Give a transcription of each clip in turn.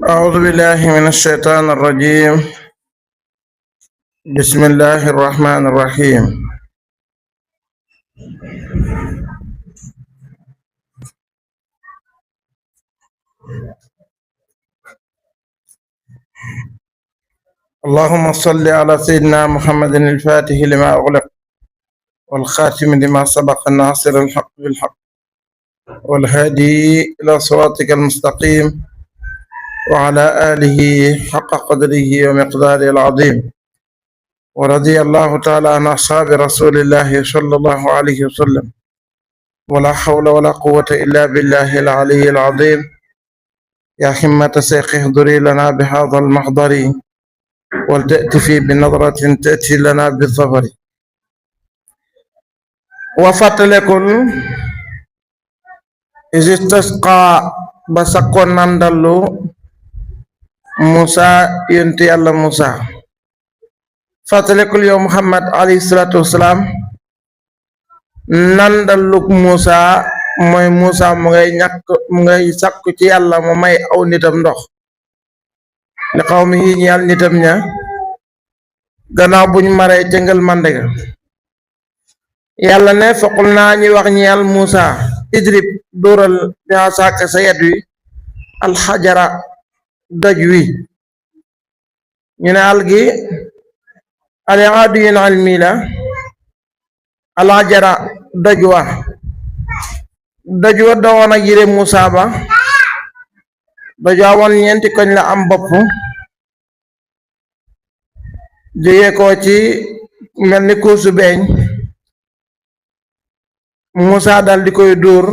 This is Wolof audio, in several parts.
أعوذ بالله من الشيطان الرجيم. بسم الله الرحمن الرحيم. اللهم صل على سيدنا محمد الفاتح لما أغلق والخاتم لما سبق الناصر الحق بالحق والهادي إلى صراطك المستقيم وعلى آله حق قدره ومقداره العظيم. ورضي الله تعالى عن أصحاب رسول الله صلى الله عليه وسلم. ولا حول ولا قوة إلا بالله العلي العظيم. يا همة شيخ اهضري لنا بهذا المحضر ولتأتي بنظرة تأتي لنا بالظفر. وفتلكن إذ استسقى بسقون نندلو موسى ينتي الله موسى. فتلكل يوم محمد عليه الصلاة والسلام nandaluk Musa mooy Musa mu ngay sakku ci yàlla mu may aw nitam ndox li xaw mi yi ñeel nitam ña gannaaw buñ maree cëngal mandega yàlla ne foqul naa ñi wax ñeel Musa idrib dóoral ñaa sàkk sa yet wi alxajara doj wi ñu ne al gi aliadu yin almi la alxajara doj wa dowoon ak yére Musa ba doj wa woon ñeenti koñ la am bopp jóge ko ci mel ni kuusu beeñ Musa dal di koy dóor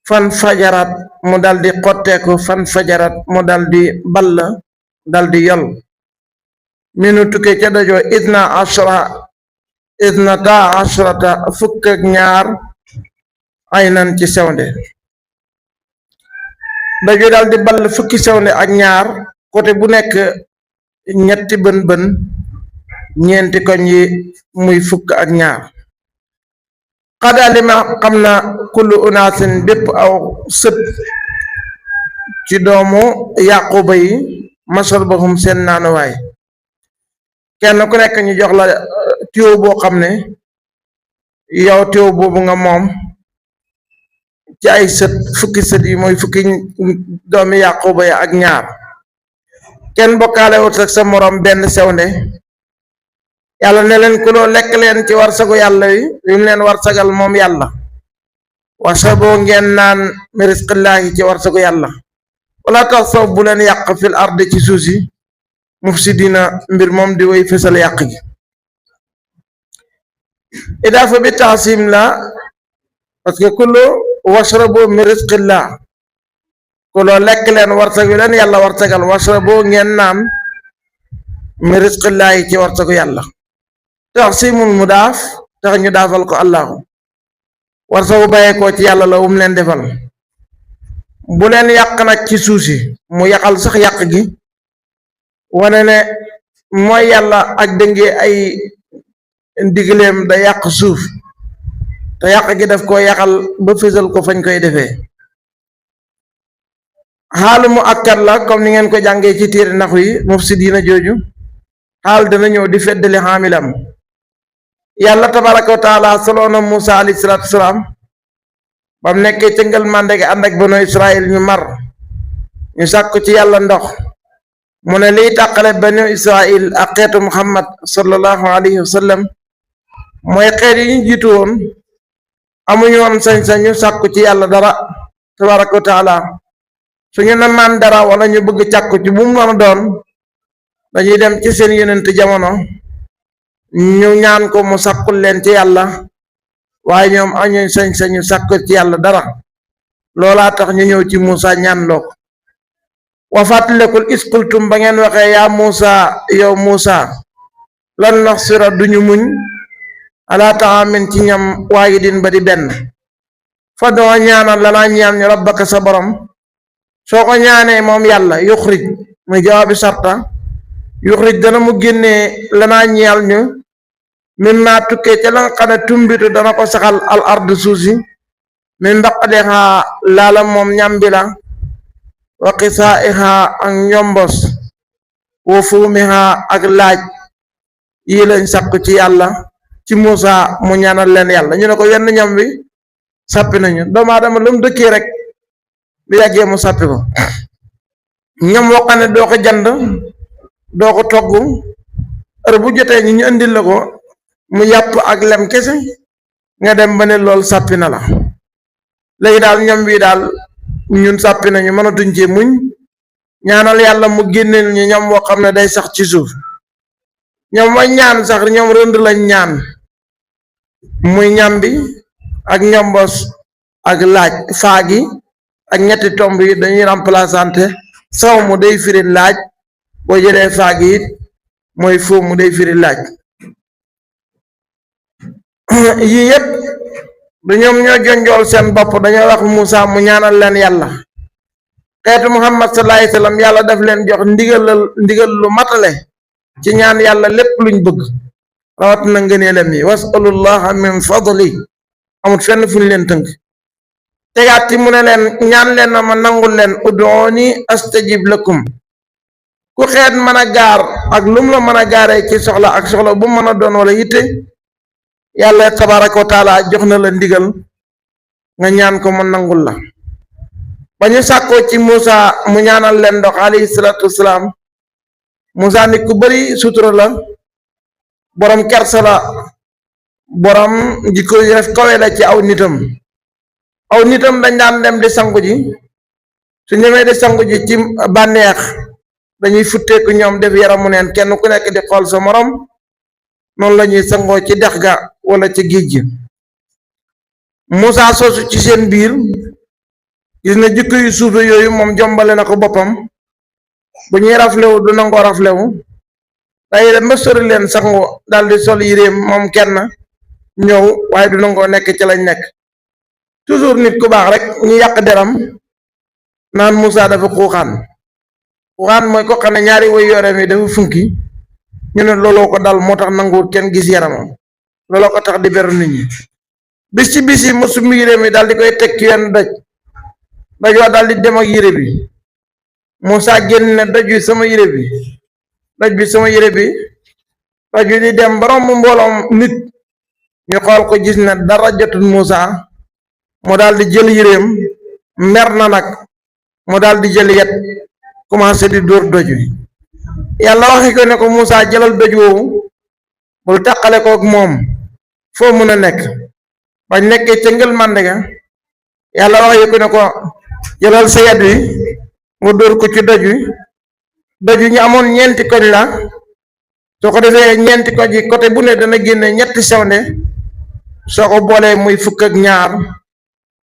fan fajarat mu dal di xotteeku fan fajarat mu dal di ball dal di yol minu tukke ca doj wa isnata ashrata fukk ak ñaar ay nan ci sewnde doj wi dal di ball fukki sewnde ak ñaar côté bu nekk ñetti bën bën ñeenti koñ yi muy fukk ak ñaar xada lima xam na kullu unaasin bépp aw sët ci doomu Yaquba yi masarbahum seen naanuwaay kenn ku nekk ñu jox la tiwo boo xam ne yow tiwo boobu nga moom ci ay sët fukki sët yi mooy fukki doomi Yaquba yi ak ñaar kenn bokkaale wut ak sa morom benn sewnde yàlla ne leen kuloo lekk leen ci warsagu yàlla wi mu leen warsagal moom yàlla wasaboo ngeen naan mi risqillaahi ci warsagu yàlla wala tax saw bu leen yàq fil ardi ci suuf si mufsidina mbir moom di way fësal yàq gi idaafa bi taasim la parce que kullu washrabo mi risqillah kuloo lekk leen warsag wi leen yàlla warsagal washrabo ngeen naan mi risqillaahi ci warsagu yàlla taasimul mu daaf tax ñu daafal ko allahu warsagu bàyyee ko ci yàlla la wum leen defal bu leen yàq nag ci suuf si mu yàqal sax yàq gi wane ne mooy yàlla ak dënge ay ndigleem da yàq suuf te yàq gi daf ko yàqal ba fësal ko fañ koy defee xaalu mu akkat la comme ni ngeen ko jàngee ci téere naxu yi mufsidiina jooju xaal dana ñëw di feddali xaamilam yàlla tabaraka wa taala soloona Musa alayhi salaatu wasalaam bam nekkee cëngal màndege ànd ak banu Israël ñu mar ñu sàkku ci yàlla ndox mu ne liy tàqale banu Israël ak xeetu Muhammad sallallahu alayhi wa sallam mooy xeet yi ñu jiitu woon amuñu woon sañ-sañu sàkku ci yàlla dara tabaraka wa taala suñu na maan dara wala ñu bëgg càkku ci bu mu mën a doon dañuy dem ci seen yonent jamono ñu ñaan ko mu sàkkul leen ci yàlla waaye ñoom amuñu sañ-sañu sàkku ci yàlla dara loolaa tax ñu ñëw ci Musa ñaan loo ko wa fàttalekul iskultum ba ngeen waxee yaa Musa yow Musa lan naxsira duñu muñ ala taamin ci ñam waahidin ba di benn fa doo ñaanal lanaa ñaan ñu rabbaka sa borom soo ko ñaanee moom yàlla yuxrij muy jawaabi sarta yuxrij dana mu génnee lanaa ñeel ñu mimma tukkee ca la nga xam ne tumbitu dana ko saxal al ardu suuf si min baqliha laala moom ñambi la wa qisaiha ak njombos wa fuumiha ak laaj yi lañ sàkku ci yàlla ci Muusa mu ñaanal leen yàlla ñu ne ko wenn ñam wi sàppi nañu doomu aadama lu mu dëkkee rek bu yàggee mu sàppi ko ñam woo xam ne doo ko jand doo ko togg heure bu jotee ñi ñu indil la ko mu yàpp ak lem kese nga dem ba ne lool sàppi na la léegi daal ñam wi daal ñun sàppi nañu mënatuñ ci muñ ñaanal yàlla mu génneel ñu ñam woo xam ne day sax ci suuf ñam wa ñaan sax ñoom rënd lañ ñaan muy ñam bi ak ñombos ak laaj faagi ak ñetti tomb yi dañuy remplaçante saw mu day firi laaj boo jëlee faagi it mooy foo mu day firi laaj yii yëpp du ñoom ñoo jonjool seen bopp dañoo wax Muusa mu ñaanal leen yàlla xeetu Muhammad sallallahu alayhi wasallam yàlla daf leen jox ndigal lu matale ci ñaan yàlla lépp luñ bëgg rawat na ngëneelam yi wasalullaha min fadli amut fenn fuñ leen tënk tegaat ci mu ne leen ñaan leen na ma nangul leen ud'uuni astajib lakum ku xeet mën a gaar ak lum la mën a gaaree ci soxla ak soxla bu mën a doon wala yitte yàlla tabaraka wa taala jox na la ndigal nga ñaan ko mu nangul la ba ñu sàkkoo ci Muusa mu ñaanal leen ndox alayhi salaatu wasalaam Muusa nit ku bari sutura la borom kersa la borom jikko yu def kawe la ci aw nitam dañ daan dem di sangu ji su ñemee di sangu ji ci bànneex dañuy futteeku ñoom def yaramu neen kenn ku nekk di xool sa morom noonu la ñuy sangoo ci dex ga wala ci géej gi Muusa soosu ci seen biir gis na jikko yu suufe yooyu moom jombale na ko boppam bu ñuy raflewu du nangoo raflewu day dem ba sori leen sangu daldi sol yéreem moom kenn ñëw waaye du nangoo nekk ci lañ nekk toujours nit ku baax rek ñu yàq deram naan Muusa dafa xuuxaan mooy ko xam ne ñaari way yoreem yi dafa funki ñu ne looloo ko dal moo tax nanguwut kenn gis yaramam looloo ko tax di beru nit ñi bis ci bis yi mu summi yére mi daal di koy teg ci wenn doj wax daal di dem ak yére bi Muusa génn ne doj bi sama yére bi doj bi di dem ba romb mbooloom nit ñu xool ko gis ne dara jotul Muusa mu daal di jël yéreem mer na nag mu daal di jël yet commencé di dóor doj wi yàlla waxi ko ne ko Muusa jëlal doj woowu bul tàqale ko ak moom foo mun a nekk bañ nekkee ca ngël màndega yàlla waxi ko ne ko jëlal sa yet wi mu dóor ko ci doj wi ñu amoon ñeenti koñ la soo ko defee ñeenti koñ yi côté bu ne dana génne ñetti sewnde soo ko boolee muy fukk ak ñaar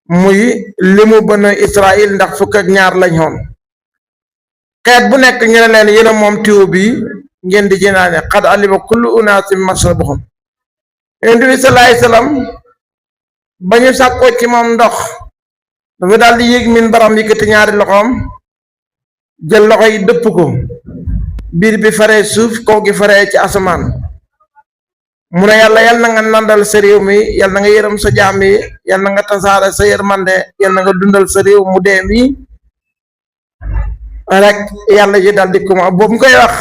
muy limu banu Israël ndax fukk ak ñaar lañ xoon xeet bu nekk ñu ne leen yéen a moom tiwo bi ngeen di jënaane xad alima kullu unaasin mashrabahum yonent bi sallallahu alayhi wasallam ba ñu sàkkoo ci moom ndox dafa daal di yéeg min baram yëkkati ñaari loxoom jël loxo yi dëpp ko biir bi faree suuf kaw gi faree ci asamaan mu ne yàlla yal na nga nandal sa réew mi yal na nga yërëm sa jaam yi yal na nga tasaare sa yërmande yal na nga dundal sa réew mu dee mi rek yàlla ji daal di kuma boobu mu koy wax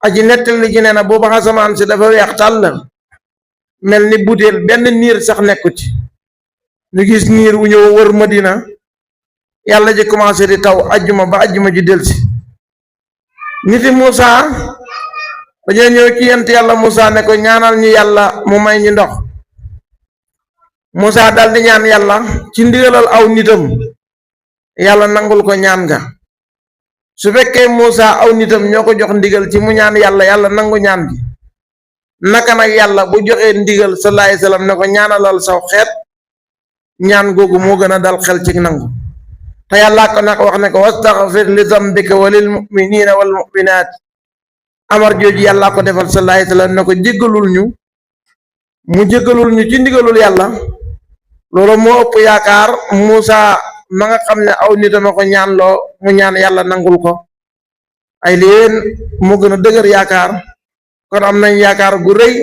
aji nettali ji nee na boobu asamaan si dafa weex tàll mel ni butéel benn niir sax nekku ci ñu gis niir wu ñëw wër Madina yàlla ji commencé di taw ajjuma ba ajjuma ji delsi niti Muusa dañoo ñëw ci yent yàlla Muusa ne ko ñaanal ñu yàlla mu may ñu ndox Muusa dal di ñaan yàlla ci ndigalal aw nitam yàlla nangul ko ñaan nga su fekkee Muusa aw nitam ñoo ko jox ndigal ci mu ñaan yàlla nangu ñaan gi naka nag yàlla bu joxee ndigal sallallahu alayhi wasallam ne ko ñaanalal saw xeet ñaan googu moo gën a dal xel ci nangu te yàlla ko nag wax ne ko wastaghfir li zambika wa lil mu'minina wal mu'minat amar jooju yàlla ko defal sallallahu alayhi wasallam ne ko jéggalul ñu mu jéggalul ñu ci ndigalul yàlla loolu moo ëpp yaakaar Muusa ma nga xam ne aw nitama ko ñaan loo mu ñaan yàlla nangul ko ay leen moo gën a dëgër yaakaar kon am nañ yaakaar gu rëy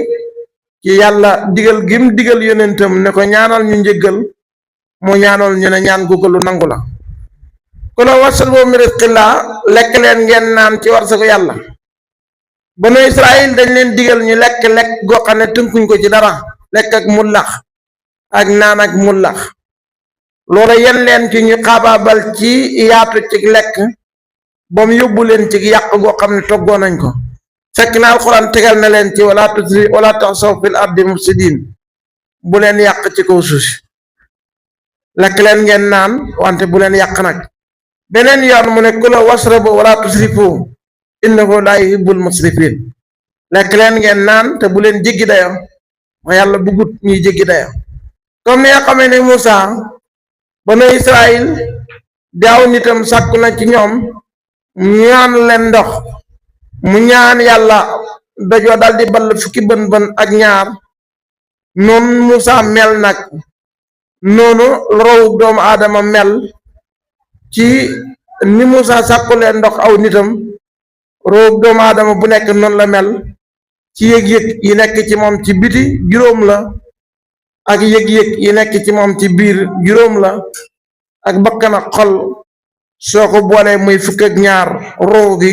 ci ci yàlla digal gim digal yonentam ne ko ñaanal ñu njëggal mu ñaanal ñu ne ñaan googu lu nangu la kula wasrabu min rizqillah lekk leen ngeen naan ci war sa ko yàlla banu Israël dañ leen digal ñu lekk goo xam ne tënkuñ ko ci dara lekk ak mullax ak naan ak mullax loola yen leen ci ñu xaabaabal ci yaatu ci lekk ba mu yóbbu leen ci yàq goo xam ne toggoo nañ ko fekk na alxuraan tegal na leen ci wala taxsaw fil ardi mufsidin bu leen yàq ci kaw suuf si lekk leen ngeen naan wante bu leen yàq nag beneen yoon mu ne kula wasrabu wala tusrifu innahu laa yuhibbul musrifin lekk leen ngeen naan te bu leen jéggi dayo wax yàlla bëggut ñuy jéggi dayo comme ni nga xamee ne Moussa banu Israël daaw nitam sàkku na ci ñoom ñaan leen ndox mu ñaan yàlla dajoo dal di ball fukki bën ak ñaar noonu Moussa mel nag noonu row doomu aadama mel ci ni Moussa sàkku leen ndox aw nitam row doomu aadama bu nekk noonu la mel ci yëg-yëg yi nekk ci moom ci biti juróom la ak yëg-yëg yi nekk ci moom ci biir juróom la ak bakkan ak xol soo ko boolee muy fukk ak ñaar row gi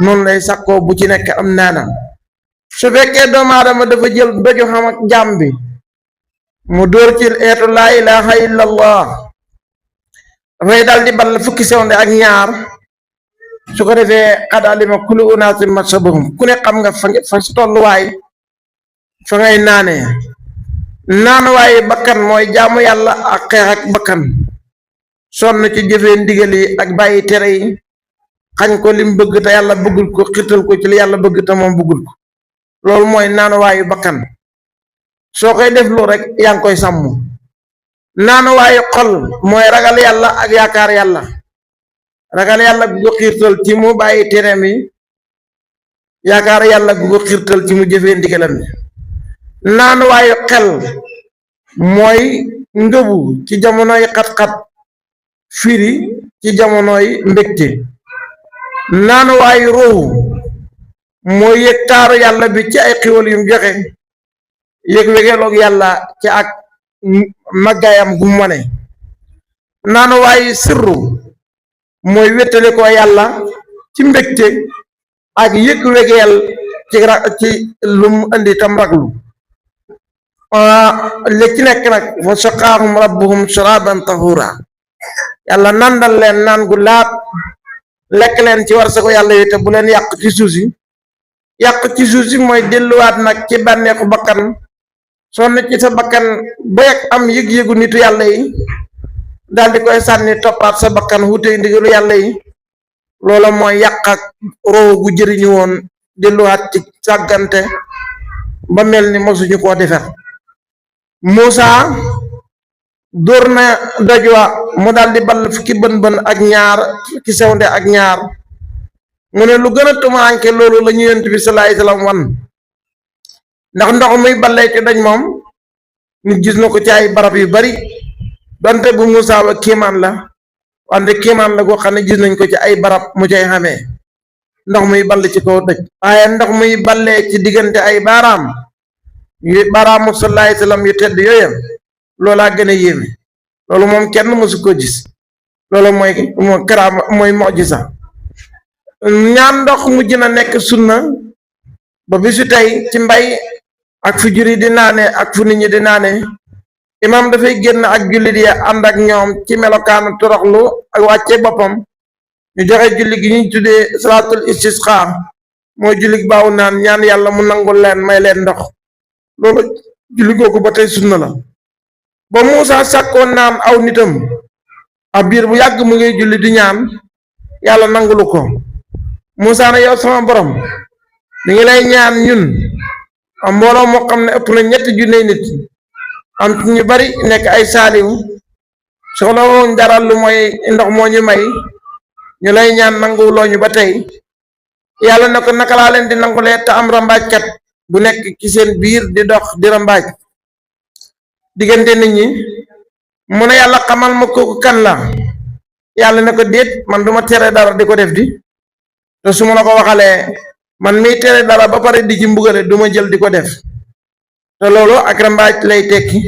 noonu lay sàkkoo bu ci nekk am naana su fekkee doomu aadama dafa jël doju xam ak jaam bi mu dóor ci eetu laa ilaha illallah dafay dal di ball fukki sewnde ak ñaar su ko defee xad alima kullu unaasin mashrabahum ku ne xam nga fa si tolluwaay fa ngay naanee naanuwaayu bakkan mooy jaamu yàlla ak xeex ak bakkan sonn ci jëfee ndigal yi ak bàyyi tere yi xañ ko lim bëgg te yàlla bëggul ko xirtal ko ci li yàlla bëgg te moom bëggul ko loolu mooy naanuwaayu bakkan soo koy def lu rek yaa ngi koy sàmm naanuwaayu xol mooy ragal yàlla ak yaakaar yàlla ragal yàlla gu ko xiirtal ci mu bàyyi tereem yi yaakaar yàlla gu ko xiirtal ci mu jëfee ndigalam yi naanuwaayu xel mooy ngëbu ci jamonoy xat-xat firi ci jamonoy mbégte naanuwaayu ruuxu mooy yëg taaru yàlla bi ci ay xiwal yum joxe yëg wegeeloog yàlla ci ak màggaayam gu mu wane naanuwaayu sirru mooy wéttale ko yàlla ci mbégte ak yëg wegeel ci lu mu indi tam raglu li ci nekk nag fa saqaahum rabbuhum sharaban tahura yàlla nandal leen naan gu laab lekk leen ci war sa ko yàlla yi te bu leen yàq ci suuf si yàq ci suuf si mooy delluwaat nag ci bànneexu bakkan sonn ci sa bakkan ba yegg am yëg-yëgu nitu yàlla yi daal di koy sànni toppaat sa bakkan wutee ndigalu yàlla yi loola mooy yàq ak roo gu jëriñu woon delluwaat ci sàggante ba mel ni mosuñu koo defar Moussa dóor na doj wa mu daal di ball fukki bën ak ñaar fukki sewnde ak ñaar mu ne lu gën a tumaanke loolu la ñu yonent bi sallallahu alayhi wasallam wan ndax ndox muy ballee ci doj moom nit gis na ko ci ay barab yu bari donte bu Moussa wa kéemaan la wante kéemaan la goo xam ne gis nañ ko ci ay barab mu cay xamee ndox muy ball ci kaw doj waaye ndox muy ballee ci diggante ay baaraam yu baaraamu sallallahu alayhi wasallam yu tedd yooya loolaa gën a yéeme loolu moom kenn mësu ko gis loolu mooy karaama mooy mojisa ñaan ndox mujj na nekk sunna ba bisu tey ci mbay ak fu juri di naane ak fu nit ñi di naane imam dafay génn ak jullit yi ànd ak ñoom ci melokaanu toroxlu ak wàcce boppam ñu joxe julli gi ñu tuddee salaatul istisqa mooy julli baaw naan ñaan yàlla mu nangul leen may leen ndox loolu julli googu ba tey sunna la ba Moussa sàkkoon naan aw nitam ab biir bu yàgg mu ngi julli di ñaan yàlla nangulu ko Moussa ne yow sama borom ni ngi lay ñaan ñun am mbooloo moo xam ne ëpp na 3 junne nit am ci ñu bari nekk ay saaliw soxla woon dara lu mooy ndox moo ñu may ñu lay ñaan nanguwuloo ñu ba tey yàlla na ko naka laa leen di nangulee te am rambaajkat bu nekk ci seen biir di dox di rambaaj diggante nit ñi mu ne yàlla xamal ma kooku kan la yàlla ne ko déet man duma tere dara di ko def di te su ma la ko waxalee man miy tere dara ba pare di ci mbugale duma jël di ko def te loolu ak rambaaj lay tekki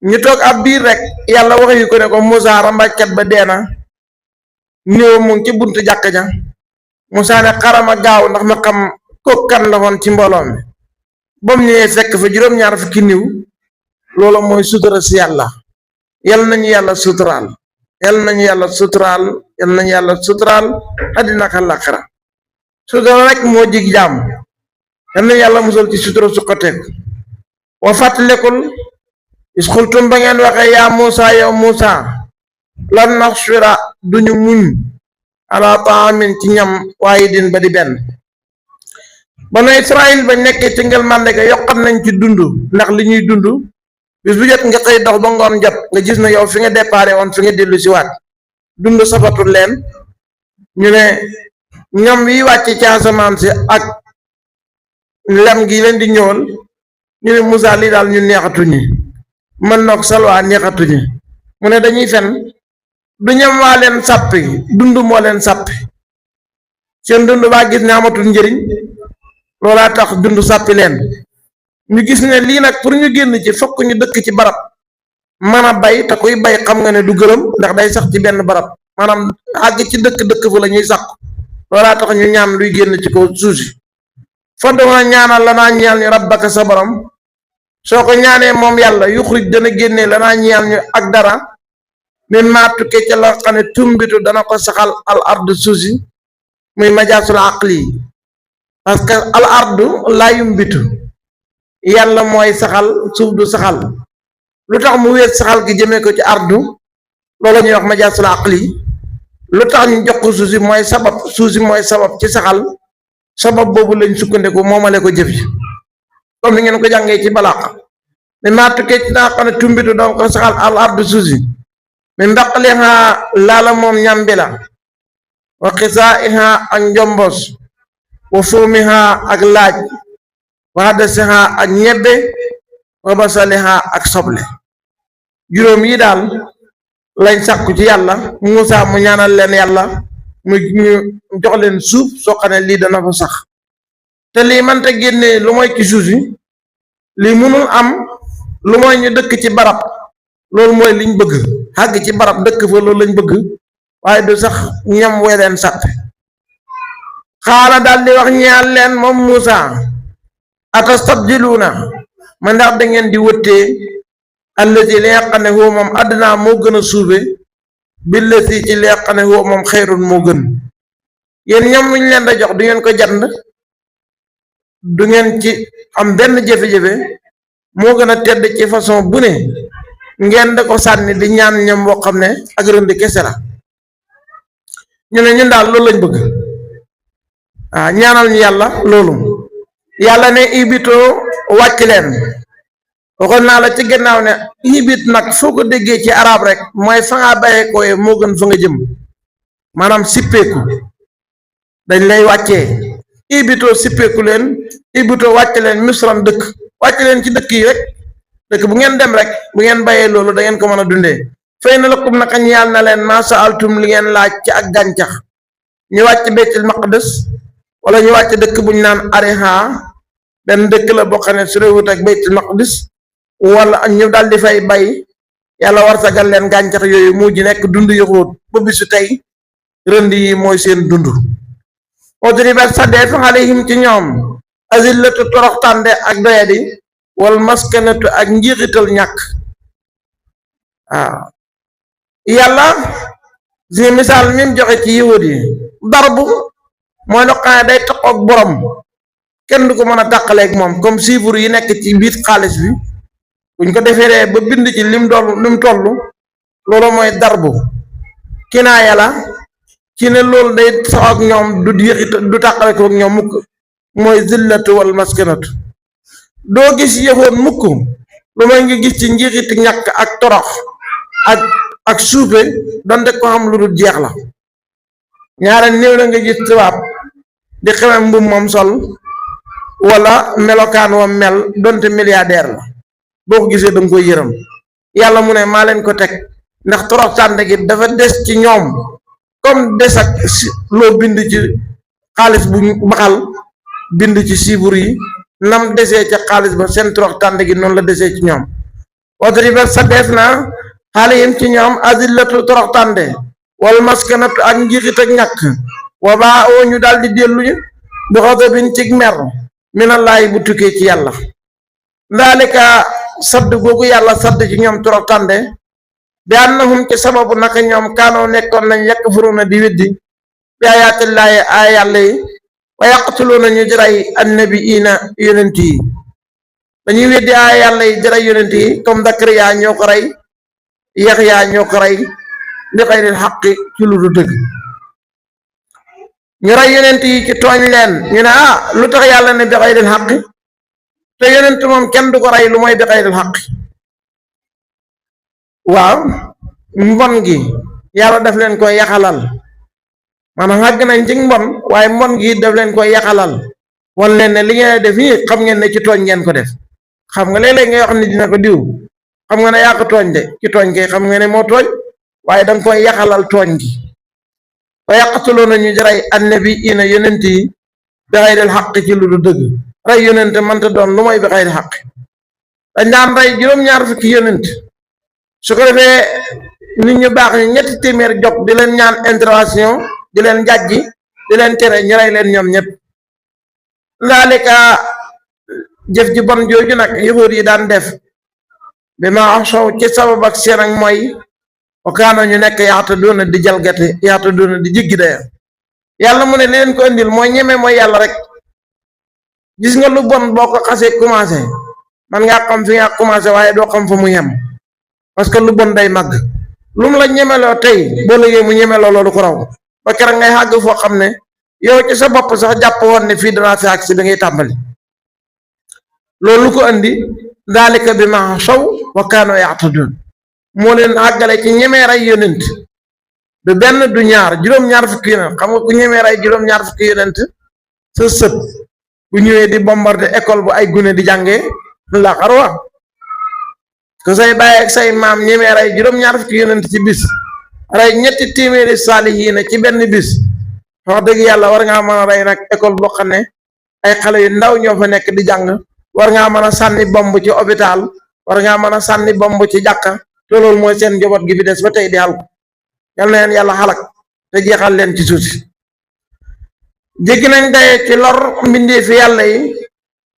ñu toog ab biir rek yàlla waxe yu ko ne ko Moussa rambaajkat ba dee na néew mu ngi ci buntu jàkka ja Moussa ne xarama gaaw ndax ma xam ko kan la woon ci mbooloo mi ba mu ñëwee fekk fa juróom-ñaar fukki niw loolu mooy sutura si yàlla yal nañu yàlla suturaal yal nañu yàlla suturaal yal nañu yàlla suturaal àddina ak àllaaxira sutura rek moo jig jaam yal nañu yàlla musal ci sutura suqateeku wa fàttalikul is xultum ba ngeen waxee yaa Muusa yow Muusa lan naxsira duñu muñ ala taamin ci ñam waaye din ba di benn banu Israël ba nekkee ci ngel mànde ga yokkat nañ ci dund ndax li ñuy dund bis bu jot nga xëy dox ba ngoon jot nga gis na yow fi nga déparé woon fi nga dellu si waat dund safatul leen ñu ne ñam yi wàcc ci asamaan si ak lem gi leen di ñëwal ñu ne Moussa lii daal ñu neexatuñu mën noog salwaa neexatuñu mu ne dañuy fen du ñam waa leen sàppi dund moo leen sàppi seen dund baa gis ne amatul njëriñ loolaa tax dund sàppi leen ñu gis ne lii nag pour ñu génn ci fokk ñu dëkk ci barab mën a bay te kuy bay xam nga ne du gërëm ndax day sax ci benn barab maanaam àgg ci dëkk fa la ñuy sax loolaa tax ñu ñaan luy génn ci kaw suuf si fa dama ñaanal la naa ñeel ñu rabbaka sa borom soo ko ñaanee moom yàlla yuxrij dana génnee la naa ñeel ñu ak dara min maa tukkee ca la xam ne tumbitu dana ko saxal al ardu suuf si muy majaasul aqli parce que al ardu laa yumbitu yàlla mooy saxal suuf du saxal lu tax mu wéet saxal gi jëmee ko ci ardu loolu ñuy wax majaasul aqli lu tax ñu jox ko suuf si mooy sabab suuf si mooy sabab ci saxal sabab boobu lañ sukkandiku moomale ko jëf yi comme ni ngeen ko jàngee ci balaax mi maa tukkee ci naa xam ne tumbitu doon ko saxal al ardu suuf si mi mbaqaliha laala moom ñambi la wa xisaiha ak njombos wa fuumiha ak laaj wa hadasiha ak ñebbe wa basaliha ak soble juróom yi daal lañ sàkku ci yàlla Muusa mu ñaanal leen yàlla mu ñu jox leen suuf soo xam ne lii dana fa sax te lii mënta génne lu mooy ci suuf si lii mënul am lu mooy ñu dëkk ci barab loolu mooy liñ bëgg xàgg ci barab dëkk fa loolu lañ bëgg waaye du sax ñam wee leen sàppe xaala daal di wax ñaan leen moom Muusa atastabdiluuna ma ndax da ngeen di wëttee allati li nga xam ne huwa moom àddina moo gën a suube billati ci li nga xam ne huwa moom xayrun moo gën yéen ñam wuñ leen da jox du ngeen ko jand du ngeen ci am benn jafe-jafe moo gën a tedd ci façon bu ne ngeen da ko sànni di ñaan ñam boo xam ne ak rënd kese la ñu ne ñun daal loolu lañ bëgg ñaanal ñu yàlla loolu yàlla ne ibitoo wàcc leen waxoon naa la ci gannaaw ne ibit nag foo ko déggee ci arab rek mooy fa nga bayee koy moo gën fa nga jëm maanaam sippeeku dañ lay wàccee ibitoo sippeeku leen ibitoo wàcc leen misran dëkk wàcc leen ci dëkk yi rek dëkk bu ngeen dem rek bu ngeen bayee loolu da ngeen ko mën a dundee fay na lakum naka ñaal na leen maa saaltum li ngeen laaj ci ak gàncax ñu wàcc Baytul Maqdis wala ñu wàcc dëkk bu ñu naan Ariha benn dëkk la boo xam ne su réewut ak Baytul Maqdis wala ñu daal di fay bay yàlla war sagal leen gàncax yooyu mujj nekk dund yu xóot ba bisu tey rënd yi mooy seen dund odribat sadeet alayhim ci ñoom azillatu toroxtande ak doyadi wal maskanatu ak njiixital ñàkk waaw yàlla si misaal mi mu joxe ci yahud yi darbu mooy loo xam ne day taxoog borom kenn du ko mën a tàqaleeg moom comme chiffre yi nekk ci biir xaalis bi buñ ko defee ba bind ci lim toll loolu mooy darbu kinaaya la ci ne loolu day sax ak ñoom du tàqale ko ak ñoom mukk mooy zillatu wal maskanatu doo gis yëfoon mukk lu may ngi gis ci njiixiti ñàkk ak torox ak suufe donte ko xam lu dul jeex la ñaare néew na nga gis tubaab di xemem mbubb moom sol wala melokaan wa mel donte milliardaire la boo ko gisee danga koy yërëm yàlla mu ne maa leen ko teg ndax torox tànde gi dafa des ci ñoom comme des ak loo bind ci xaalis bu baxal bind ci siibur yi nam desee ca xaalis ba seen torox tànd gi noonu la desee ci ñoom wadriba sa def na xaalihim ci ñoom azillatu torox tànde wal maskanatu ak njiixit ak ñàkk wa baa oo ñu daal di delluñu bi xadabin cig mer minallaahi bu tukkee ci yàlla ndaalika sadd googu yàlla sadd ci ñoom torox tànde bi annahum ci sababu naka ñoom kaanoo nekkoon nañ yakfuruna di weddi bi ayaatillaahi ay yàlla yi wa yaqtuluuna ñu jëray annabiina yonent yi dañuy weddi ay yàlla yi jëray yonent yi comme Zakariya ñoo ko rey Yaxya ñoo ko rey li xayril xaqi ci lu du dëgg ñu rey yonent yi ci tooñ leen ñu ne lu tax yàlla ne bi xayril xaqi te yonent moom kenn du ko rey lu mooy bi xayril xaqi waaw mbon gi yàlla daf leen koy yaxalal maanaam xàgg nañ ci mbon waaye mbon gi daf leen koy yaxalal wan leen ne li ngeen def nii xam ngeen ne ci tooñ ngeen ko def xam nga léeg-léeg ngay wax ne dina ko diw xam nga ne yaa ko tooñ de ci tooñ kay xam nga ne moo tooñ waaye danga koy yaxalal tooñ gi wa yaqtuluuna ñu rey annabiina yonent yi bi xayril xaq ci lu du dëgg rey yonent mënta doon lu mooy bi xayril xaq dañ daan rey juróom-ñaar fukki yonent su ko defee nit ñu baax ñu ñetti téeméer jog di leen ñaan intervention di leen jàjji di leen tere ñu rey leen ñoom ñëpp laalika jëf ji bon jooju nag yahuud yi daan def bi ma asow ci sabab ak seen ak mooy wakaano ñu nekk yaxta doona di jalgate yaxta doona di jéggi daya yàlla mu ne li leen ko indil mooy ñeme mooy yàlla rek gis nga lu bon boo ko xasee commencé man ngaa xam fi nga commencé waaye doo xam fa mu yem parce que lu bon day màgg lu mu la ñemeloo tey boo liggéey mu ñemeloo loolu ko raw ba keroog ngay xàgg foo xam ne yow ci sa bopp sax jàpp woon ne fii danaa fi ak si bi ngay tàmbali loolu ko andi daalika bi ma sow wa kaanoo yaxtadoon moo leen àggale ci ñemee rey yonent du benn du ñaar juróom-ñaar fukki yonent xam nga ku ñemee rey juróom-ñaar fukki yonent sa sët bu ñëwee di bombarder école bu ay gune di jàngee la xarwa ko say bàyyi ak say maam ñemee rey juróom-ñaar fukki yonent ci bis rey ñetti téeméeri saalihiina ci benn bis wax dëgg yàlla war ngaa mën a rey nag école boo xam ne ay xale yu ndaw ñoo fa nekk di jàng war ngaa mën a sànni bomb ci hôpital war ngaa mën a sànni bomb ci jàkka te loolu mooy seen njaboot gi fi des ba tey di xal yal na leen yàlla xalak te jeexal leen ci suuf si jéggi nañ daye ci lor mbindee fi yàlla yi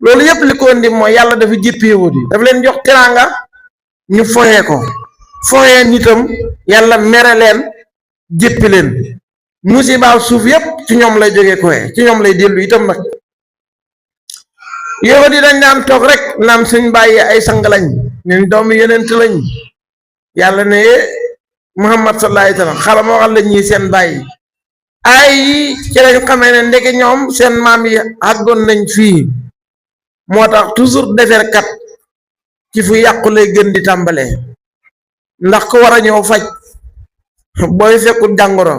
loolu yépp li ko indi mooy yàlla dafa jéppi yahud yi dafa leen jox teraanga ñu foyee ko foyee nitam yàlla mere leen jéppi leen musiba suuf yépp ci ñoom lay jógee koye ci ñoom lay dellu itam nag yahud yi dañ daan toog rek naan suñ bàyyi ay sang lañ ñun doomi yonent lañ yàlla ne Muhammad sallallahu alayhi wa sallam xala moo xam la ñii seen bàyyi ay ci lañ xamee ne ndeke ñoom seen maam yi àggoon nañ fii moo tax toujours deferkat ci fu yàqu lay gën di tàmbalee ndax ko war a ñëw faj booy fekkul jàngoro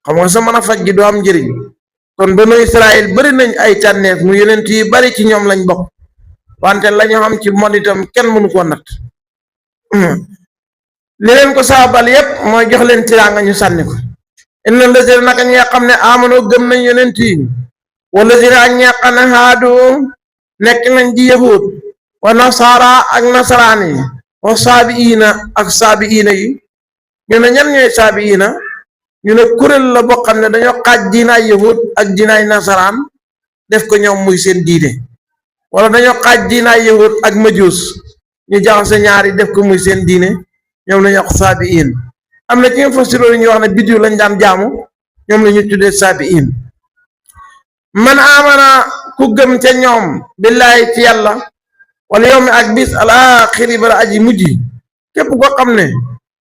xam nga sa mën a faj gi doo am njëriñ kon banu Israël bari nañ ay tànneef mu yonent yi bari ci ñoom lañ bokk wante lañu xam ci mod itam kenn mënu koo natt li leen ko saabal yépp mooy jox leen tiraanga ñu sànni ko inna lazina naka ñi nga xam ne amanoo gëm nañ yonent yi wala zina ak ñi nga xam ne haadu nekk nañ di yahud wa nasara ak nasaraan yi wa saabiina ak saabiina yi ñu ne ñan ñooy saabiina ñu ne kuréel la boo xam ne dañoo xaaj diinaay yahud ak diinaay nasaraan def ko ñoom muy seen diine wala dañoo xaaj diinaay yahud ak majuus ñu jaxase ñaari def ko muy seen diine ñoom la ñuy wax saabiin am na ci nga fasiroo yi ñuy wax ne biddiw lañ daan jaamu ñoom la ñu tuddee saabiin man amana ku gëm ca ñoom billaahi ci yàlla wala yow mi ak bis al axiri bara aji mujj képp koo xam ne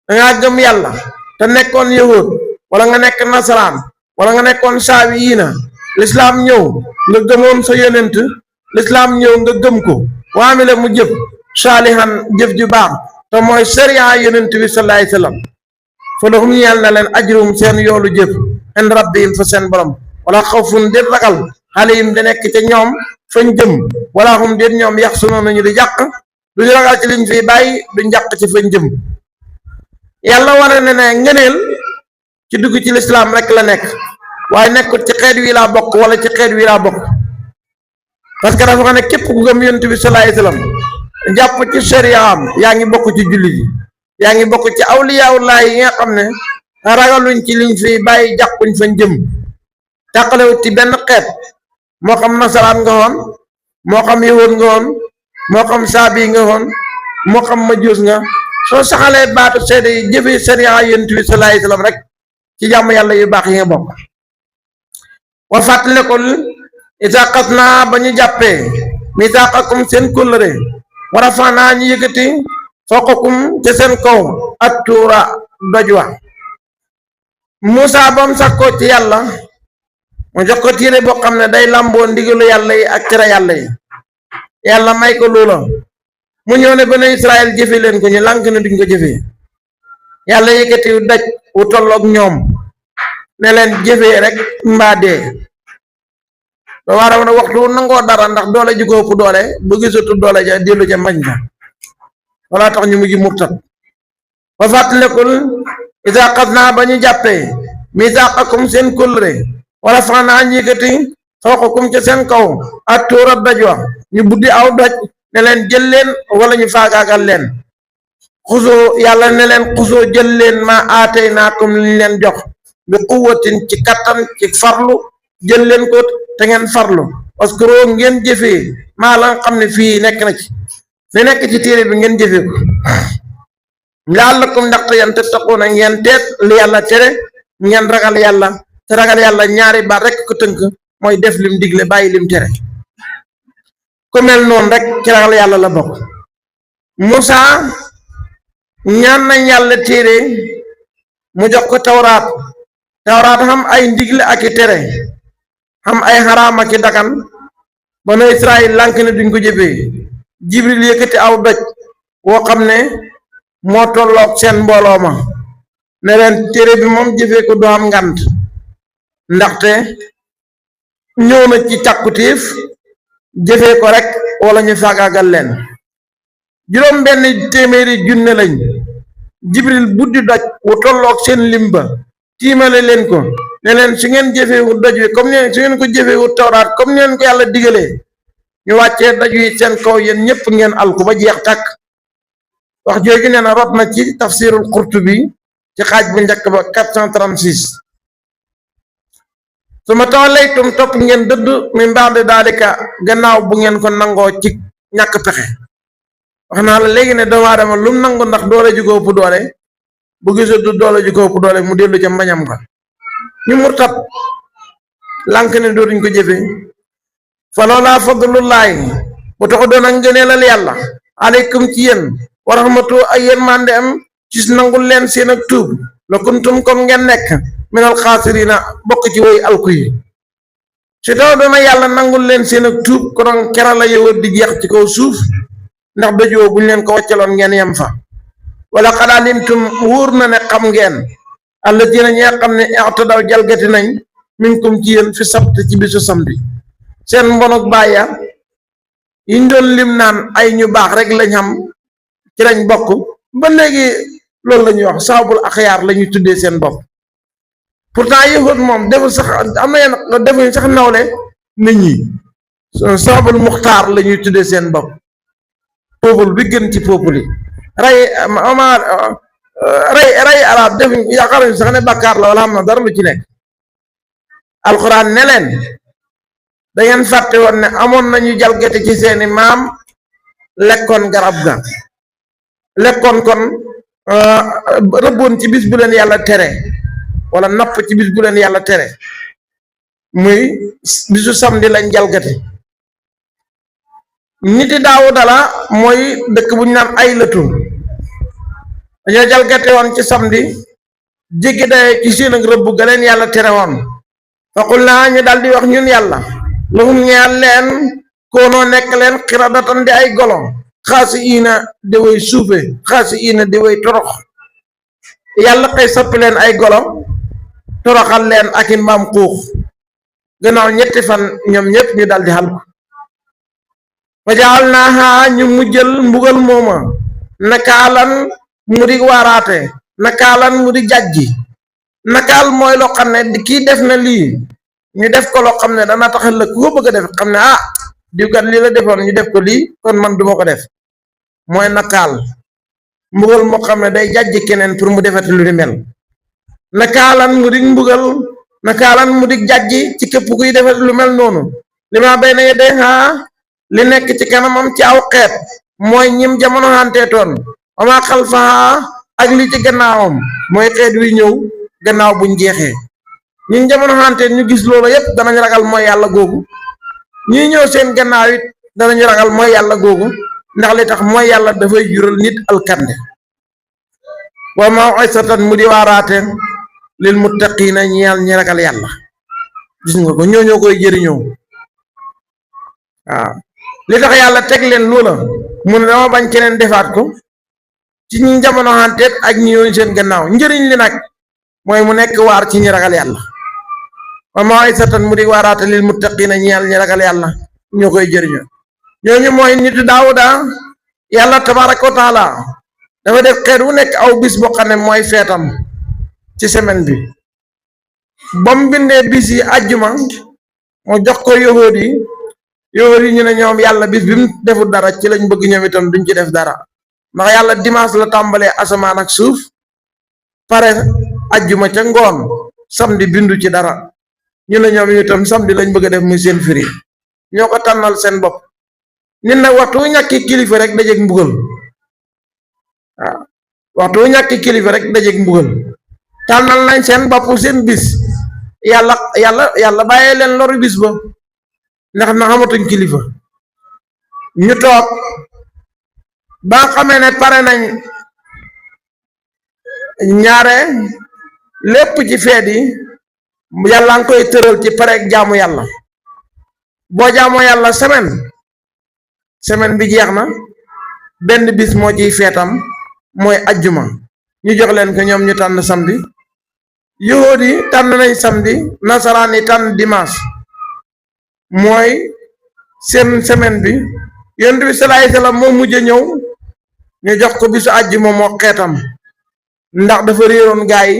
dangaa gëm yàlla te nekkoon yahud wala nga nekk nasaraan wala nga nekkoon saabiina lislaam ñëw nga gëmoon sa yonent lislaam ñëw nga gëm ko waamile mu jëf saalihan jëf ju baax te mooy sariya yonent bi sallallahu alayhi wasallam fa lahum ñeel na leen ajrum seen yoolu jëf en rabbihim fa seen borom wala xawfun déet ragal xalihim da nekk ca ñoom fañ jëm wala hum déet ñoom yax sunoon nañu di jàq duñu ragal ci liñ fi bàyyi duñ jàq ci fañ jëm yàlla wane na ne ngëneel ci dugg ci lislaam rek la nekk waaye nekkut ci xeet wi laa bokk wala ci xeet wi laa bokk parce que dafa ne képp ku gëm yonent bi sallallahu alayhi wasallam jàpp ci shari'am yaa ngi bokk ci jullit yi yaa ngi bokk ci awliyaullah yi nga xam ne ragaluñ ci liñ fi bàyyi jàppuñ fañ jëm tàqalewut ci benn xeet moo xam nasaraan nga woon moo xam yahud nga woon moo xam saabi nga woon moo xam majuus nga soo saxalee baatu seede yi jëfe sharia yonent bi sallallahu alayhi wasallam rek ci jàmm yàlla yu baax yi nga bokk wa fàttalikul isa xas naa ba ñu jàppee misaaqakum seen kóllëre war a fanaa ñu yëkkati fawqakum ca seen kaw at tuura doj wa Muusa bam sakkoo ci yàlla mu jox ko téere boo xam ne day làmboo ndigalu yàlla yi ak tere yàlla yi yàlla may ko loola mu ñëw ne bani Israël jëfe leen ko ñu lànk ne duñ ko jëfee yàlla yëkkati daj wu tolloog ñoom ne leen jëfee rek mbaa dee ba waram na waxtu nangoo dara ndax doole ji ko ëpp doole bu gisatu doole ja dellu ca mbañ ka wala tax ñu mujj murtat ba fàttalekul isa xas naa ba ñu jàppee misaaqakum seen kóllëre wala fax naa ñu yëkkati fawqakum ca seen kaw ak tuura daj wa ñu buddi aw doj ne leen jël leen wala ñu faagaagal leen xusoo yàlla ne leen xusoo jël leen ma aatay naakum liñ leen jox bi quwwatin ci kattan ci farlu jël leen ko te ngeen farlu parce que roo ngeen jëfee maa la nga xam ne fii nekk na ci fi nekk ci téere bi ngeen jëfee ko la'allakum ndaxte yan tattaquuna ngeen teet li yàlla tere ngeen ragal yàlla te ragal yàlla ñaari baat rek ko tënk mooy def lim digle bàyyi lim tere ku mel noonu rek ci ragal yàlla la bokk Musa ñaan nañ yàlla téere mu jox ko tawraat xam ay ndigle ak i tere xam ay xaraam ak i dagan banu Israël lànk ne duñ ko jëfee Jibril yëkkati aw doj woo xam ne moo tolloog seen mbooloo ma ne leen téere bi moom jëfee ko du am ngant ndaxte ñëw na ci càkkutéef jëfee ko rek wala ñu faagaagal leen juróom benn téeméeri junne lañ Jibril buddi doj wu tolloog seen limba tiimale leen ko ne leen su ngeen jëfewu doj wi comme ne su ngeen ko jëfewu tawraat comme ne leen ko yàlla digalee ñu wàccee doj wi seen kaw yéen ñëpp ngeen alku ba jeex tàkk wax jooju nee na rot na ci tafsirul Qurtubi ci xaaj bu njëkk ba 436 su ma tawallaytum topp ngeen dëdd min ba'di daalika gannaaw bu ngeen ko nangoo ci ñàkk pexe wax naa la léegi ne doomu aadama lu mu nangu ndax doole ju ko ëpp doole bu gisatu doole ju ko ëpp doole mu dellu ca mbañam ka ñu murtat lànk ne dootuñ ko jëfe fa loolaa fadlullaahi bu tax doon ak ngëneelal yàlla aleykum ci yéen wa rahmatu ay yërmande am ci nangul leen seen ak tuub la kuntum comme ngeen nekk minal xaasiriina bokk ci woy alku yi si taw doona yàlla nangul leen seen ak tuub konoon kera la yow di jeex ci kaw suuf ndax dojoo buñ leen ko waccaloon ngeen yem fa wala qad alimtum wóor na ne xam ngeen alladiina ñi nga xam ne i'tadaw jalgati nañ minkum ci yéen fi sabt ci bisu samedi seen mbonok bàyya yiñ doon lim naan ay ñu baax rek lañ xam ci lañ bokk ba léegi loolu la ñuy wax saabul axyaar la ñuy tuddee seen bopp pourtant yëfut moom deful sax am na yenn defuñ sax nawle nit ñi saabul muxtaar la ñuy tuddee seen bopp peuple bi gën ci peuple yi rey arab defuñ yaakaaruñ sax ne bàkkaar la wala xam na dara lu ci nekk alxuraan ne leen da ngeen fàtte woon ne amoon nañu jalgati ci seeni maam lekkoon garab ga lekkoon kon rëbboon ci bis bu leen yàlla tere wala napp ci bis bu leen yàlla tere muy bisu samedi lañ jalgati niti Daawuda la mooy dëkk bu ñu naan ay lëtu dañoo jalgati woon ci samedi jéggi daye ci seen ak rëbb ga leen yàlla tere woon faqul naa ñu daldi wax ñun yàlla lahum ñeel leen koonoo nekk leen xiradatan di ay golo xaasi iina di way suufe xaasi iina di way torox yàlla xëy soppi leen ay golo toroxal leen ak i mbaam xuux gannaaw ñetti fan ñoom ñëpp ñu daldi xal ko fa jaal naa ñu mujjël mbugal mooma nakaalan mu di waaraate nakaalan mu di jàjji nakaal mooy loo xam ne kii def na lii ñu def ko loo xam ne dana tax ëllëg ku ko bëgg a def xam ne diw kat li la defoon ñu def ko lii kon man duma ko def mooy nakaal mbugal moo xam ne day jàjj keneen pour mu defati lu ni mel nakaalan mu dig mbugal nakaalan mu dig jàjj ci képp kuy defati lu mel noonu li ma bay na day xaa li nekk ci kanamam ci aw xeet mooy ñim jamono xanteetoon ama xalfaha ak li ci gannaawam mooy xeet wi ñëw gannaaw buñ jeexee ñun jamono xanteet ñu gis loolu yépp danañ ragal mooy yàlla googu ñi ñëw seen gannaaw it danañu ragal mooy yàlla googu ndax li tax mooy yàlla dafay jural nit alkande wa maw'izatan mu di waaraate lil muttaqiina ñeel ñi ragal yàlla gis nga ko ñoo koy jëriñoo waaw li tax yàlla teg leen loola mu ne dama bañ keneen defaat ko ci ñi jamono xanteet ak ñi yoon seen gannaaw njëriñ li nag mooy mu nekk waar ci ñi ragal yàlla wa maw'izatan mu di waaraate lil muttaqiina ñeel ñi ragal yàlla ñoo koy jëriñoo ñooñu mooy nitu Daawuda yàlla tabaaraka wa taala dafa def xeet wu nekk aw bis boo xam ne mooy feetam ci semaine bi ba mu bindee bis yi àjjuma mu jox ko yahuud yi ñu ne ñoom yàlla bis bi mu deful dara ci lañ bëgg ñoom itam duñ ci def dara ndax yàlla dimanche la tàmbalee asamaan ak suuf pare àjjuma ca ngoon samedi bindu ci dara ñu ne ñoom itam samedi lañ bëgg a def muy seen firi ñoo ko tànnal seen bopp nit nag waxtu wu ñàkki kilifa rek dajeeg mbugal waaw waxtu wu ñàkki kilifa rek dajeeg mbugal tànnal nañ seen bopp seen bis yàlla bàyyee leen loru bis ba ndax na xamatuñ kilifa ñu toog ba xamee ne pare nañ ñaare lépp ci feet yi yàlla nga koy tëral ci pareeg jaamu yàlla boo jaamoo yàlla semaine bi jeex na benn bis moo ciy feetam mooy ajjuma ñu jox leen ko ñoom ñu tànn samedi yahuud yi tànn nañ samedi nasaraan yi tànn dimanche mooy seen semaine bi yonent bi salaay salaam moo mujj ñëw ñu jox ko bisu ajjuma moo xeetam ndax dafa réeroon gaa yi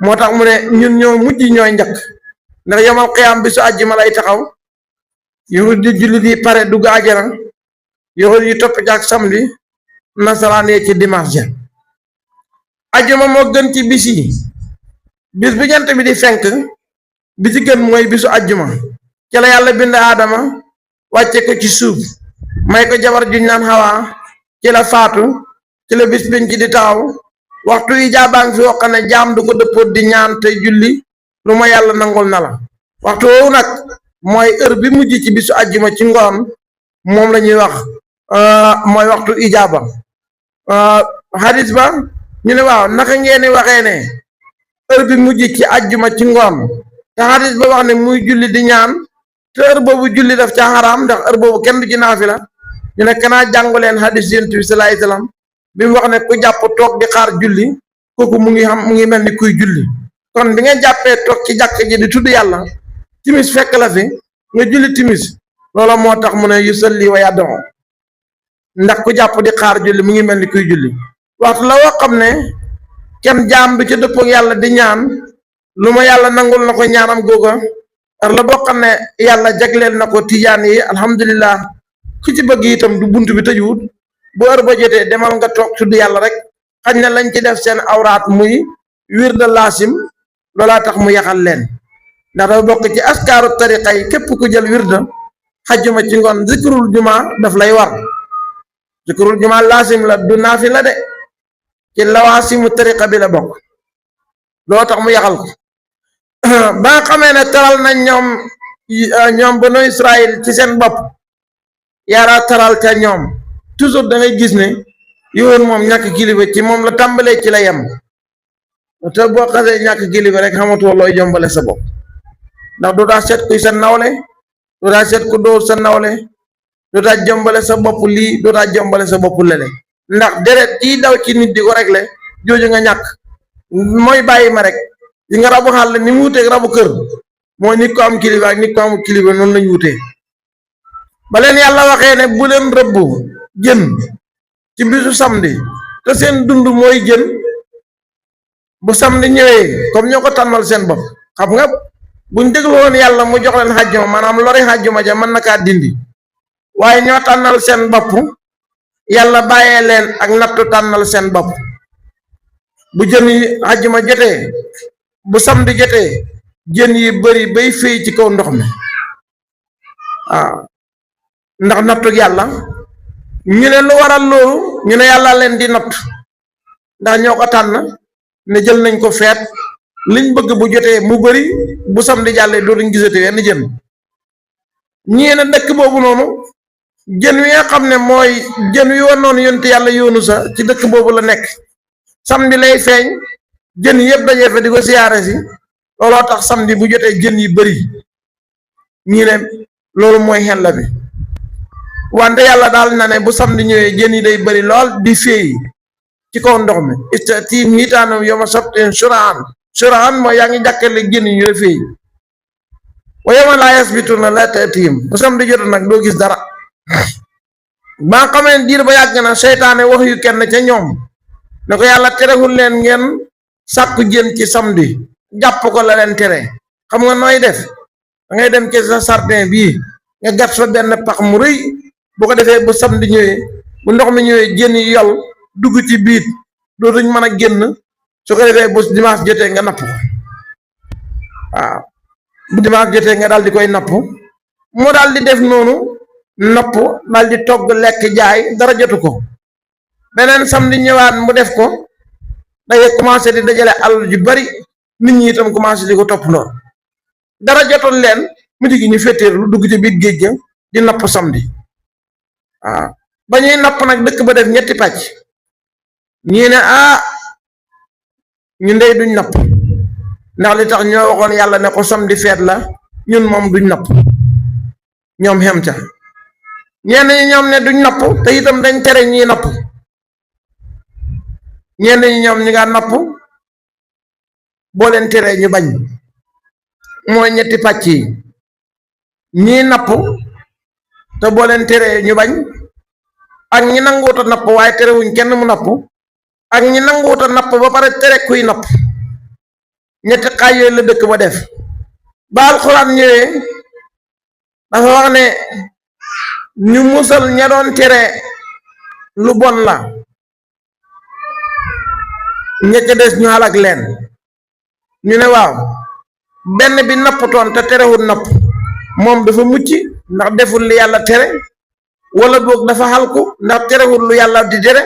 moo tax mu ne ñun ñoo mujj ñooy njëkk ndax yomal xiyaam bisu ajjuma lay taxaw yahud yi jullit yi pare dugg àjjana yahud yi topp ci ak samedi nasaraan yi ci dimanche ja ajjuma moo gën ci bis yi bis bi jant bi di fenk bi ci gën mooy bisu ajjuma ci la yàlla bind aadama wàcce ko ci suuf may ko jabar juñ naan xawaa ci la faatu ci la bis biñ ci di taxaw waxtu yi jaabaan fi wax ne jaam du ko dëppoot di ñaan te julli lu ma yàlla nangul na la waxtu woowu nag mooy heure bi mujj ci bisu ajjuma ci ngoon moom la ñuy wax mooy waxtu ijaaba hadis ba ñu ne waaw naka ngeen waxee ne heure bi mujj ci ajjuma ci ngoon te hadis ba wax ne muy julli di ñaan te heure boobu julli daf ca xaraam ndax heure boobu kenn du ci naafila ñu ne kanaa jàngu leen hadis yonent bi sallallahu alayhi wasallam bi mu wax ne ku jàpp toog di xaar julli kooku mu ngi mel ni kuy julli kon bi nga jàppee toog ci jàkk ji di tudd yàlla timis fekk la fi nga julli timis loola moo tax mu ne yusalli wa yad'u ndax ku jàpp di xaar julli mu ngi mel ni kuy julli waxtu la woo xam ne kenn jaam du ci dëppook yàlla di ñaan lu ma yàlla nangul na ko ñaanam googa ar la boo xam ne yàlla jagleel na ko tijaan yi alhamdulillah ku ci bëgg itam du bunt bi tëjuwut bu heure ba jotee demal nga toog tudd yàlla rek xañ na lañ ci def seen awraat muy wirda laasim loolaa tax mu yaxal leen ndax dafa bokk ci askaaru tariqa yi képp ku jël wirda xajjuma ci ngoon zikrul juma daf lay war zikrul juma laasim la du naafi la de ci lawaasimu tariqa bi la bokk loo tax mu yaxal ko ba nga xamee ne taral nañ ñoom banu Israël ci seen bopp yara taral ca ñoom toujours da ngay gis ne yowoon moom ñàkk kilifa ci moom la tàmbalee ci la yem te boo xasee ñàkk kilifa rek xamatoo looy jombale sa bopp ndax doo daa seet kuy sa nawle doo daa seet ku dóor sa nawle doo daa jombale sa bopp lii doo daa jombale sa bopp lele ndax deret yi daw ci nit di ko réglé jooju nga ñàkk mooy bàyyi ma rek yi nga rabu xàll ni mu wuteeg rabu kër mooy nit ko am kilifa ak nit ko amul kilifa noonu lañu wutee ba leen yàlla waxee ne bu leen rëbb jën ci bisu samedi te seen dund mooy jën bu samedi ñëwee comme ñoo ko tànnal seen bopp xam nga buñ déglu woon yàlla mu jox leen xàjjuma maanaam lori xàjjuma ja mën na kaa dindi waaye ñoo tànnal seen bopp yàlla bàyyee leen ak nattu tànnal seen bopp bu jën yi àjjuma jotee bu samedi jotee jën yi bari bay fay ci kaw ndox mi waaw ndax nattu yàlla ñu ne lu waral loolu ñu ne yàlla leen di natt ndax ñoo ko tànn ne jël nañ ko feet liñ bëgg bu jotee mu bari bu samedi jàllee dootuñ gisati wenn jën ñii ne dëkk boobu noonu jën wi nga xam ne mooy jën wi woon noonu yonte yàlla yoonu sa ci dëkk boobu la nekk samedi lay feeñ jën yëpp dajee fa di ko siyaare si looloo tax samedi bu jotee jën yi bari ñii ne loolu mooy xella bi wante yàlla daal na ne bu samedi ñëwee jën yi day bari lool di féey ci kaw ndox mi istatim hiitaanam yoma sabtin suraan mooy yaa ngi jàkkale jën yi ñu la féey wa yoma laa yasbituna la tatim bu samedi jot nag doo gis dara ba nga xamee diir ba yàgg na seytaane wax yu kenn ca ñoom ne ko yàlla terewul leen ngeen sàkku jën ci samedi jàpp ko la leen tere xam nga nooy def da ngay dem ci sa sardin bii nga gat fa benn pax mu rëy bu ko defee bu samedi ñëwee bu ndox mi ñëwee jën yi yol dugg ci biit dootuñ mën a génn su ko defee bu dimanche jotee nga napp ko waaw bu dimanche jotee nga daal di koy napp mu daal di def noonu napp daal di togg lekk jaay dara jotu ko beneen samedi ñëwaat mu def ko day commencé di dajale alal ju bari nit ñi itam commencé di ko topp lool dara jotul leen mu digi ñu féeteerlu dugg ci biir géej ga di napp samedi waaw ba ñuy napp nag dëkk ba def ñetti pàcc ñii ne ñu ndey duñ napp ndax li tax ñoo waxoon yàlla ne ko samedi feet la ñun moom duñ napp ñoom xem ca ñenn ñi ñoom ne duñ napp te itam dañ tere ñii napp ñenn ñi ñoom ñi nga napp boo leen teree ñu bañ mooy ñetti pàcc yi ñii napp te boo leen teree ñu bañ ak ñi nanguuta napp waaye terewuñ kenn mu napp ak ñi nanguuta napp ba pare tere kuy napp ñetti xaaj yooyu la dëkk ba def ba alxuraan ñëwee dafa wax ne ñu musal ña doon tere lu bon la ña ca des ñu xalak leen ñu ne waaw benn bi napputoon te terewul napp moom dafa mucc ndax deful li yàlla tere wala boog dafa xalku ndax terewul lu yàlla di tere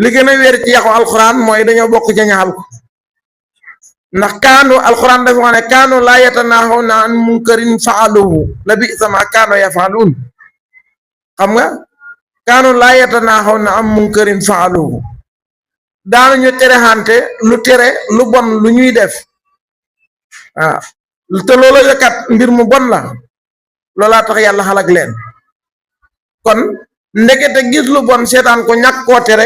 li gën a wér ci yaxu alxuraan mooy dañoo bokk ca ña xalku ndax kaanu alxuraan dafa wax ne kaanu laa yatanaaxawna an munkarin faaluhu la bi'sa ma kaanu yafaaluun xam nga kaanu laa yatanaaxawna an munkarin faaluhu daanu ñu tere xante lu tere lu bon lu ñuy def waaw te loolu yëkkat mbir mu bon la loolaa tax yàlla xalak leen kon ndekete gis lu bon seetaan ko ñàkk koo tere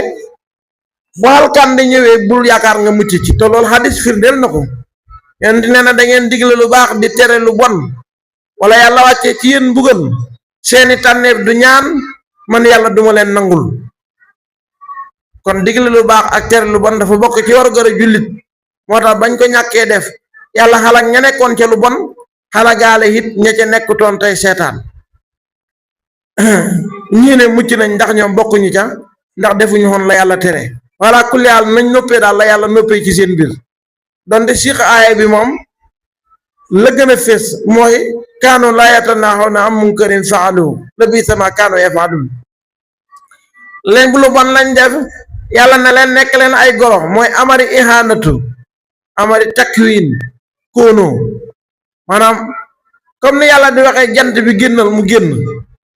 bu alkande ñëwee bul yaakaar nga mucc ci te loolu hadis firndeel na ko yéen di nee na da ngeen digle lu baax di tere lu bon wala yàlla wàccee ci yéen mbugal seeni tànneef du ñaan man yàlla duma leen nangul kon digle lu baax ak tere lu bon dafa bokk ci war gër a jullit moo tax bañ ko ñàkkee def yàlla xalak ña nekkoon ca lu bon xalagaale it ña ca nekkutoon tey seetaan ñii ne mucc nañ ndax ñoom bokkuñu ca ndax defuñu woon la yàlla tere wala kulli haal nañ noppee daal la yàlla noppee ci seen biir donte siix aaya bi moom la gën a fees mooy kaanu laa yatanaaxawna an munkarin faaluhu la bi'sa maa kaanu yaf'aluun léegi lu bon lañ def yàlla ne leen nekk leen ay goro mooy amari ihanatu amari takwin kóono maanaam comme ni yàlla di waxee jant bi génnal mu génn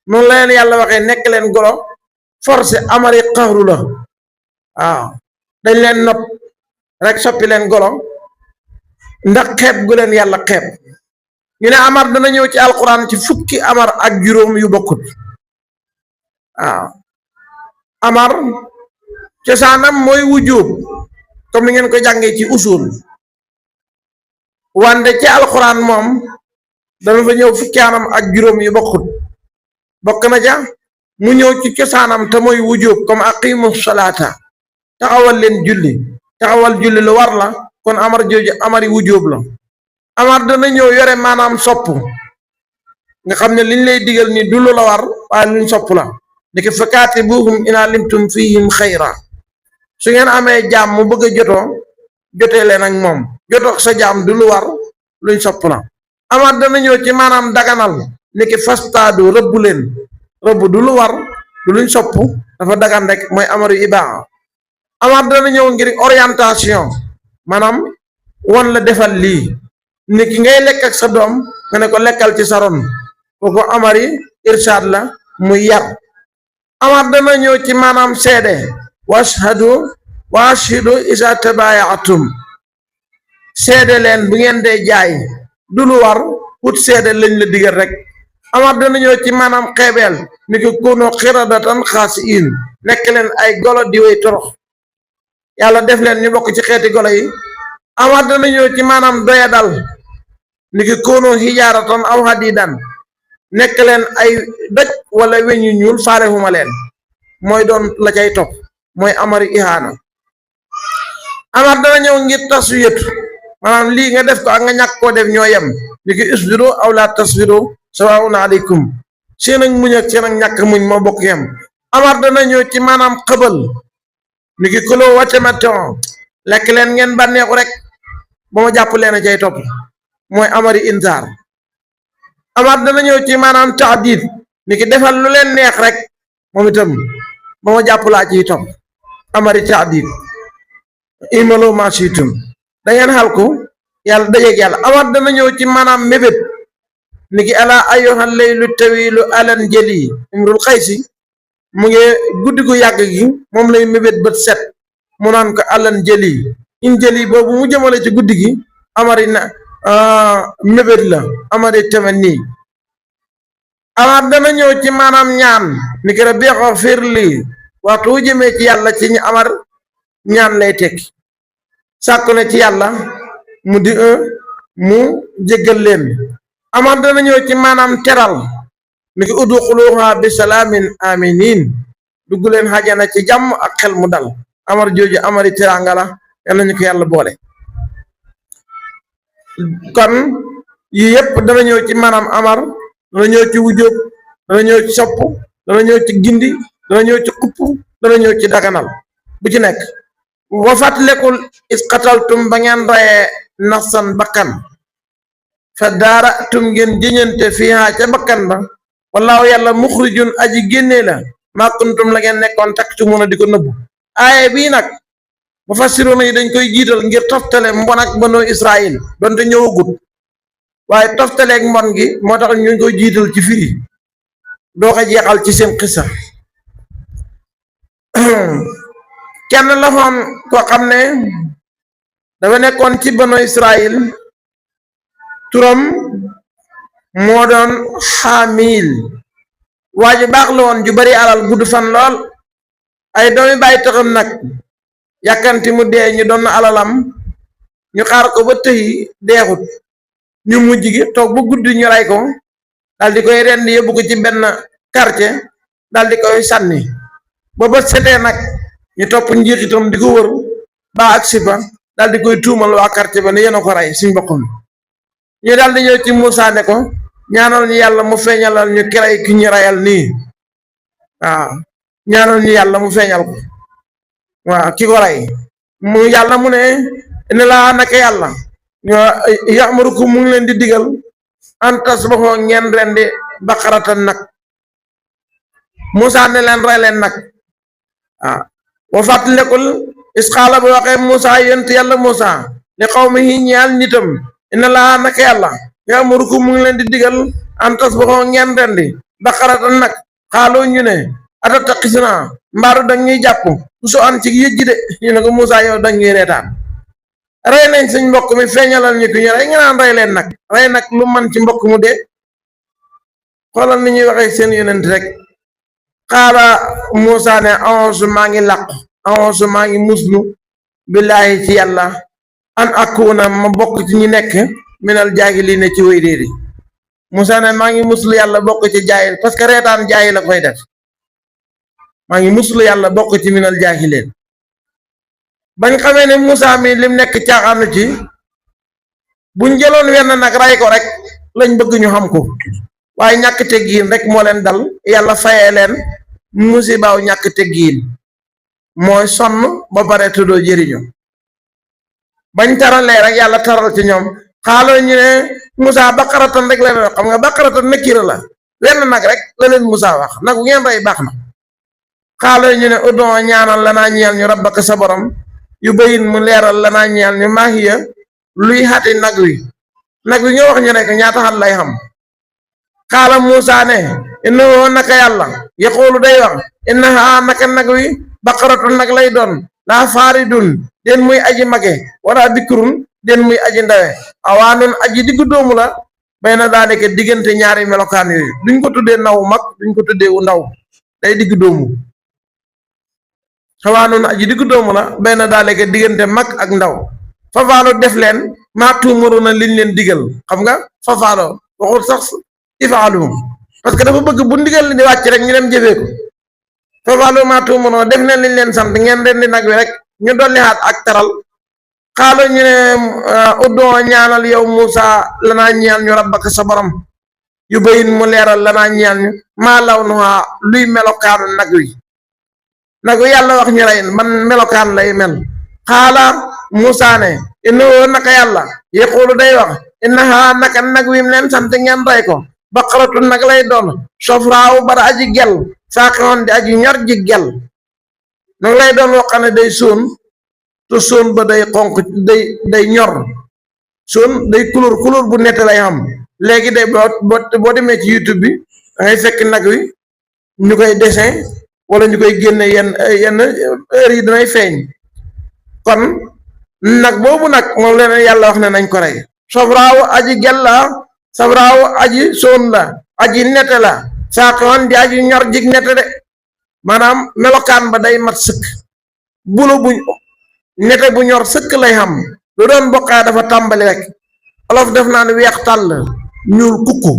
noonu la leen yàlla waxee nekk leen goro forcé amari xaxru la waaw dañ leen nopp rek soppi leen goro ndax xeeb gu leen yàlla xeeb ñu ne amar dana ñëw ci alquran ci fukki amar ak juróom yu bokkut waaw amar cosaanam mooy wujjóob comme ni ngeen ko jàngee ci usul wante ci alquran moom dana fa ñëw fukki anam ak juróom yu bokkut bokk na ja mu ñëw ci cosaanam te mooy wujjóob comme aqimu salaata taxawal leen julli taxawal julli lu war la kon amar jooju amari wujjóob la amar dana ñëw yore maanaam sopp nga xam ne liñ lay digal ni du lu la war waaye luñ sopp la niki fa kaatibuhum in alimtum fihim xayra su ngeen amee jaam mu bëgg a jotee leen ak moom jotoog sa jaam du lu war luñ sopp la amaat dana ñëw ci maanaam daganal niki fastaadu rëbb leen rëbb du lu war du luñ sopp dafa dagan rek mooy amaru ibaa amaat dana ñëw ngir orientation maanaam won la defal lii niki ngay lekk ak sa doom nga ne ko lekkal ci sa ron kooku amari irshad la muy yar amaat dana ñëw ci maanaam seede washhadu isa tabayaatum seede leen bu ngeen dee jaay du lu war wut seede lañ la digal rek amaat dana ñëw ci maanaam xeebeel ni ko kunu xiradatan xaasiin nekk leen ay golo di way torox yàlla def leen ñu bokk ci xeeti golo yi amaat dana ñëw ci maanaam doya dal ni ko kunu hijaaratan aw hadiidan nekk leen ay doj wala weñ yu ñuul faarexuma leen mooy doon la cay topp mooy amari ihaana amaat dana ñëw ngir taswiyat maanaam lii nga def ko ak nga ñàkk koo def ñoo yem ni ki isbiru aw la tasbiru sawaun aleykum seen ak muñ ak seen ak ñàkk muñ moo bokk yem amaat dana ñëw ci maanaam xëbal ni ki kuloo watamatoo lekk leen ngeen bànneexu rek ba ma jàpp leen a cay topp mooy amari insaar amaat dana ñëw ci maanaam taadid ni ki defal lu leen neex rek moom itam ba ma jàpp laa ciy topp amari taadid imalu ma shiitum da ngeen xalku yàlla dajeeg yàlla amaat dana ñëw ci maanaam mébét ni ki ala ayyuhal laylu tawilu alan jëli imrul xaysi mu ngi guddi gu yàgg gi moom lay mébét bët set mu naan ko alan jëli in jëli boobu mu jëmale ci guddi gi amari na mébét la amari tamit nii amaat dana ñëw ci maanaam ñaan ni ki rabbi xafir lii waxtu wu jëmee ci yàlla ci ñu amar ñaan lay tekki sàkku ne ci yàlla mu di mu jéggal leen amaat dana ñëw ci maanaam teral ni ki udxuluha bi salaamin aminin dugg leen xajana ci jàmm ak xel mu dal amar jooju amari teranga la yal nañu ko yàlla boole kon yii yépp dana ñëw ci maanaam amar dana ñëw ci wujjóob dana ñëw ci sopp dana ñëw ci gindi dana ñëw ci xupp dana ñëw ci daganal bu ci nekk wa fàttalekul isqataltum ba ngeen rayee nafsan bakkan fa daara tum ngeen jëñante fiihaa ca bakkan ba wallaahu yàlla muxrijun aji génnee la maa kuntum la ngeen nekkoon takk ci mun a di ko nëbbu aaye bii nag mufassiruuna yi dañ koy jiital ngir toftale mbon ak banu Israil donte ñëwagut waaye toftaleeg mbon gi moo tax ñu koy jiital ci firi doo ko jeexal ci seen xisa kenn la foon koo xam ne dafa nekkoon ci banu Israil turam moo doon xaamil waa ju baax la woon ju bari alal gudd fan lool ay doomi bàyyi taxam nag yàkkanti mu dee ñu doon alalam ñu xaar ko ba tëy deexut ñu mujj gi toog ba guddi ñu ray ko dal di koy rendi yóbbu ko ci benn quartier dal di koy sànni ba bët setee nag ñu topp njiixitam di ko wër ba ak siba dal di koy tuumal waa quartier ba ne yéen a ko rey suñ boppam ñu dal di ñëw ci Moussa ne ko ñaanal ñu yàlla mu feeñalal ñu kiray ki ñu rayal nii waaw ñaanal ñu yàlla mu feeñal ko waaw ki ko rey mu yàlla mu ne ne laa naka yàlla ya'murukum mu ngi leen di digal an tasbahu ngeen rendi baqaratan nag Moussa ne leen rey leen nag waaw wa fàttalikul isqaala ba waxee Moussa yent yàlla Moussa li qawmihi ñaal nitam inna laa naka yàlla ya'murukum mu ngi leen di digal an tasbahu ngeen rendi baqaratan nag xaaloo ñu ne atattaqisuna mbaaru dañ ñuy jàpp su an ci yëjji de ñu ne ko Moussa yow dañ ñuy reetaan rey nañ suñ mbokk mi feeñalal ñu ki ñu rey nga naan rey leen nag rey nag lu man ci mbokk mu dee xoolal ni ñuy waxee seen yonent rek xaala Moussa ne aonsu maa ngi làqu aonsu maa ngi muslu billaahi ci yàlla an akuna ma bokk ci ñi nekk minal jaahiliina ci way réeri Moussa ne maa ngi muslu yàlla bokk ci jaahil parce que reetaan jaahil la koy def maa ngi muslu yàlla bokk ci minal jaahiliin bañ xamee ne Moussa mi lim nekk caaxaanu ci buñ jëloon wenn nag ray ko rek lañ bëgg ñu xam ko waaye ñàkk teggiin rek moo leen dal yàlla fayee leen musibaaw ñàkk teggiin mooy sonn ba pare tuddoo jëriñu bañ taralee rek yàlla taral ci ñoom xaaloo ñu ne Moussa baqaratan rek la leen xam nga baqaratan nakira la wenn nag rek la leen Moussa wax nag bu ngeen rey baax na xaaloo ñu ne udon ñaanal lanaa ñeel ñu rabbaka sa borom yu bayin mu leeral lanaa ñeel ñu maahiya luy xati nag wi nga wax ñu rek ñaata xat lay xam xaala Moussa ne innahu naka yàlla yaqulu day wax innaha naka nag wi baqaratun nag lay doon laa faaridun den muy aji mage wala bikrun den muy aji ndawe awaanun aji diggu doomu la bay na daanaka diggante ñaari melokaan yooyu duñ ko tuddee naw mag duñ ko tuddee wu ndaw day diggu doomu awaanun aji diggu doomu la bay na daanaka diggante mag ak ndaw fafaalo def leen maa tuumaru na liñ leen digal xam nga fafaalo waxul sax ifaalum parce que dafa bëgg bu ndigal li di wàcc rek ñu dem jëfee ko fafaalo maa tuumaru def leen liñ leen sant ngeen leen di nag wi rek ñu dolli xaat ak taral xaalo ñu ne uddoo ñaanal yow Moussa lanaa ñeel ñu rabbaka sa borom yu bayin mu leeral lanaa ñeel ñu maa law nuhaa luy melokaanu nag wi yàlla wax ñu rey man melokaan lay mel xaala Moussa ne innahu naka yàlla yaqulu day wax innaha naka nag wi mu leen sant ngeen rey ko baqaratu nag lay doon sofraaw bara aji gel saaqoon di aji ñor ji gel nag lay doon wax ne day suun te suun ba day xonq day ñor suun day couleur bu nette lay xam léegi day boo demee ci YouTube bi da ngay fekk nag wi ñu koy dessin wala ñu koy génne yenn heure yi danay feeñ kon nag boobu nag moom leen yàlla wax ne nañ ko rey sofraaw aji gel la sofraaw aji suun la aji nette la saaqoon di aji ñor jig nette de maanaam melokaan ba day mat sëkk bulu bu nete bu ñor sëkk lay xam lu doon bokkaa dafa tàmbali rek olof def naa ne weex tàll ñuul kukku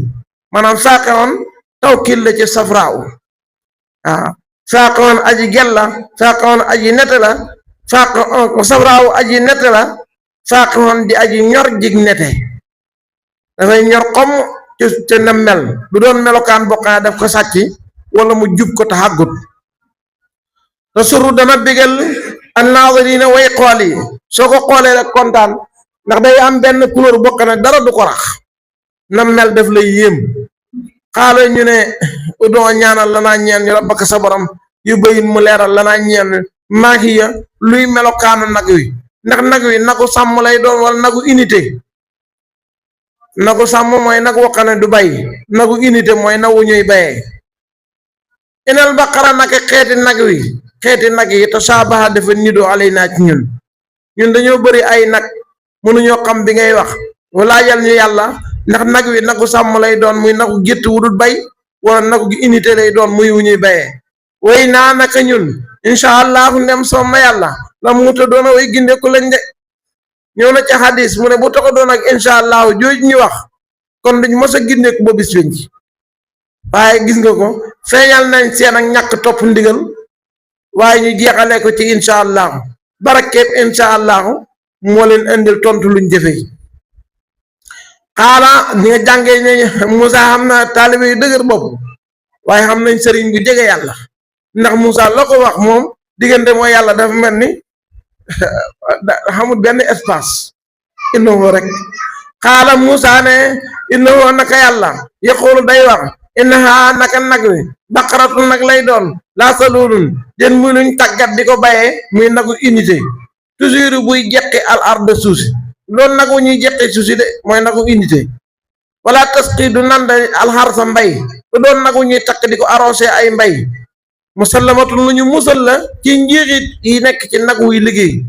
maanaam saaqoon tawkil la ci safraaw waaw saaqoon aji gel la saaqoon aji nete la safraaw aji nete la saaqoon di aji ñor jig nete dafay ñor xom ci na mel lu doon melokaan bokkaa daf ko sàcc wala mu jub ko te xàggut te suru dana bégal annaaziriina way xool yi soo ko xoolee rek kontaan ndax day am benn couleur bokk ne dara du ko rax na mel def lay yéem xaale ñu ne udoo ñaanal lanaa ñeel ñu rabbaka sa borom yu bayin mu leeral lanaa ñeel ñu maahiya luy melokaanu nag wi ndax nag wi nagu sàmm lay doon wala nagu unité nagu sàmm mooy nag wokkane du bay nagu unité mooy nagu ñuy bayee inal baqara naka xeeti nag yi te saabaha dafa nidoo alay naa ci ñun dañoo bëri ay nag mënuñoo xam bi ngay wax laajal ñu yàlla ndax nag wi nagu sàmm lay doon muy nagu gétt wu dul bay wala nagu gi unité lay doon muy wu ñuy bayee way naa naka ñun incha allahu ndem soom na yàlla la muta doona way gindeeku lañ de ñëw na ca xadis mu ne bu taxa doon ak incha allahu jooju ñu wax kon duñ mos a gindeeku ba bis penc waaye gis nga ko feeñal nañ seen ak ñàkk topp ndigal waaye ñu jeexalee ko ci incha allahu barakeeb incha allahu moo leen indil tontu luñ jëfe xaala ñi nga jàngee ne Moussa xam na taalibe yu dëgër bopp waaye xam nañ sëriñ bu jege yàlla ndax Moussa la ko wax moom diggante mooy yàlla dafa mel ni xamul benn espace innahu rek xaala Moussa ne innahu naka yàlla yaqulu day wax innaha naka nag wi baqaratu nag lay doon laa saluulun den muy luñ tàggat di ko bayee muy nagu unité toujours buy jeqi al ard suuf si loolu nagu ñuy jeqi suuf si de mooy nagu unité wala tasqi du nanda alxar sa mbay du doon nagu ñuy takk di ko arrosé ay mbay musallamatun lu ñu musal la ci njiixit yi nekk ci nag wuy liggéey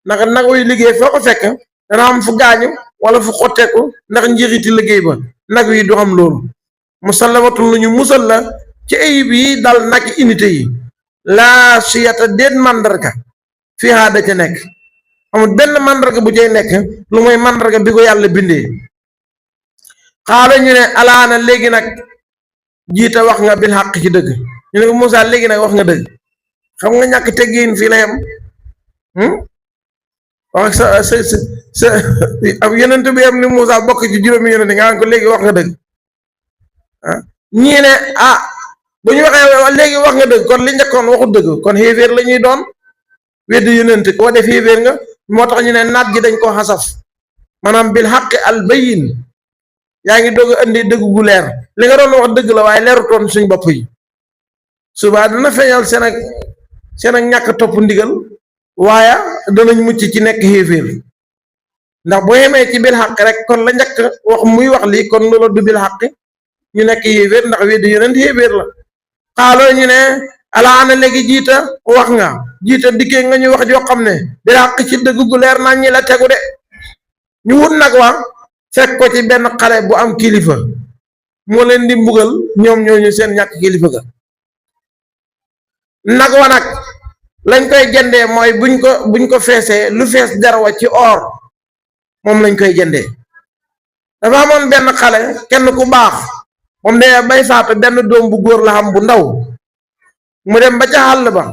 ndax nag wuy liggéey foo ko fekk dana am fu gaañu wala fu xotteeku ndax njiixiti liggéey ba nag yi du xam loolu musallamatun lu ñu musal la ci ayib yi dal nag unité yi laa siyata déet màndarga fii da ca nekk amul benn màndarga bu cay nekk lu mooy màndarga bi ko yàlla bindee xaala ñu ne alaana léegi nag jiita wax nga bil xaq ci dëgg ñu ne ko Moussa léegi nag wax nga dëgg xam nga ñàkk teggiin fii la yam wax sa am yonent bi am ni Moussa bokk ci juróomi yonent nga ko léegi wax nga dëgg ah ñii ne ah bu ñu waxee léegi wax nga dëgg kon li njëkkoon waxu dëgg kon xéeféer la ñuy doon weddi yonent koo def xéeféer nga moo tax ñu ne naat gi dañ koo xasaf maanaam bil xaqi al bayin yaa ngi doog a indi dëgg gu leer li nga doon wax dëgg la waaye leerutoon suñ bopp yi suba dana feeñal seen ak ñàkk topp ndigal waaye danañ mucc ci nekk xéeféer ndax boo yemee ci bil xaq rek kon la njëkk wax muy wax lii kon loola du bil xaq ñu nekk xéeféer ndax weddi yonent xéeféer la xaaloo ñu ne alaana léegi jiita wax nga jiita dikkee nga ñu wax joo xam ne bil xaq ci dëgg gu leer nañ ñi la tegu de ñu wut nag wa fekk ko ci benn xale bu am kilifa moo leen di mbugal ñoom ñooñu seen ñàkk kilifa ga nag wa nag lañ koy jëndee mooy buñ ko feesee lu fees jarwa ci or moom lañ koy jëndee dafa amoon benn xale kenn ku baax moom de bay faatu benn doom bu góor la xam bu ndaw mu dem ba ca àll ba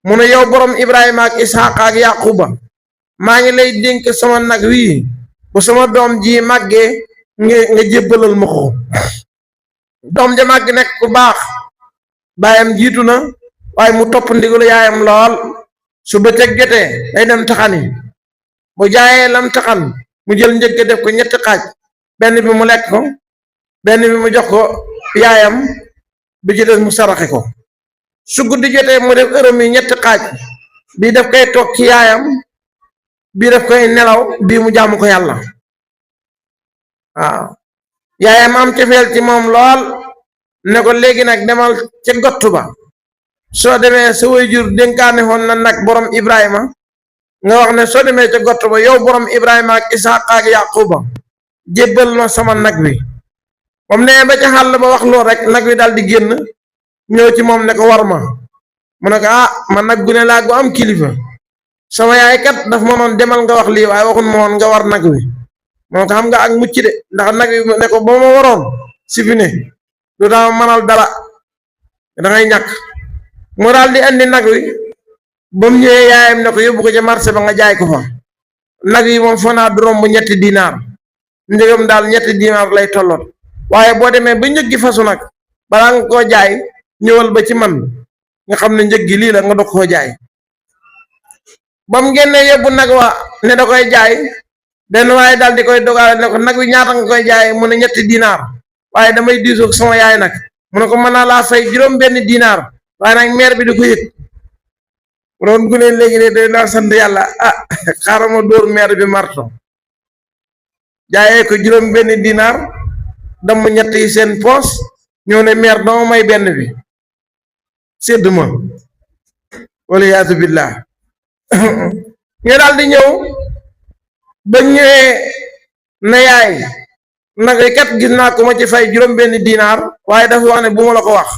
mu ne yow borom Ibrahima ak Isaaqa ak Yaquba maa ngi lay dénk sama nag wii bu sama doom ji màggee nga jébbalal ma ko doom ja màgg nekk ku baax baayam jiitu na waaye mu topp ndigalu yaayam lool su bëccëg jotee day dem taxani bu jaayee lam taxan mu jël njëg def ko ñetti xaaj benn bi mu lekk ko benn bi mu jox ko yaayam bi ci des mu saraxe ko su guddi jotee mu def ërëm yi ñetti xaaj bii daf koy toog ci yaayam bii daf koy nelaw bii mu jaamu ko yàlla waaw yaayam am cofeel ci moom lool ne ko léegi nag demal ca gott ba soo demee sa waajur dénkaane woon na nag borom Ibrahima nga wax ne soo demee ca gott ba yow borom Ibrahima ak Isaaqa ak Yaquba jébbal ma sama nag wi moom nee ba ca xàll ba wax lool rek nag wi daal di génn ñëw ci moom ne ko war ma mu ne ko ah man nag gune laa gu am kilifa sama yaay kat daf ma noon demal nga wax lii waaye waxun ma woon nga war nag wi moo ko xam nga ak mucc de ndax nag wi ne ko ba ma waroon si fi ne du daa manal dara da ngay ñàkk mu daal di andi nag wi ba mu ñëwee yaayam ne ko yóbbu ko ca marché ba nga jaay ko fa nag yi moom foo naa du romb ñetti dinaar njëgam daal ñetti dinaar lay tolloot waaye boo demee ba njëg gi fasu nag balaa nga koo jaay ñëwal ba ci man nga xam ne njëg gi lii la nga dog koo jaay ba mu génnee yóbbu nag wa ne da koy jaay benn waaye daal di koy dogaale ne ko nag wi ñaata nga koy jaay mu ne ñetti dinaar waaye damay diisoog sama yaay nag mu ne ko mën naa laa fay juróom benn dinaar waaye nag maire bi di ko yëg mu doon gune léegi ne day naa sant yàlla ah xaaral ma dóor maire bi marto jaayee ko juróom benn dinaar damm ñett yi seen poos ñëw ne maire dama may benn bi sédd ma wala yaatu billah ñu daal di ñëw ba ñëwee na yaay nag kat gis naa ko ma ci fay juróom benn dinaar waaye dafa wax ne bu ma la ko wax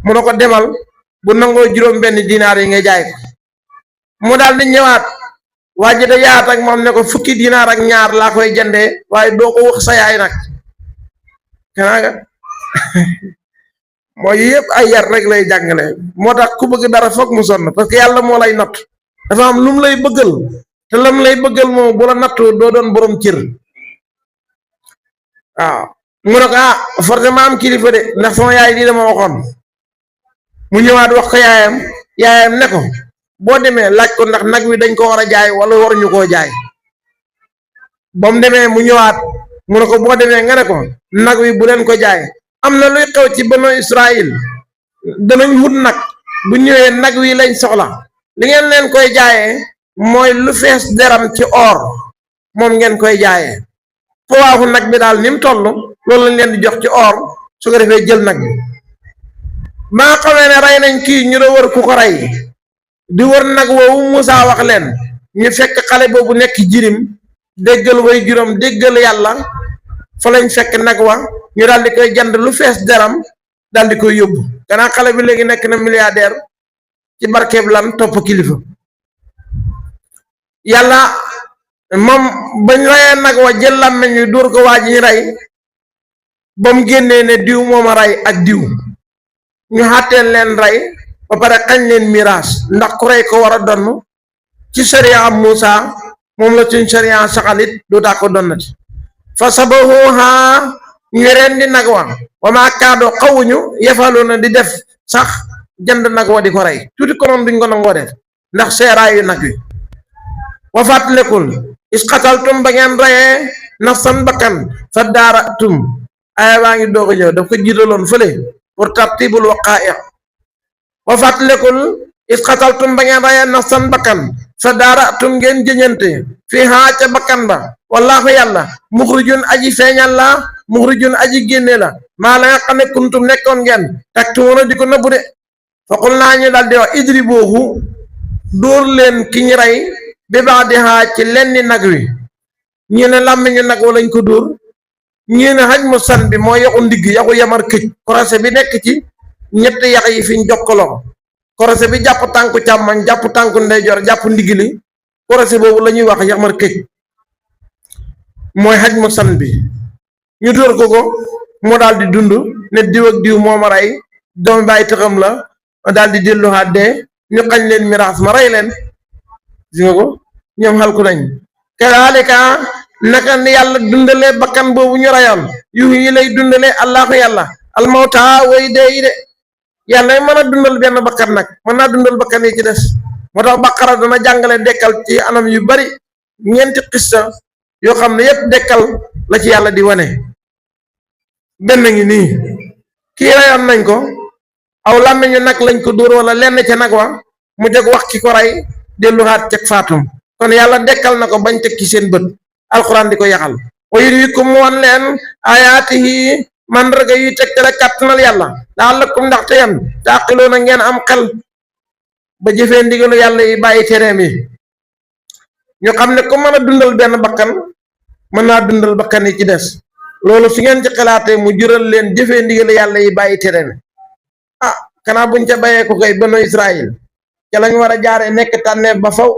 mu ne ko demal bu nangoo juróom benn dinaar yi nga jaay ko mu daal di ñëwaat waa ji da yaat ak moom ne ko fukki dinaar ak ñaar laa koy jëndee waaye doo ko wax sa yaay nag kanaaga mooy yëpp ay yar rek lay jàngale moo tax ku bëgg dara foog mu sonn parce que yàlla moo lay natt dafa am lu mu lay bëggal te lam lay bëggal moom bu la nattu doo doon borom cër waaw mu ne ko ah forcément am kilifa de ndax sama yaay lii dama waxoon mu ñëwaat wax ko yaayam ne ko boo demee laaj ko ndax nag wi dañ ko war a jaay wala waruñu koo jaay ba mu demee mu ñëwaat mu ne ko boo demee nga ne ko nag wi bu leen ko jaay am na luy xew ci banu Israël danañ wut nag bu ñëwee nag wi lañ soxla li ngeen leen koy jaayee mooy lu fees deram ci or moom ngeen koy jaayee powaafu nag bi daal ni mu toll loolu lañ leen di jox ci or su ko defee jël nag bi ba nga xamee ne rey nañ kii ñu la wër ku ko rey di wër nag woowu Musaa wax leen ñu fekk xale boobu nekk jirim déggal way juróom déggal yàlla fa lañ fekk nag wa ñu daal di koy jand lu fees deram daal di koy yóbbu gannaaw xale bi léegi nekk na milliardaire ci barkeeb lan topp kilifa yàlla moom bañ reyee nag wa jël làmmeñ wi dóor ko waa ji ñu rey ba mu génnee ne diw moom a rey ak diw ñu xàtteen leen rey ba pare xañ leen miraas ndax ku rey ko war a donn ci sharia am Muusa moom la suñ sharia saxalit dootaa ko donnati fa sabahuha ñu rendi nag wa maa kaadoo xawuñu yefaloona di def sax jënd nag wa di ko rey tuuti konoon duñ ko nangoo def ndax seeraayu nag wi wa fàttalekul is xataltum ba ngeen reyee nafsan bakkan fa daaratum aaya baa ngi doog a ñëw daf ko jiitaloon fële pour tartibul waqaa'iq wa fàttalekul is xataltum ba ngeen reyee nafsan bakkan fa daaratum ngeen jëñante fii haa ca bakkan ba wallaahu yàlla muxrijun aji feeñal la muxrijun aji génne la maa la nga xam ne kuntum nekkoon ngeen taktuuna di ko nëbbu de faqul naa ñu daal di wax idribuuhu dóor leen ki ñu rey bi baax di xaa ci lenni nag wi ñii ne làmmiñu nag wa lañ ko dóor ñii ne xaj mu san bi moo yaxu ndigg yaxu yamar këj korosé bi nekk ci ñetti yax yi fiñ jokkaloo korosé bi jàpp tànku càmmoñ jàpp tànku ndeyjoor jàpp ndigg li korosé boobu la ñuy wax yamar këj mooy xaj mu san bi ñu dóor ko mu daal di dund ne diw ak diw moo ma rey doomi bàyyi tëxam la daal di delluwaat dee ñu xañ leen miraas ma rey leen gis nga ko ñoom xalku nañ kadaalika naka ni yàlla dundalee bakkan boobu ñu rayoon yu yi lay dundalee allahu yàlla almawta way dee yi de yàlla mën a dundal benn bakkan nag mën naa dundal bakkan yi ci des moo tax baqara dana jàngale dekkal ci anam yu bari ñeenti xissa yoo xam ne yépp dekkal la ci yàlla di wane benn ngi nii kii rayoon nañ ko aw làmmiñu nag lañ ko dóor wala lenn ca nag wa mu jóg wax ki ko rey delluwaat ceg faatum kon yàlla dekkal na ko bañ teg ci seen bët alxuraan di ko yaxal wa yuriikum mu wan leen ayaatihi mandarga yuy tegtale kàttanal yàlla la'allakum ndaxte yéen taaqiluuna ngeen am xel ba jëfee ndigalu yàlla yi bàyyi tereem yi ñu xam ne ku mën a dundal benn bakkan mën naa dundal bakkan yi ci des loolu su ngeen ci xalaatee mu jural leen jëfee ndigalu yàlla yi bàyyi tereem ah kanaa buñ ca bayee ko koy banu Israël ca lañ war a jaaree nekk tànneef ba faw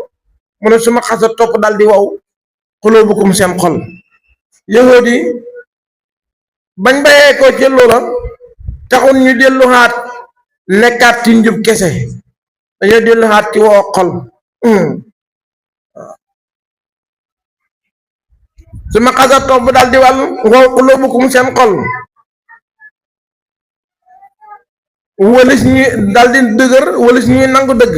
mu ne suma xasa topp dal di wow xuloobukum seen xol yahuud yi bañ bayee ko ci loola taxul ñu delluwaat nekkaat ci njub kese dañoo delluwaat ci wow xol suma xasa topp dal di wàll wow xuloobukum seen xol walis ñuy dal di dëgër walis ñuy nangu dëgg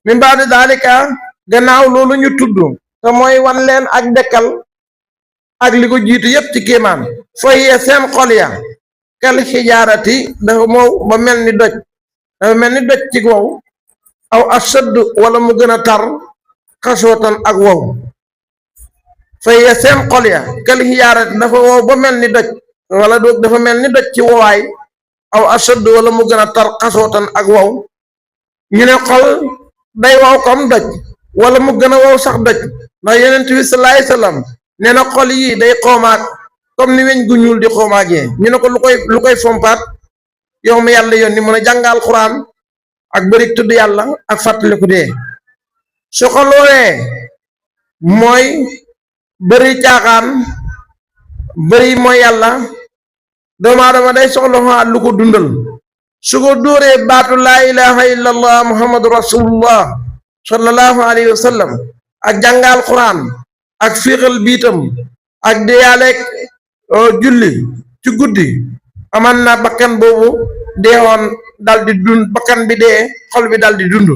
min baadi daalika gannaaw loolu ñu tudd te mooy wan leen ak dekkal ak li ko jiitu yépp ci kéemaan foyee seen xol ya kal xijaarati dafa mow ba mel ni doj dafa mel ni doj ci wow aw ashadd wala mu gën a tar xasootan ak wow foyee seen xol ya kal xijaarati dafa wow ba mel ni doj wala doog dafa mel ni doj ci wowaay aw ashadd wala mu gën a tar xasootan ak wow ñu ne xol day wow comme doj wala mu gën a wow sax doj ndax yonent bi sallallahu alayhi wasallam nee na xol yi day xoomaat comme ni weñ gu ñuul di xoomaagee ñu ne ko lu koy fompaat yow mi yàlla yónni mën a jàngal Quraan ak bëri tudd yàlla ak fàttaliku dee su xol woowee mooy bëri caaxaan bëri mooy yàlla doomu aadama day soxla xaat lu ko dundal su ko dóoree baatu laa ilaha illallah muhammadu rasulullah sallallahu alayhi wa sallam ak jàngal Quraan ak fiixal biitam ak deyaaleeg julli ci guddi aman na bakkan boobu deewoon dal di dund bakkan bi dee xol bi dal di dund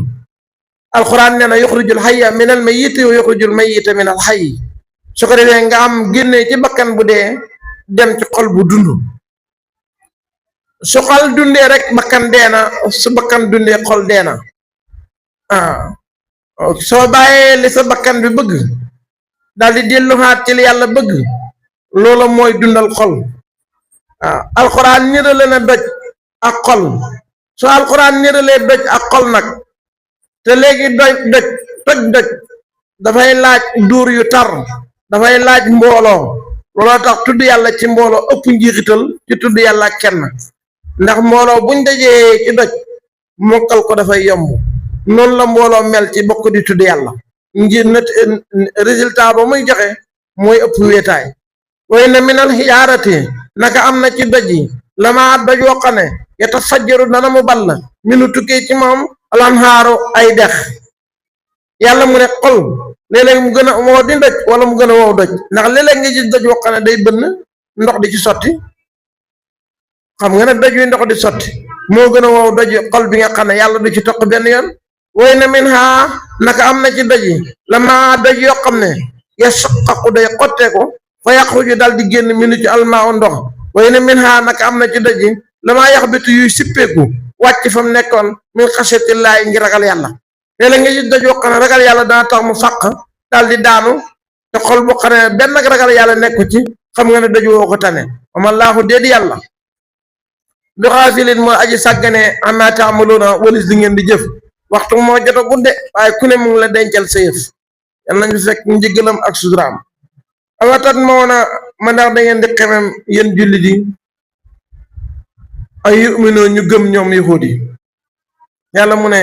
alquran nee na yuxrijul xayya min al mayyiti wa yuxrijul mayyita min al xayyi su ko defee nga am génnee ci bakkan bu dee dem ci xol bu dund su xol dundee rek bakkan dee na su bakkan dundee xol dee na soo bàyyee li sa bakkan bi bëgg daal di delluwaat ci li yàlla bëgg loola mooy dundal xol alxuraan nirale na doj ak xol soo alxuraan niralee doj ak xol nag te léegi doj dafay laaj duur yu tar dafay laaj mbooloo looloo tax tudd yàlla ci mbooloo ëpp njiixital ci tudd yàlla kenn ndax mbooloo buñ dajee ci doj mokkal ko dafay yomb noonu la mbooloo mel ci bokk di tudd yàlla ngir nat résultat ba muy joxe mooy ëpp wéetaay way na minal xijaarati naka am na ci doj yi lama doj woo ne yatafajjaru dana mu ball minu tukkee ci moom alanhaaru ay dex yàlla mu ne xol léeg-léeg mu gën a wow di doj wala mu gën a wow doj ndax léeg-léeg nga gis doj woo ne day bënn ndox di ci sotti xam nga ne doj wi ndox di sotti moo gën a wow doj xol bi nga xam ne yàlla du ci toq benn yoon way na min ha naka am na ci doj yi la maa doj yoo xam ne yashaqqaqu day xotteeku fa yaxruju dal di génn minu ci almaa ndox way na min ha naka am na ci doj yi la maa yaxbitu yuy sippeeku wàcc fa mu nekkoon min xasiyatillaahi ngir ragal yàlla léeg-léeg nga gis doj yoo xam ne ragal yàlla dana tax mu fàq daal di daanu te xol bu xam ne benn ragal yàlla nekku ci xam nga ne doj woo ko tane amallaahu déedi yàlla bi xaafilin mooy aji sàggane ammaa taamaluuna walis li ngeen di jëf waxtu moo jot a gudde waaye ku ne mu ngi la dencal sa yëf yal nañu fekk njëggalam ak suturaam awatat moo na ma ndax da ngeen di xemem yéen jullit yi ay yuminoo ñu gëm ñoom yahuud yi yàlla mu ne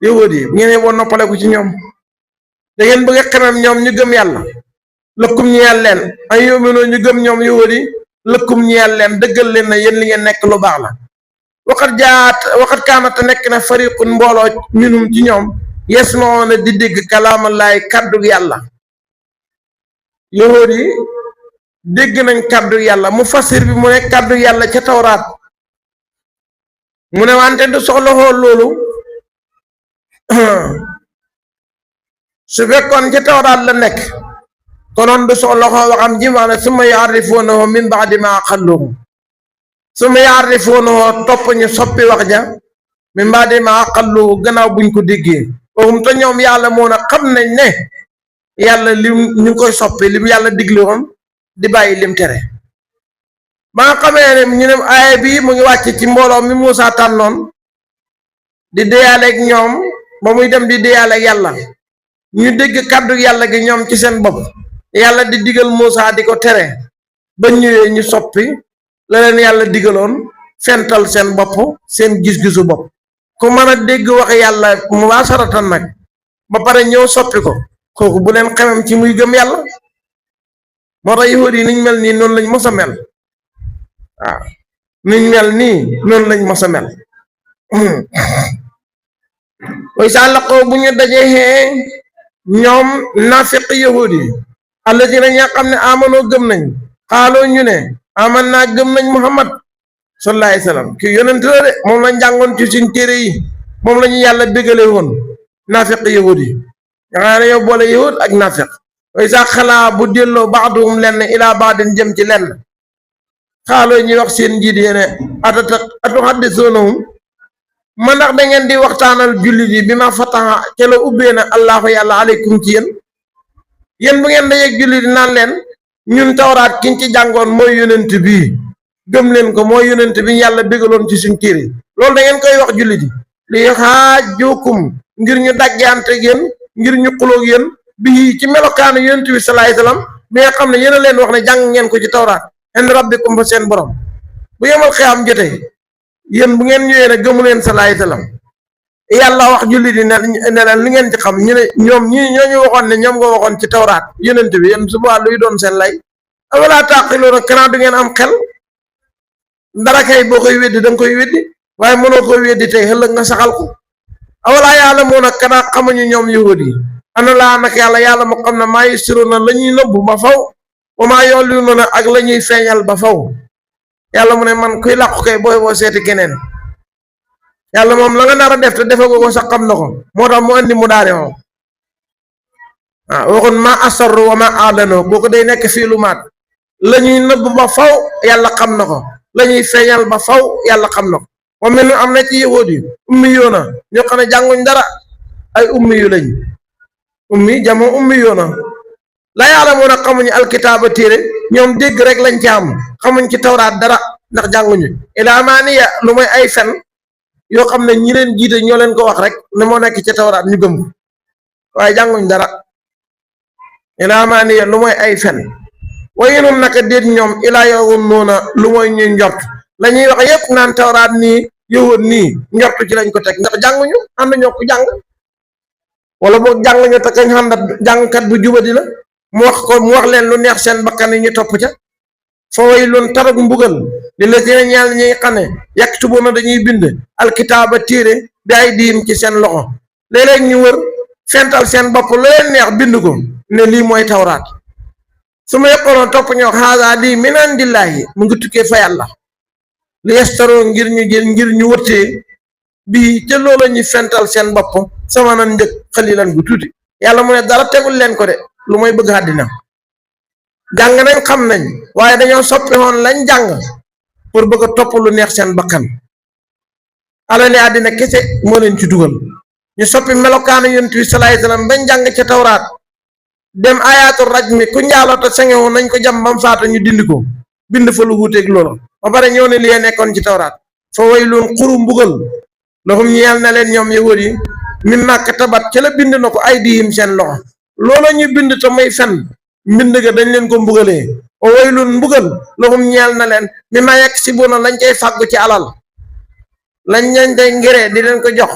yahuud yi bu ngeen yeboo noppaleku ci ñoom da ngeen bëgg a xemem ñoom ñu gëm yàlla lëkkum ñeel leen ay yuminoo ñu gëm ñoom yahuud yi lëkkum ñeel leen dëggal leen na yéen li ngeen nekk lu baax la waxat kaanata nekk na fariqun mbooloo minum ci ñoom yasmauna di dégg kalaamallaahi kàddu yàlla yahuud yi dégg nañ kàddu yàlla mu fasir bi mu ne kàddu yàlla ca tawraat mu ne wante du soxla xool loolu su fekkoon ca tawraat la nekk konoon du soxla xool waxam ji maanaam summa yaarifuunahu min baadi ma aqalluhu summa yaarifuunahu topp ñu soppi wax ja min baadi ma aqalluhu gannaaw buñ ko déggee waxum te ñoom yàlla moo na xam nañ ne yàlla lim ñu ngi koy soppi lim yàlla digle woon di bàyyi lim tere ba nga xamee ne ñu ne aaya bi mu ngi wàcc ci mbooloo mi Muusaa tànnoon di déyaaleeg ñoom ba muy dem di déyaaleeg yàlla ñu dégg kàddu yàlla gi ñoom ci seen bopp yàlla di digal Muusaa di ko tere ba ñëwee ñu soppi la leen yàlla digaloon fental seen bopp seen gis-gisu bopp ku mën a dégg wax yàlla mubaasaratan nag ba pare ñëw soppi ko kooku bu leen xemam ci muy gëm yàlla moo tax yahuud yi niñ mel nii noonu lañ mos a mel waaw niñ mel nii noonu lañ mos a mel way sa laqoo bu ñu dajee ñoom naafiq yahuud yi allazina ñaa xam ne amanoo gëm nañ xaaloo ñu ne aman naa gëm nañ Muhammad sallallahu alayhi wasallam kii yonent la de moom lañ jàngoon ci suñ téere yi moom la ñu yàlla bégale woon naafiq yahuud yi nga xam ne yow boole yahud ak nafiq way sax xalaa bu delloo baaduhum lenn ilaa baadin jëm ci lenn xaaloo ñuy wax seen njiit yéene atu xaddisuunahum ma ndax da ngeen di waxtaanal jullit yi bi ma fataha ca la ubbee na allahu yàlla aleykum ci yéen bu ngeen dajeeg jullit yi naan leen ñun tawraat kiñ ci jàngoon mooy yonent bii gëm leen ko mooy yonent bi yàlla bégaloon ci suñ téere loolu da ngeen koy wax jullit yi li xaajukum ngir ñu daggeante yéen ngir ñu xuloog yéen bi ci melokaanu yonent bi salaay salaam bi nga xam ne yéen a leen wax ne jàng ngeen ko ci tawraat ind rabbikum fa seen borom bu yemal xiyaam jotee yéen bu ngeen ñëwee ne gëmu leen salaay salaam yàlla wax jullit yi ne leen li ngeen ci xam ñu ne ñoom ñooñu waxoon ne ñoom nga waxoon ci tawraat yonent bi yéen suba luy doon seen lay awalaa taaqiluuna kanaa du ngeen am xel dara kay boo koy weddi da nga koy weddi waaye mënoo koy weddi tey ëllëg nga saxal ko awalaa yàlla moo nag kanaa xamuñu ñoom yahuud yi ana laa nag yàlla mu xam ne maa yusiruuna la ñuy nëbbu ba faw wa maa yu'linuuna ak la ñuy feeñal ba faw yàlla mu ne man kuy làqu kay booy boo seeti keneen yàlla moom la nga nar a def te defagoo ko sax xam na ko moo tax mu andi mu daare moom waaw waxoon ma asarru wa ma a'lanu boo ko day nekk fii lu maat la ñuy nëbb ba faw yàlla xam na ko la ñuy feeñal ba faw yàlla xam na ko moom mel ni am na ci yahuud yi ummi yoona ñoo xam ne jànguñ dara ay ummi yu lañ ummi jamoo ummi yoona la yàlla moo nag xamuñu alkitaaba téere ñoom dégg rek lañ ci am xamuñ ci tawraat dara ndax jànguñu ilaa maaniya lu mooy ay fen yoo xam ne ñi leen jiite ñoo leen ko wax rek ne moo nekk ci tawraat ñu gëm waaye jànguñ dara ilaa maaniya lu mooy ay fen waaye noonu naka déet ñoom ilaa yowun noona lu mooy ñuy njort la ñuy wax yépp naan tawraat nii yowoon nii njortu ci lañ ko teg ndax jànguñu ànd ñoo ko jàng wala boog jànguñu te kañ xam ne jàngkat bu jubadi la mu wax leen lu neex seen bakkan yi ñu topp ca fa way loon tarag mbugal li la dina ñaal ñi xam ne yaktubuuna dañuy bind alkitaaba téere bi ay diim ci seen loxo léeg-léeg ñu wër fental seen bopp lu leen neex bind ko ne lii mooy tawraat su ma yëqonoon topp ñoo xaasaa lii min indillaahi mu ngi tukkee fa yàlla li yestaroo ngir ñu jël ngir ñu wëttee bii ca loola ñu fental seen bopp sama nan njëg xalilan gu tuuti yàlla mu ne dara tegul leen ko de lu mooy bëgg àddina jàng nañ xam nañ waaye dañoo soppi woon lañ jàng pour bëgg a topp lu neex seen bakkan alali àddina kese moo leen ci dugal ñu soppi melokaanu yonent bi salaay salaam bañ jàng ca tawraat dem ayaatu raj mi ku njaaloo sengewu nañ ko jam bam faatu ñu dindi ko bind fa lu wuuteeg loolu ba pare ñëw ne li nekkoon ci tawraat fa waylun xuru mbugal loxum ñeel na leen ñoom yahud yi mi màkk tabat ca la bind na ko ay diim seen loxo loola ñu bind te muy fen mbind ga dañ leen ko mbugalee fa waylun mbugal loxum ñeel na leen mi ma yegg si buna lañ cay fàggu ci alal lañ leen day ngiree di leen ko jox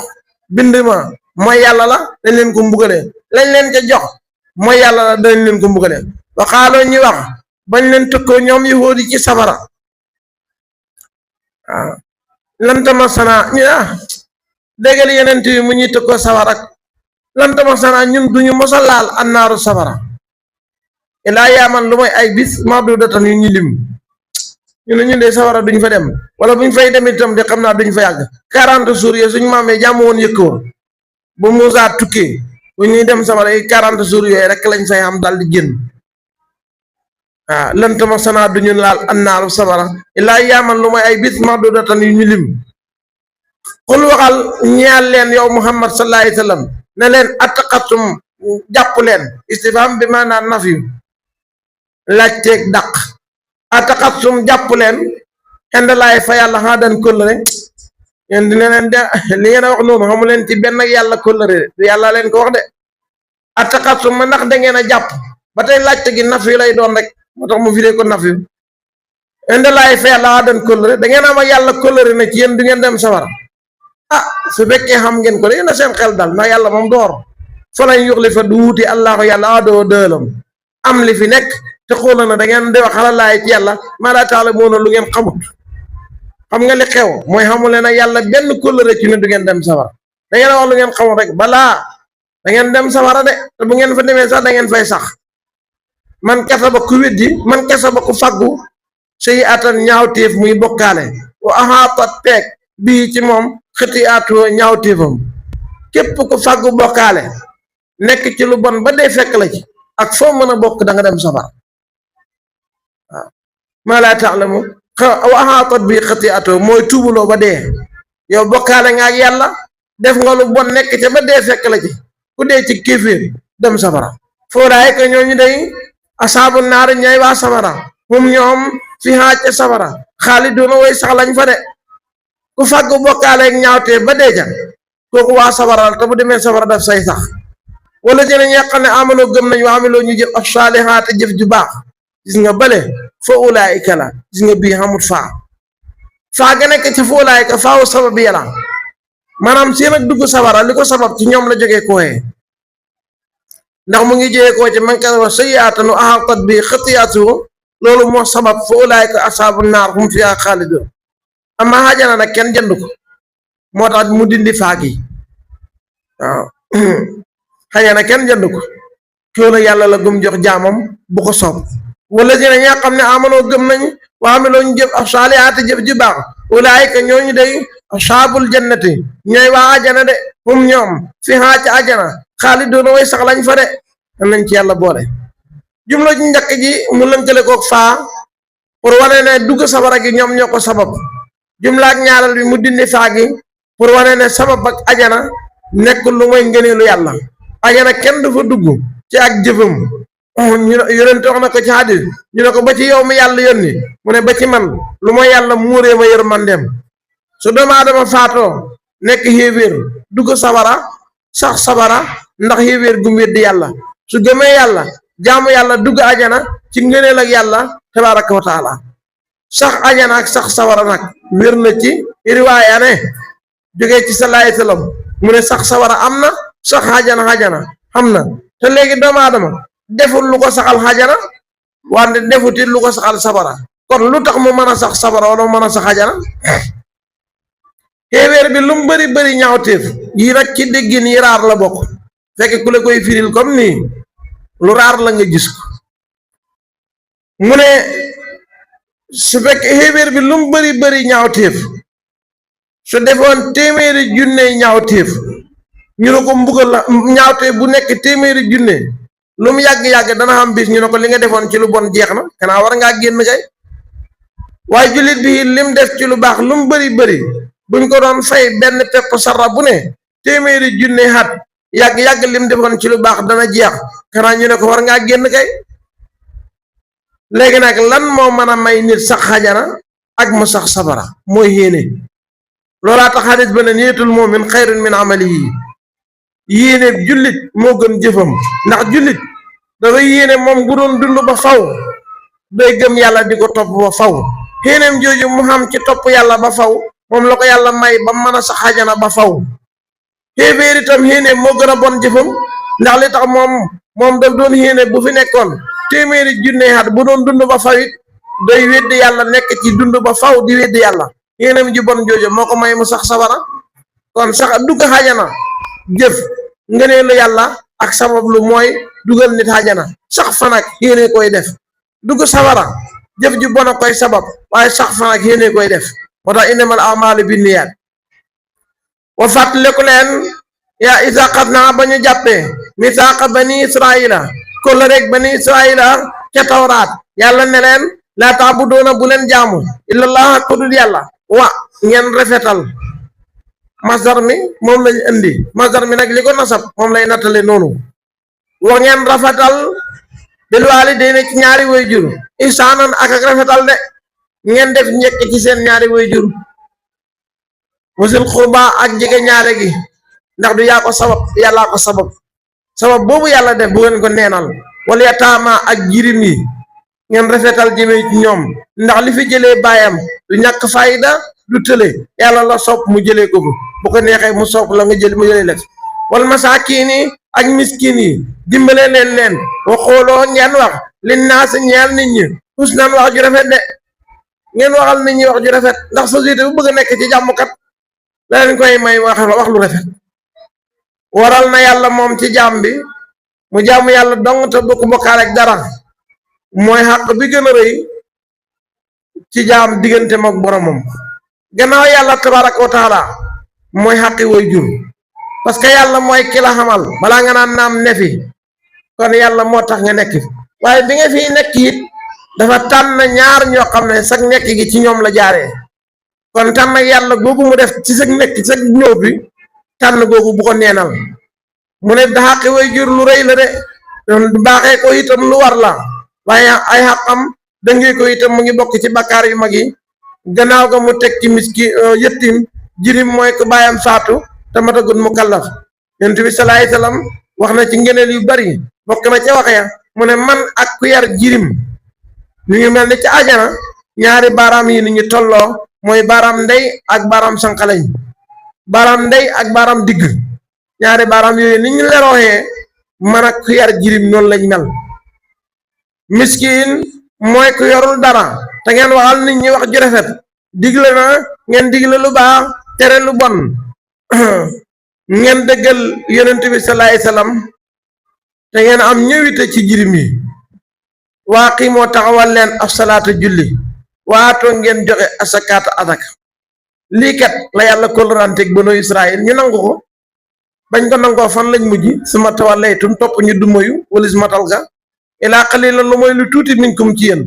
bind ma mooy yàlla la dañ leen ko mbugalee lañ leen ca jox mooy yàlla la dañ leen ko mbugalee waxaaloo ñi wax bañ leen tëkkoo ñoom yahud yi ci safara waaw lantama sana ñu déggal yeneen yi mu ñuy tëkkoo safara lantama sana ñun duñu mosa laal annaaru safara ilaa yaaman lu mooy ay bis maadudatan yu ñu lim ñu ne ñun de safara duñ fa dem wala buñ fay dem itam de xam naa duñ fa yàgg 40 jours yi suñu maamee jàmm woon yëkkoo ba Muusaa tukkee bu ñuy dem safara yi 40 jours yooyu rek lañ fay am dal di génn waaw lantama sana duñu laal annaaru safara ilaa yaaman lu mooy ay bis maadudatan yu ñu lim xul waxal ñeel leen yow Muhammad sallallahu alayhi wa sallam ne leen attaqatum jàpp leen istifham bi maanaam nafyu laajteeg dàq attaqatum jàpp leen indalaay fa yàlla xaadan kóllëre yéen dina leen de li ngeen a wax noonu xamu leen ci benn yàlla kóllëre du yàlla leen ko wax de attaqatum ma ndax da ngeen a jàpp ba tey laajte gi nafyu lay doon rek moo tax mu firee ko nafyu indalaay fa yàlla xaadan kóllëre da ngeen am ak yàlla kóllëre ne ci yéen du ngeen dem safara su fekkee xam ngeen ko de na seen xel dal ndax yàlla moom door fa lañ yuxli fa du wuuti allahu yàlla adoo dëelam am li fi nekk te xoola na da ngeen de wax xalalaay ci yàlla maa laa taala moo na lu ngeen xamut xam nga li xew mooy xamu leen ak yàlla benn kóllëre ci ne du ngeen dem safara da ngeen wax lu ngeen xamut rek balaa da ngeen dem safara de te bu ngeen fa demee sax da ngeen fay sax man kesa ba ku weddi man kesa ba ku faggu sëy atan ñaawteef muy bokkaale wa ahaatat peeg bii ci moom xëti atu ñaawteefam képp ku fàggu bokkaale nekk ci lu bon ba dee fekk la ci ak foo mën a bokk da nga dem safara waaw maa laa taalamu waxaatat bi xëti atu mooy tuubuloo ba dee yow bokkaale nga ak yàlla def nga lu bon nekk ca ba dee fekk la ci ku dee ci kéeféer dem safara foo daay ko ñooñu day asaabu naari ñay waa safara moom ñoom fi xaaj ca safara xaaliduuna way sax lañ fa de ku fàggu bokkaale ak ñaawtee ba dee ja kooku waa safara te bu demee safara daf say sax wala jëne ñi xam ne amanoo gëm nañ waa amiloo ñu jëf ak saalihaat jëf ju baax gis nga bale fa ulaayika la gis nga bii xamut faa ga nekk ca fa ulaayika faaw sabab yàlla maanaam seen ak dugg safara li ko sabab ci ñoom la jógee kooyee ndax mu ngi jógee koo ci man ka wa sayyi'atun ahaatat bi xati'atuhu loolu moo sabab fa ulaayika asaabu naar hum fiihaa xaalidoon amma xaajana nag kenn jënd ko moo tax mu dindi faag yi waaw xaajana kenn jënd ko loolu yàlla la gëm jox jaamam bu ko soob wala si ne ñaa xam ne amanoo gëm nañ waa ameloo ñu jëf ak saalihaati jëf ju baax ulaayika ñooñu day asaabul jannati ñooy waa ajana de hum ñoom fi xaaca ajana xaalidoona way sax lañ fa de am nañ ci yàlla boole jumla ji njëkk ji mu lënkale koog faa pour wane ne dugg safara gi ñoom ñoo ko sabab jumla ak ñaareel bi mu dindi faa gi pour wane ne sabab ak ajana nekk lu mooy ngëneelu yàlla ajana kenn du fa dugg ci ak jëfam ñu yonent wax na ko ci hadis ñu ne ko ba ci yow mi yàlla yónni mu ne ba ci man lu mooy yàlla muuree ma yërmandeem su doomu aadama faatoo nekk xéeféer dugg safara sax safara ndax xéeféer gum weddi yàlla su gëmee yàlla jaamu yàlla dugg ajana ci ngëneel ak yàlla tabaraka wa taala sax ajana ak sax sawara nag wér na ci riwaaya ne jógee ci sallallahu alayhi wasallam mu ne sax sawara am na sax ajana xam na te léegi doomu aadama deful lu ko saxal ajana wante defutit lu ko saxal sawara kon lu tax mu mën a sax sawara wala mu mën a sax ajana xéewéer bi lu mu bëri ñaawteef yii nag ci déggin yi raar la bokk fekk ku la koy firil comme nii lu raar la nga gis ko mu ne su fekkee xéebéer bi lu mu bëri ñaawteef su defoon téeméeri junne ñaawteef ñu ne ko mbugal la ñaawteef bu nekk téeméeri junne lu mu yàgg-yàgg dana xam bis ñu ne ko li nga defoon ci lu bon jeex na xanaa war ngaa génn kay waaye jullit bi lim def ci lu baax lu mu bëri buñ ko doon fay benn pepp sarra bu ne téeméeri junne xat yàgg-yàgg lim defoon ci lu baax dana jeex xanaa ñu ne ko war ngaa génn kay léegi nag lan moo mën a may nit sax xajana ak mu sax safara mooy yéene loolaa tax xadis ba ne niyatul mu'min xayrun min amalihi yéene jullit moo gën jëfam ndax jullit dafa yéene moom bu doon dund ba faw day gëm yàlla di ko topp ba faw yéeneem jooju mu xam ci topp yàlla ba faw moom la ko yàlla may ba mën a sax xajana ba faw xéeféer itam yéeneem moo gën a bon jëfam ndax li tax moom daf doon yéene bu fi nekkoon téeméeri junne at bu doon dund ba faw it day weddi yàlla nekk ci dund ba faw di weddi yàlla yéeneem ji bon jooju moo ko may mu sax sawara kon sax dugg xajana jëf ngëneelu yàlla ak sabab lu mooy dugal nit xajana sax fan ak yéene koy def dugg sawara jëf ju bon a koy sabab waaye sax fan ak yéene koy def moo tax innamal a'maalu binniyaat wa fàttaliku leen yaa isa xat naa ba ñu jàppee misaaqa bani israila kolla rek bani israila ca tawraat yàlla ne leen laa taabudoona bu leen jaamu illallah ku dul yàlla wa ngeen rafetal masdar mi moom lañ indi masdar mi nag li ko nasab moom lay nattale noonu wa ngeen rafetal bil waalidayni ci ñaari waajur ihsaanan ak rafetal de ngeen def njëkk ci seen ñaari waajur wasil xurba ak jege ñaare gi ndax du yaa ko sabab yàllaa ko sabab boobu yàlla def bu ngeen ko neenal wala yataama ak jirim yi ngeen rafetal jëme ci ñoom ndax li fi jëlee baayam du ñàkk fayda du tële yàlla la sopp mu jëlee ko bu ko neexee mu sopp la nga jël mu jëlee la wal masaakiin yi ak miskin yi dimbale leen waxooloo ngeen wax li naas ñeel nit ñi husnan wax ju rafet de ngeen waxal nit ñi wax ju rafet ndax société bu bëgg a nekk ci jàmmkat la leen koy may wax lu rafet waral na yàlla moom ci jaam bi mu jaamu yàlla dong te bu ko bokkaale ak dara mooy xàq bi gën a rëy ci jaam diggante mag boromam gannaaw yàlla tabaraka wa taala mooy xàqi way jur parce que yàlla mooy ki la xamal balaa nga naan naam nefi kon yàlla moo tax nga nekk waaye bi nga fi nekk it dafa tànn ñaar ñoo xam ne sag nekk gi ci ñoom la jaaree kon tànn yàlla googu mu def ci sag nekk sag ñëw bi tànn googu bu ko neenal mu ne xàqi way jur lu rëy la de baaxee ko itam lu war la waaye ay xàqam dangee ko itam mu ngi bokk ci bakkaar yu mag yi gannaaw ga mu teg ci miski yëttim jirim mooy ko bàyyam faatu te matagut mu kallaf yonent bi salaay salaam wax na ci ngeneel yu bari bokk na ca wax ya mu ne man ak ku yar jirim ñu ngi mel ni ci ajana ñaari baaraam yi ni ñu tolloo mooy baaraam ndey ak baaraam sànqaleñ baaraam ndey ak baaraam digg ñaari baaraam yooyu ni ñu lerooxee man ak ku yar jirim noonu lañ mel miskin mooy ku yorul dara te ngeen waxal nit ñi wax ju rafet digle na ngeen digle lu baax tere lu bon ngeen dëggal yonent bi salaay salaam te ngeen am ñëwite ci jirim yi waa kii moo taxawal leen ab salaatu julli waatoo ngeen joxe asakaata adaka lii kat la yàlla kóllëranteeg banu Israël ñu nangu ko bañ ko nangoo fan lañ mujj suma tawallaytum topp ñu dumoyu walis matal ga ilaa qaliilan lu mooy lu tuuti minkum ci yéen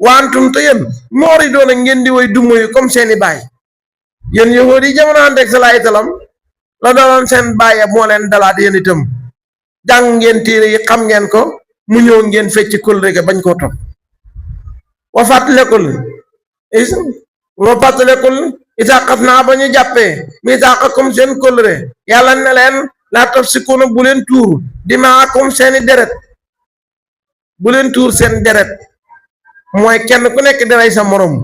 waantum te yéen moori doon a ngeen di woy dumoyu comme seeni baay yéen yahuud yi jamono àndeeg salaay salaam la daloon seen baay moo leen dalaat yéen itam jàng ngeen téere yi xam ngeen ko mu ñëw ngeen fecc kóllëre ga bañ koo topp wa fàttalekul isa xas naa ba ñu jàppee misaaqakum seen kóllëre yàlla ne leen laa tafsikuuna bu leen tuur dimaakum seeni deret bu leen tuur seen deret mooy kenn ku nekk di rey sa morom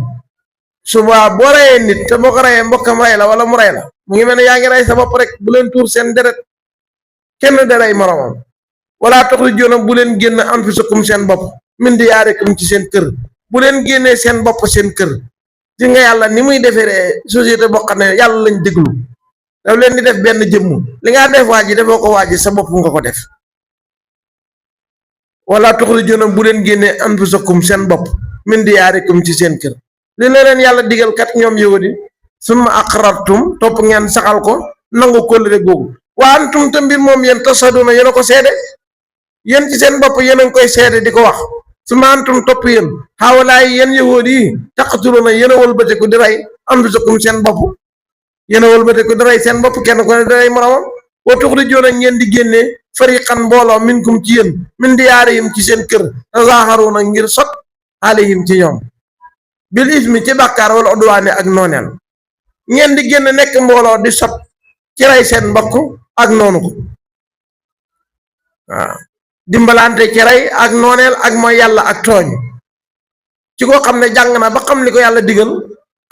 suba boo reyee nit te boo ko reyee mbokkam rey la wala mu rey la mu ngi mel ne yaa ngi rey sa bopp rek bu leen tuur seen deret kenn di rey moromam wala taxrujuuna bu leen génn anfusakum seen bopp min diyaarikum ci seen kër bu leen génnee seen bopp seen kër ci nga yàlla ni muy deferee société boo xam ne yàlla lañ déglu daf leen di def benn jëmm li nga def waa ji defoo ko waa ji sa bopp nga ko def wala taxrujuuna bu leen génnee anfusakum seen bopp min diyaarikum ci seen kër li leen yàlla digal kat ñoom yahudi summa aqrartum topp ngeen saxal ko nangu kóllëre googu wa antum te mbir moom yéen tasaduna yéen a ko seede yéen ci seen bopp yéen a ngi koy seede di ko wax summa antum topp yéen xaawalaay yéen yahudi yi taqtuluna yéen a wëlbatiku di rey anfusakum seen bopp yéen a wëlbatiku di rey seen bopp kenn ko ne di rey moromam wa tuxrijuuna ngeen di génnee fariqan mbooloo minkum ci yéen min diyaarihim ci seen kër tazaaharuuna ngir sot alayhim ci ñoom bil ismi ci bàkkaar wala udwaane ak nooneel ngeen di génn nekk mbooloo di sot ci rey seen mbokk ak noonu ko waaw dimbalante ci rey ak nooneel ak mooy yàlla ak tooñ ci koo xam ne jàng na ba xam li ko yàlla digal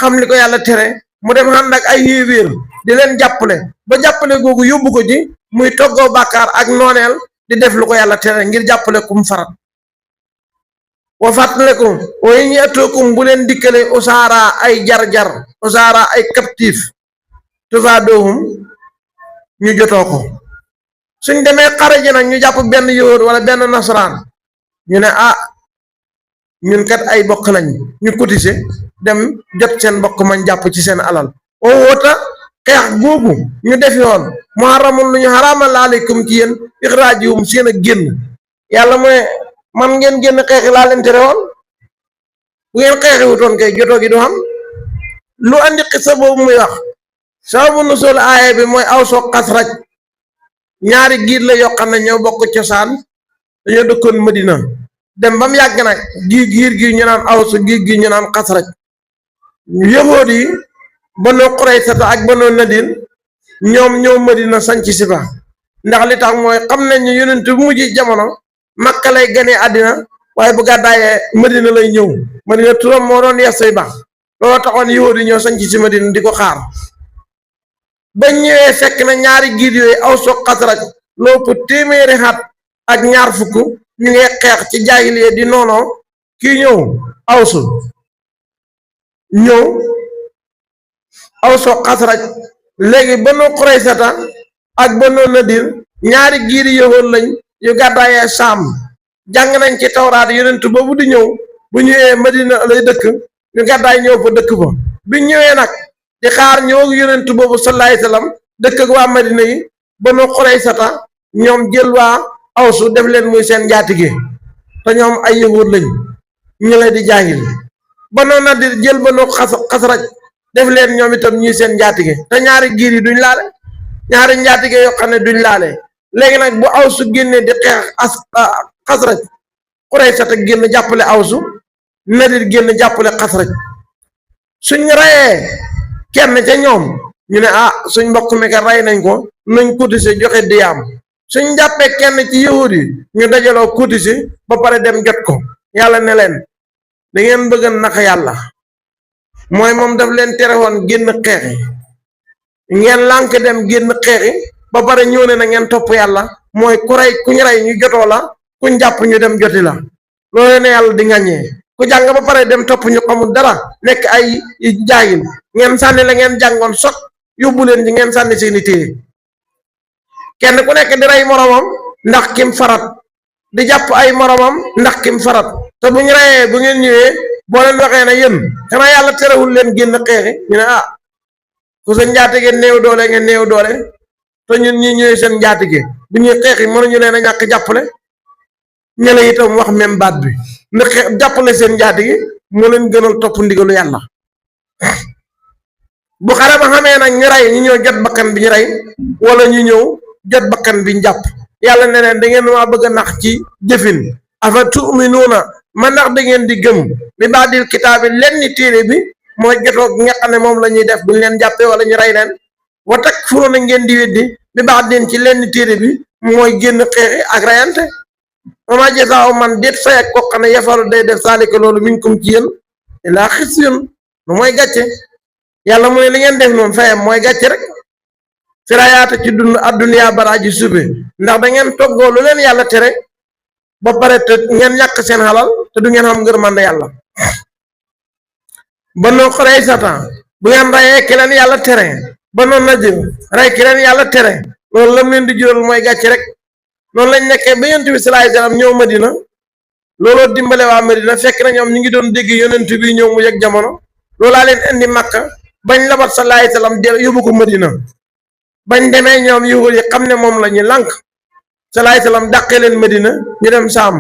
xam li ko yàlla tere mu dem ànd ak ay yéeféer di leen jàppale ba jàppale googu yóbbu ko ci muy toggoo bàkkaar ak nooneel di def lu ko yàlla tere ngir jàppale kum farat wa fàttalekum way ñi atookum bu leen dikkale usaara ay jar-jar usaara ay captif tufaadohum ñu jotoo ko suñ demee xare ji nag ñu jàpp benn yahud wala benn nasaraan ñu ne ñun kat ay bokk lañ ñu cotiser dem jot seen bokk mañ jàpp ci seen alal o woota xeex googu ñu def yoon muharramun lu ñu xaraamal aleykum ci yéen ixraajihum seen a génn yàlla mooy man ngeen génn xeexi laa leen tere woon bu ngeen xeexi wutoon kay jotoo gi du xam lu andi xisa boobu muy wax sababu nusul aaya bi mooy aw soo xasraj ñaari giir la yoo xam ne ñoo bokk cosaan dañoo dëkkoon Madina dem ba mu yàgg nag giir gi ñu naan aw su giir gi ñu naan xasraj yahood yi Banu Quraysata ak Banu Nadir ñoom ñëw Madina sanc si fa ndax li tax mooy xam nañ ñu yonent bu mujj jamono Makka lay gane àddina waaye bu gàddaayee Madina lay ñëw Madina turam moo doon Yasriba baax looloo taxoon yahood yi ñëw sanc si Madina di ko xaar bañ ñëwee fekk na ñaari giir yooyu aw soo xasraj loo ko téeméeri xat ak ñaar fukk ñu ngi xeex ci jaahiliya di noonoo kii ñëw awsu ñëw awsu xasraj léegi Banu Quraysata ak Banu Nadir ñaari giiri yahood lañ yu gàddaayee Saam jàng nañ ci tawraat yonent boobu di ñëw bu ñëwee Madina lay dëkk ñu gàddaay ñëw fa dëkk fa bi ñëwee nag di xaar ñëw ak yonent boobu sallallahu alayhi wasallam dëkk ak waa Madina yi Banu Quraysata ñoom jël waa awsu def leen muy seen njaatige te ñoom ay yahuud lañ ñu leen di jaahil Banu Nadir jël Banu Xasraj def leen ñoom itam ñuy seen njaatige te ñaari giir yi duñ laale ñaari njaatige yoo xam ne duñ laale léegi nag bu awsu génnee di xeex Xasraj Quraysata génn jàppale awsu Nadir génn jàppale Xasraj suñ rayee kenn ca ñoom ñu ne suñ mbokk mi ka rey nañ ko nañ cotiser joxe diyaam suñ jàppee kenn ci yahud yi ñu dajaloo cotiser ba pare dem jot ko yàlla ne leen da ngeen bëgg naka yàlla mooy moom daf leen tere woon génn xeexi ngeen lànk dem génn xeexi ba pare ñëw ne na ngeen topp yàlla mooy ku rey kuñ rey ñu jotoo la kuñ jàpp ñu dem joti la loolu ne yàlla di ngaññee ku jàng ba pare dem topp ñu xamul dara nekk ay jaayil ngeen sànni la ngeen jàngoon sot yóbbu leen ci ngeen sànni seeni téere kenn ku nekk di rey moromam ndax kim farat di jàpp ay moromam ndax kim farat te bu ñu reyee bu ngeen ñëwee boo leen waxee ne yéen xanaa yàlla terewul leen génn xeexi ñu ne ku sa njaatige néew doole ngeen néew doole te ñun ñi ñëwee seen njaatige bu ñuy xeexi mënuñu leen a ñàkk jàppale ñele itam wax même baat bi ndax jàppale seen njaatige moo leen gënal topp ndigalu yàlla bu xare ba xamee nag ñu rey ñu ñëw jot bakkan bi ñu rey wala ñu ñëw jot bakkan bi ñu jàpp yàlla ne leen da ngeen maa bëgg a nax ci jëfin afa tu'minuuna ma ndax da ngeen di gëm bi baadil kitaabi leen ni téere bi mooy jotoo nga xam ne moom la ñuy def buñ leen jàppee wala ñu rey leen wa takfuruuna ngeen di weddi bi baadin ci leen ni téere bi mooy génn xeexi ak reyante wama jazaa'u man déet fay ak koo xam ne yafalu day def saalika loolu minkum ci yéen illaa xisyun lu mooy gàcce yàlla mu ne li ngeen def noonu fayam mooy gàcce rek firayaata ci dund adduniyaa bara ji sube ndax da ngeen toggoo lu leen yàlla tere ba pare te ngeen ñàkk seen xalal te du ngeen xam ngërmande yàlla Banu Quraysata bu ngeen rayee ki leen yàlla tere Banu Nadir rey ki leen yàlla tere loolu lam leen di jural mooy gàcce rek noonu lañ nekkee ba yonent bi sallallahu alayhi wasallam ñëw Madina looloo dimbale waa Madina fekk na ñoom ñu ngi doon dégg yonent bi ñëw mu yegg jamono loolaa leen indi Makka bañ labat sallallahu alayhi wasallam del yóbbu ko Madina bañ demee ñoom yahud yi xam ne moom la ñu lànk sallallahu alayhi wasallam dàqee leen Madina ñu dem Saam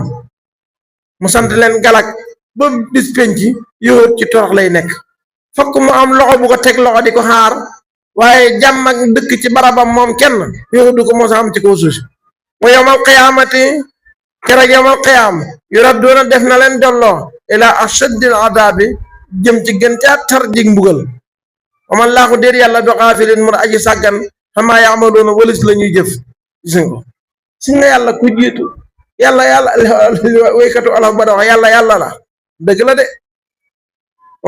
mu sant leen galak ba bis penc yahud ci torox lay nekk fokk mu am loxo bu ko teg loxo di ko xaar waaye jàmm ak dëkk ci barabam moom kenn yahud du ko mos a am ci kaw suuf wa yawmal qiyaamati keroog yawmal qiyaam yuradduuna def na leen delloo ila ashaddil adaabi jëm ci gën caa tar jig mbugal amal laahu déet yàlla bi xaafilin mu aji sàggan xamaa yaamaluuna walis la ñuy jëf gis nga ko si nga yàlla ku jiitu yàlla waykatu alaf ba da wax yàlla la dëgg la de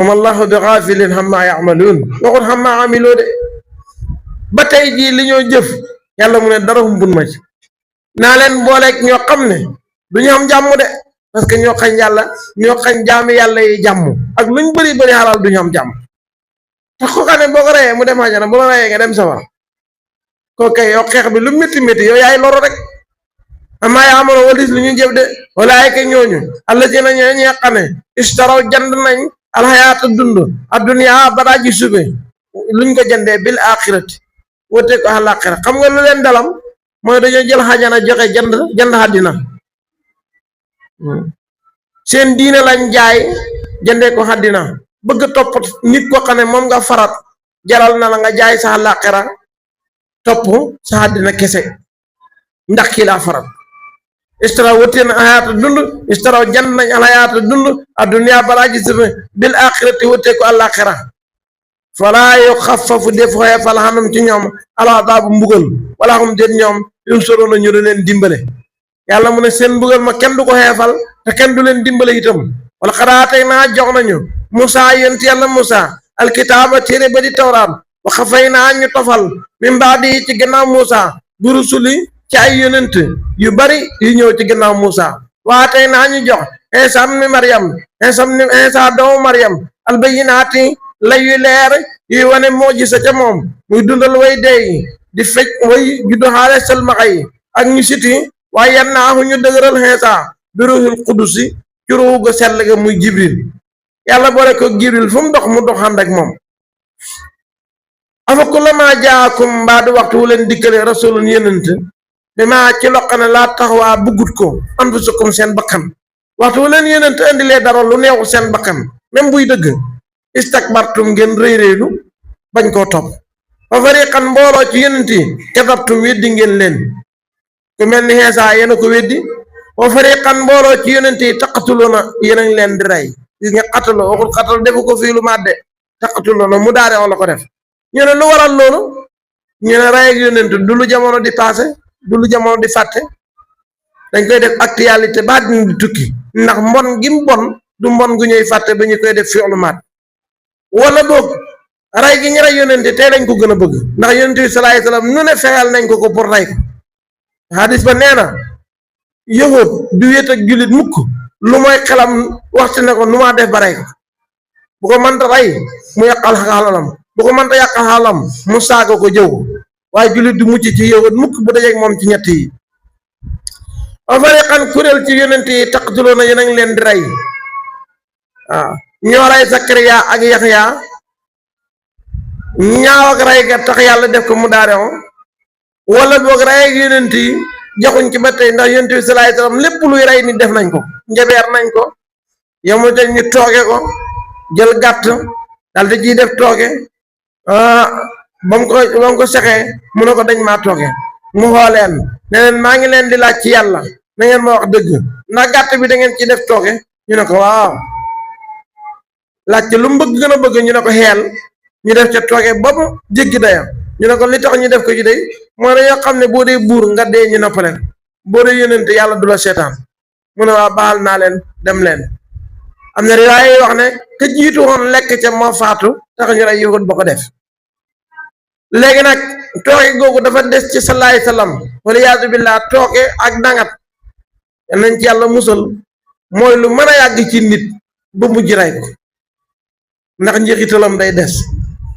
amal laahu bi xaafilin xamaa yaamaluun waxut xamaa amiloo de ba tey jii li ñoo jëf yàlla mu ne dara humbun ma ci naa leen booleeg ñoo xam ne du ñu am jàmm de parce que ñoo xañ yàlla ñoo xañ jaami yàlla yi jàmm ak luñ bëri bëri xalal du ñu am jàmm tax ko xam ne boo ko reyee mu dem àjjana bu la reyee nga dem safara koo kay yow xeex bi lu métti métti yow yaay loru rek amaa yaa amoon walis lu ñu jëf de wala ay ka ñooñu alla ci na ñoo ñi nga xam ne istaraw jand nañ alxayaata dund adduniyaa badaa ji sube luñ ko jëndee bil axirati wute ko àllaaxira xam nga lu leen dalam mooy dañoo jël xajana joxe jënd àddina seen diine lañ jaay jëndee ko àddina bëgg topp nit ko xam ne moom nga farat jaral na la nga jaay sa àllaaxira topp sa àddina kese ndax kii laa farat istaraw wute na xayaata dund istaraw jënd nañ xayaata dund adduniyaa balaa gis bil axirati wute ko àllaaxira falaa yuxaffafu def xoyefal xanum ci ñoom alazaabu mbugal wala xam déet ñoom yun soroona ñu du leen dimbale yàlla mu ne seen mbugal ma kenn du ko xeefal te kenn du leen dimbale itam wala xaraatey naa jox nañu Musaa yonent yàlla Musaa alkitaaba téere ba di tawraat wa xafay naa ñu tofal min baadi ci gannaaw Musaa bi rusuli ci ay yonent yu bari yu ñëw ci gannaaw Musaa waa tey naa ñu jox Iisaa ibnu Maryam Iisaa doomu Maryam albayinaati layu leer yuy wane moo gisa ca moom muy dundal way dee di fecc way juddu xaale selmaxa yi ak ñu siti waaye yan naaxu ñu dëgëral Iisaa bi ruuxul qudusi ci ruuxu ga sell ga muy Jibril yàlla boole ko Jibril fu mu dox mu dox ànd ak moom afa kullamaa jaakum mbaa du waxtu wu leen dikkale rasulun yonent bi maa ci loqane laa taxawaa buggut ko anfusukum seen bakkan waxtu wu leen yonent indilee dara lu neexu seen bakkan même buy dëgg istakbartum ngeen rëy rëylu bañ koo topp fa fariqan mbooloo ci yonent yi kadabtum weddi ngeen leen ku mel ni Iisaa yéen a ko weddi wa fariqan mbooloo ci yonent yi taqatuluuna yéen a ngi leen di rey gis nga xataloo waxul xatal defu ko fii lu màdde taqatuluuna mu daare la ko def ñu ne lu waral loolu ñu ne rey ak yonent du lu jamono di passé du lu jamono di fàtte dañ koy def actualité ba dina di tukki ndax mbon gi mu bon du mbon gu ñuy fàtte ba ñu koy def fii lu màdd wala boog rey gi ñu rey yonent tey lañ ko gën a bëgg ndax yonent bi salaay salaam nu ne fexeel nañ ko pour rey ko hadis ba nee na yahud du wéet ak jullit mukk lu mooy xelam waxtu ne ko nu maa def ba rey ko bu ko mënta rey mu yàqal xalalam bu ko mënta yàqal xalalam mu saaga ko jëw ko waaye jullit du mucc ci yahud mukk bu dajeeg moom ci ñett yi wa fariqan kuréel ci yonent yi taqtuluuna yéen a ngi leen di rey waaw ñoo rey Sakariya ak Yaxya ñaaw ak rey ga tax yàlla def ko mu daare o wala boog rey ak yonent yi joxuñ ci ba tey ndax yonent bi salaay salaam lépp luy rey nit def nañ ko njabeer nañ ko yemul te ñu tooge ko jël gàtt dal di ciy def tooge ba mu ko sexee mu ne ko dañ maa tooge mu xooleen ne leen maa ngi leen di laaj ci yàlla na ngeen ma wax dëgg ndax gàtt bi da ngeen ci def tooge ñu ne ko waaw laajte lu mu bëgg gën a bëgg ñu ne ko xeel ñu def ca tooge ba mu jéggi dayam ñu ne ko li tax ñu def ko ci day mooy dañoo xam ne boo dee buur nga dee ñu noppaleen boo dee yónente yàlla du la seetaan mu ne waa baal naa leen dem leen am na riwaaya yi wax ne ka jiitu woon lekk ca moo faatu tax ñu rey yahud ba ko def léegi nag tooge googu dafa des ci salaay salaam wala yaasu billah tooge ak dangat nañ ci yàlla musal mooy lu mën a yàgg ci nit ba mujj rey ko ndax njeexitalam day des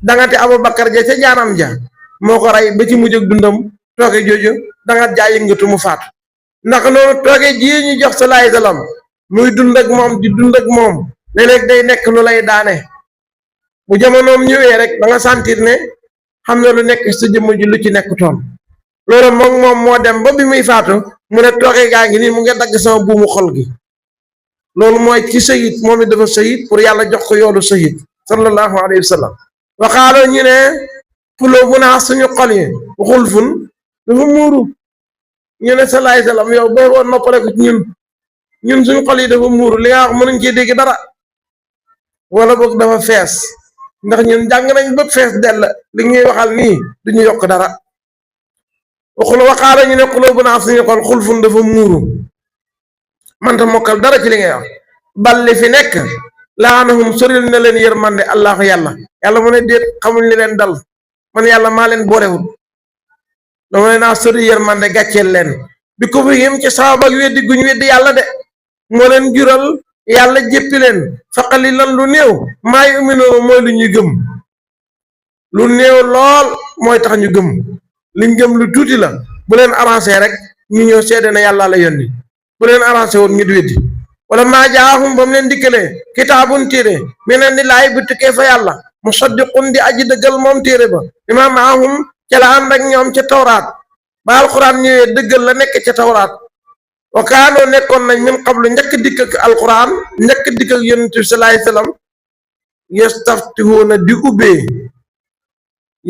dangate Abubakar ja ca jaanam ja moo ko rey ba ci mujj ak dundam tooge jooju dangat jaa yëngatu mu faatu ndax noonu tooge ji ñu jox salaay salaam muy dund ak moom di dund ak moom léeg-léeg day nekk lu lay daane bu jamonoom ñëwee rek da nga sentir ne xam na lu nekk sa jëmm ji lu ci nekkutoon loolu moom moo dem ba bi muy faatu mu ne tooke gaa ngi nii mu ngi dagg sama buumu xol gi loolu mooy ci sayid moom it dafa sayid pour yàlla jox ko yoolu sayid sallallahu alayhi wa sallam waxaaloo ñu ne quluubunaa suñu xol yi xulfun dafa muuru ñu ne salaay salaam yow booy woon noppale ko ci ñun suñu xol yi dafa muuru li nga wax mënuñ cee dégg dara wala boog dafa fees ndax ñun jàng nañ ba fees dell li ñuy waxal nii duñu yokk dara waxaala ñu ne quluubunaa suñu xol xulfun dafa muuru manta mokkal dara ci li ngay wax balli fi nekk laanahum soril na leen yërmande allahu yàlla mu ne déet xamuñ li leen dal man yàlla maa leen boolewul dama leen naa sori yërmande gàcceel leen bi ko fi yim ci sabab ak weddi guñ weddi yàlla de moo leen jural yàlla jéppi leen faqali lan lu néew maa yu'minuuna mooy lu ñuy gëm lu néew lool mooy tax ñu gëm liñ gëm lu tuuti la bu leen arrangé rek ñu ñëw seede na yàlla la yónni bu leen arrangé woon ñu weddi wala maa jaahum ba mu leen dikkalee kitaabun téere mineen di laay bu tukkee fa yàlla musaddiqun di aji dëggal moom téere ba bimaa maahum ca la ànd ak ñoom ca tawraat ba alquran ñëwee dëggal la nekk ca tawraat wa kaanoo nekkoon nañ min qablu njëkk dikk ak alquran njëkk dikk ak yonent bi salaay salaam yastaftihuuna di ubbee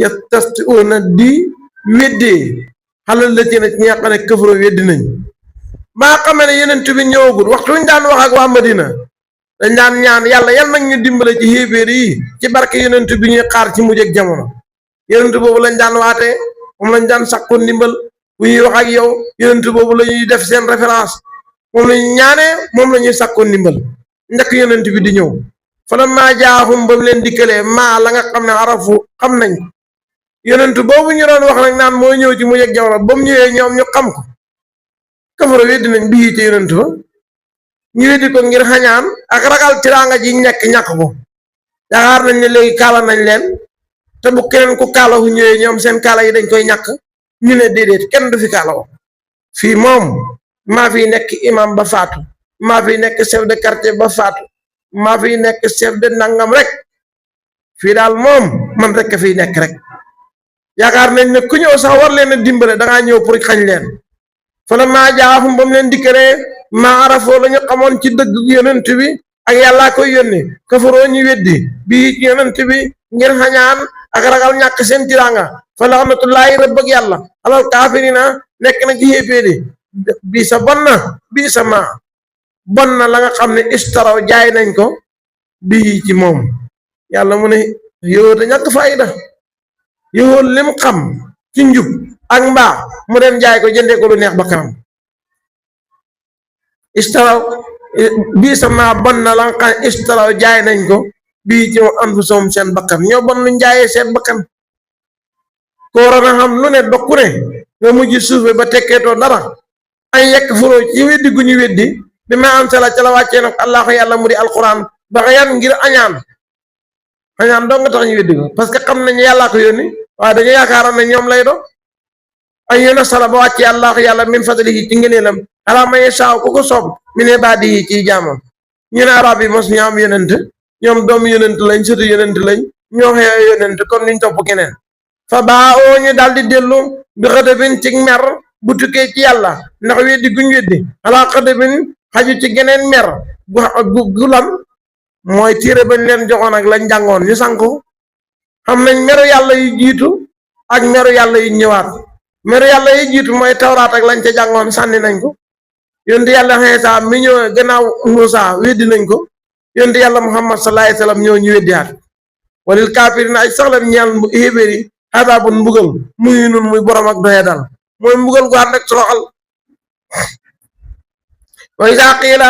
yastaftihuuna di weddee xalal la ci ne ñi nga xam ne këfaro weddi nañ maa xamee ne yonent bi ñëwagul waxtu ñu daan wax ak waa Madina dañ daan ñaan yàlla yal nag ñu dimbale ci xéebéer yi ci barke yonent bi ñuy xaar ci mujj ak jamono yonent boobu lañ daan waatee moom lañ daan sakku ndimbal bu ñuy wax ak yow yonent boobu la ñuy def seen référence moom la ñuy ñaanee moom la ñuy sakku ndimbal njëkk yonent bi di ñëw fala maa jaahum ba mu leen dikkalee maa la nga xam ne arafu xam nañ yonent boobu ñu doon wax nag naan mooy ñëw ci mujj ak jamono ba mu ñëwee ñoom ñu xam ko kafaro weddi nañ bii ci yonent ba ñu weddi ko ngir xañaan ak ragal tiraanga ji ñekk ñàkk ko yaakaar nañ ne léegi kaala nañ leen te bu keneen ku kaala hu ñëwee ñoom seen kaala yi dañ koy ñàkk ñu ne déedéet kenn du fi kaala wo fii moom maa fi nekk imam ba faatu maa fi nekk chef de quartier ba faatu maa fi nekk chef de nangam rek fii daal moom man rek a fiy nekk rek yaakaar nañ ne ku ñëw sax war leen a dimbale dangaa ñëw pour xañ leen fala maa jaahum ba mu leen dikkalee maa arafoo la ñu xamoon ci dëgg yonent bi ak yàllaa koy yónni kafaroo ñu weddi bii ci yonent bi ngir xañaan ak ragal ñàkk seen tiraanga fa laxnatullaahi rëbb ak yàlla alal kaafirina nekk na ci xéeféeri bii sa bon na bon na la nga xam ne istaraw jaay nañ ko bii ci moom yàlla mu ne yow te ñàkk fayda yow lim xam ci njub ak mbaax mu dem jaay ko jëndee ko lu neex ba kanam istaraw bii sama bon na la nga xam istaraw jaay nañ ko bii ci anfusahum seen bakkan ñoo bon luñ jaayee seen bakkan ko waroon a xam lu ne dokku ne nga mujj suufe ba tekkeetoo dara ay yekk furoo ci weddi gu ñu weddi bi ma am sala ca la wàccee nag allahu yàlla mu di alquran ba yan ngir añaan doo nga tax ñu weddi ko parce que xam nañ yàllaa ko yónni waaye dañu yaakaaroon ne ñoom lay do ay yéena sala ba wàccee allahu yàlla min fadlihi ci ngëneelam ala ma yashaa ku ko soob mi ne baadi yi ci jaamam ñu ne arab yi mos ñu am yonent ñoom doomu yonent lañ sëtu yonent lañ ñoo xëyoo yonent kon niñ topp keneen fa baa oo ñu daal di dellu bi xëdëbin ci mer bu tukkee ci yàlla ndax weddi guñ weddi alaa xëdëbin xaju ci geneen mer gu lan mooy téere bañ leen joxoon ak lañ jàngoon ñu sanku xam nañ meru yàlla yu jiitu ak meru yàlla yu ñëwaat meru yàlla yu jiitu mooy tawraat ak lañ ca jàngoon sànni nañ ko yonent yàlla Iisaa mi ñëw gannaaw Muusaa weddi nañ ko yonent yàlla Muhammad sallallahu alayhi wa sallam ñëw ñu weddiwaat walil kaafiriina ay saxlam ñeel xéebéer yi xadaabun mbugal muy nun muy borom ak doye dal mooy mbugal gu ànd ak toroxal wa izaa qiila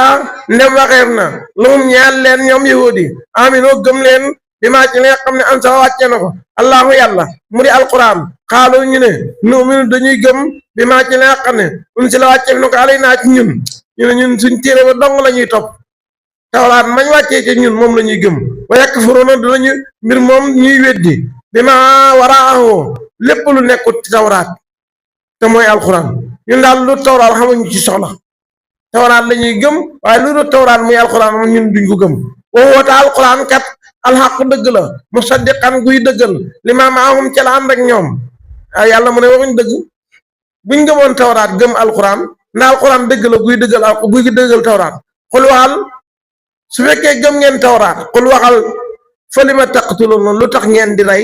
ndem waxeef na lahum ñeel leen ñoom yahuudi aminoo gëm leen bi maa ci li nga xam ne an sa wàcce na ko allahu yàlla mu di alquran xaalu ñu ne nu'minu dañuy gëm bi maa ci li nga xam ne un si la wàcceef na ko alay naa ci ñun ñu ne ñun suñ téere ba dong la ñuy topp tawraat mañ wàccee ci ñun moom la ñuy gëm wa yakfuruuna danañu mbir moom ñuy weddi bi ma waraahu lépp lu nekkut ci tawraat te mooy alquran ñun daal lu tawraat xamuñu ci soxla tawraat la ñuy gëm waaye lu dul tawraat muy alquran moom ñun duñ ko gëm woo woota alquran kat alxaq dëgg la musaddiqan guy dëggal li ma maahum ca la ànd ak ñoom yàlla mu ne waxuñ dëgg buñ gëmoon tawraat gëm alquran na alquran dëgg la guy dëggal tawraat xul waxal su fekkee gëm ngeen tawraat xul waxal fa li ma taqtuluuna lu tax ngeen di rey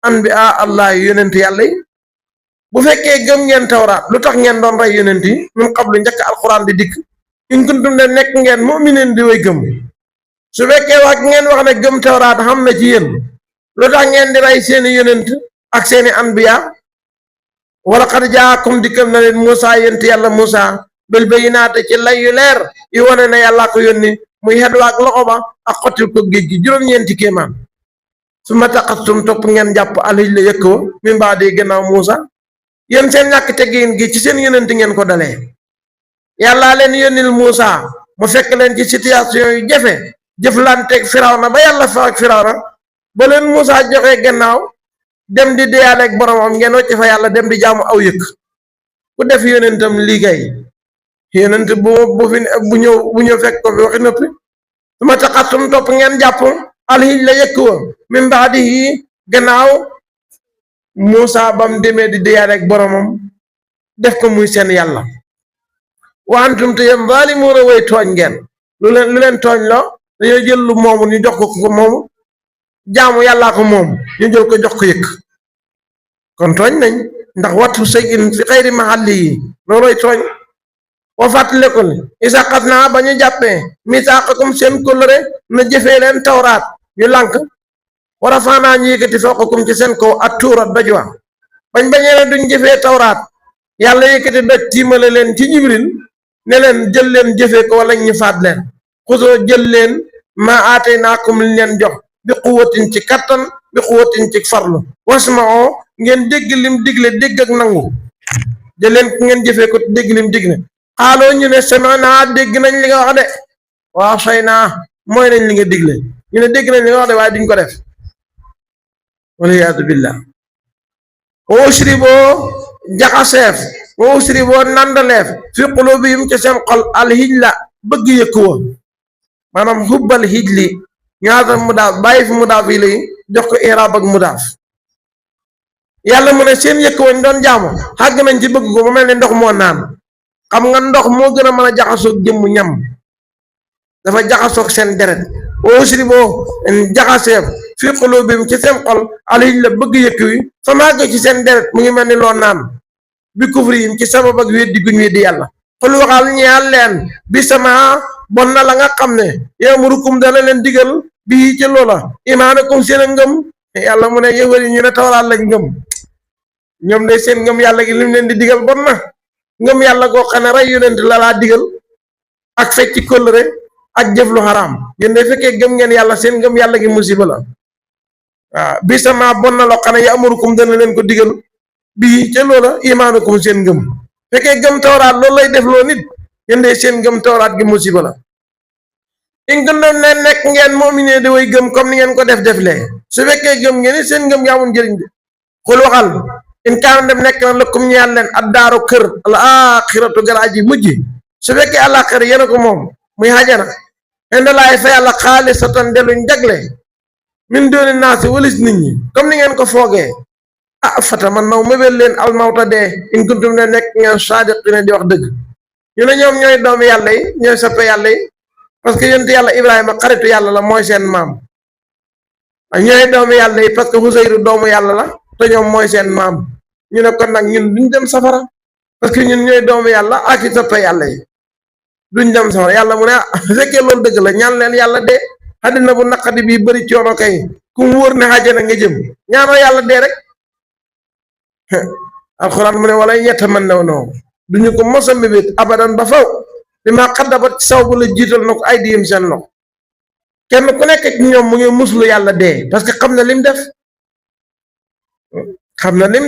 anbiya allah yonent yàlla yi bu fekkee gëm ngeen tawraat lu tax ngeen doon rey yonent yi min qablu njëkk alquran di dikk in kuntum ne nekk ngeen mu'minin di way gëm su fekkee wax ngeen wax ne gëm tawraat xam na ci yéen lu tax ngeen di rey seeni yonent ak seeni anbiya wala qad jaakum dikkal na leen Moussa yonent yàlla Moussa bil bayyinaati ci lay yu leer yu wane ne yàlla ko yónni muy xedwa ak loxo ba ak xottil ko géej gi juróom-ñeenti kéemaan su ma taqastum topp ngeen jàpp alij la yëkk wa min baadi gannaaw Moussa yéen seen ñàkk teggin gi ci seen yonent ngeen ko dalee yàllaa leen yónnil Moussa mu fekk leen ci situation yu jafe jëflanteeg Firawna ba yàlla fa ak Firawna ba leen Moussa joxe gannaaw dem di deyaale ak boromam ngeen wacc fa yàlla dem di jaamu aw yëkk ku def yonentam liggéey yonent bu ñëw fekk ko fi waxi noppi su ma taqastum topp ngeen jàpp alxij la yëkk wa min baadihi gannaaw Moussa bam demee di deyaale ak boromam def ko muy seen yàlla wa antum te yéen zaalimuuna way tooñ ngeen lu leen tooñ loo dañoo jël lu moomu ñu jox ko moomu jaamu yàllaa ko moom ñu jël ko jox ko yëkk kon tooñ nañ ndax wattu shay'in fi xayri mahalli yi looloy tooñ wa fàttalikul isa xas naa ba ñu jàppee misaaqakum seen kóllëre na jëfee leen tawraat ñu lànk war a faanaa ñu yëkkati fawqakum ci seen kaw at tuura doj wa bañ bañee ne duñ jëfee tawraat yàlla yëkkati doj tiimale leen ci jibril ne leen jël leen jëfee ko wala ñu faat leen xusoo jël leen ma aataynaakum li leen jox bi quwwatin ci kattan bi quwwatin ci farlu wasma'u ngeen dégg lim digle dégg ak nangu jël leen ngeen jëfee ko dégg lim digle xaaloo ñu ne sami'naa dégg nañ li nga wax de wa asaynaa mooy nañ li nga digle ñu ne dégg nañ li nga wax de waaye duñ ko def waliyaadu billah wa ushriboo jaxaseef wa ushriboo nandaleef fi qulubihim ci seen xol alhijla bëgg yëkk wa maanaam xubbal hijli ñaata mudaaf bàyyi fi mudaaf yi lay jox ko iraab ak mudaaf yàlla mu ne seen yëkk wañ doon jaamu xàgg nañ ci bëgg ko ba mel ne ndox moo naan xam nga ndox moo gën a mën a jaxasoog jëmm ñam dafa jaxasoog seen deret wa ushriboo jaxaseef fi qulubihim ci seen xol alhijla bëgg yëkk wi fa màgg ci seen deret mu ngi mel ni loo naan bi kufrihim ci sabab ak weddi guñ weddi yàlla xul waxal ñeel leen bi sama bon na la nga xam ne yamurukum dana leen digal bii ci loola imaanakum seen a ngëm yàlla mu ne yëwal yi ñu ne tawraat lañ ngëm ñoom de seen ngëm yàlla gi lim leen di digal bon na ngëm yàlla goo xam ne rey yonent la laa digal ak fecci kóllëre ak jëf lu xaraam yéen de fekkee gëm ngeen yàlla seen ngëm yàlla gi musiba la waaw bi sama bon na loo xam ne yamurukum dana leen ko digal bii ca loola imaanakum seen ngëm fekkee gëm tawraat loolu lay def loo nit yéen de seen ngëm tawraat gi musiba la in kuntum ne nekk ngeen mu'miniina di way gëm comme ni ngeen ko def lee su fekkee gëm ngeen ni seen ngëm gi amul njëriñ de xul waxal in kaana dem nekk na lakum ñeel leen addaaru kër al axiratu gar aji mujj su fekkee àllaaxira yéen a ko moom muy xajana inda laay fa yàlla xaalisatan deluñ jagle min dooni naasi walis nit ñi comme ni ngeen ko foogee fata man naw mébél leen almawta dee in kuntum ne nekk ngeen saadiqiina di wax dëgg ñu ne ñoom ñooy doomu yàlla yi ñooy soppe yàlla yi parce que yonent yàlla Ibrahima xaritu yàlla la mooy seen maam ñooy doomu yàlla yi parce que Xuseyru doomu yàlla la te ñoom mooy seen maam ñu ne kon nag ñun duñ dem safara parce que ñun ñooy doomu yàlla ak i soppe yàlla yi duñ dem safara yàlla mu ne fekkee loolu dëgg la ñaan leen yàlla dee àddina bu naqadi bii bëri coono kay ku mu wóor ne xajana nga jëm ñaanoo yàlla dee rek alxuraan mu ne wala yatamannawnaa duñu ko mos a mébét abadan ba faw bi ma xaddabat saw bu la jiital na ko ay diyam seen loxo kenn ku nekk ci ñoom mu ngi muslu yàlla dee parce que xam na lim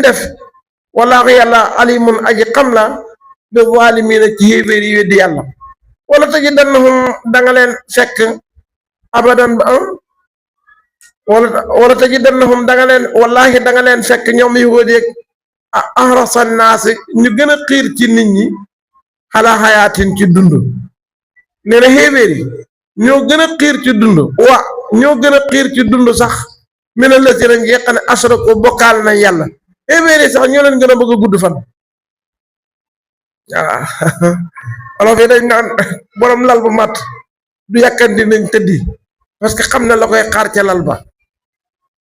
def wallaahu yàlla alimun aji xam la bi zaalimiina ci yéeféer yi weddi yàlla wala tajidannahum danga leen fekk abadan ba wala tajidannahum wallaahi danga leen fekk ñoom yahuud yi ahrasan naasi ñu gën a xiir ci nit ñi xalaa xayaatin ci dund nee na xéebéer yi ñoo gën a xiir ci dund ñoo gën a xiir ci dund sax mina la si nañ yeqane asraku bokkaal nañ yàlla évéeri sax ñoo leen gën a bëgg a gudd fan waaw olof yi dañ naan borom lal bu mat du yàkkanti nañ tëddi parce que xam na la koy xaar ca lal ba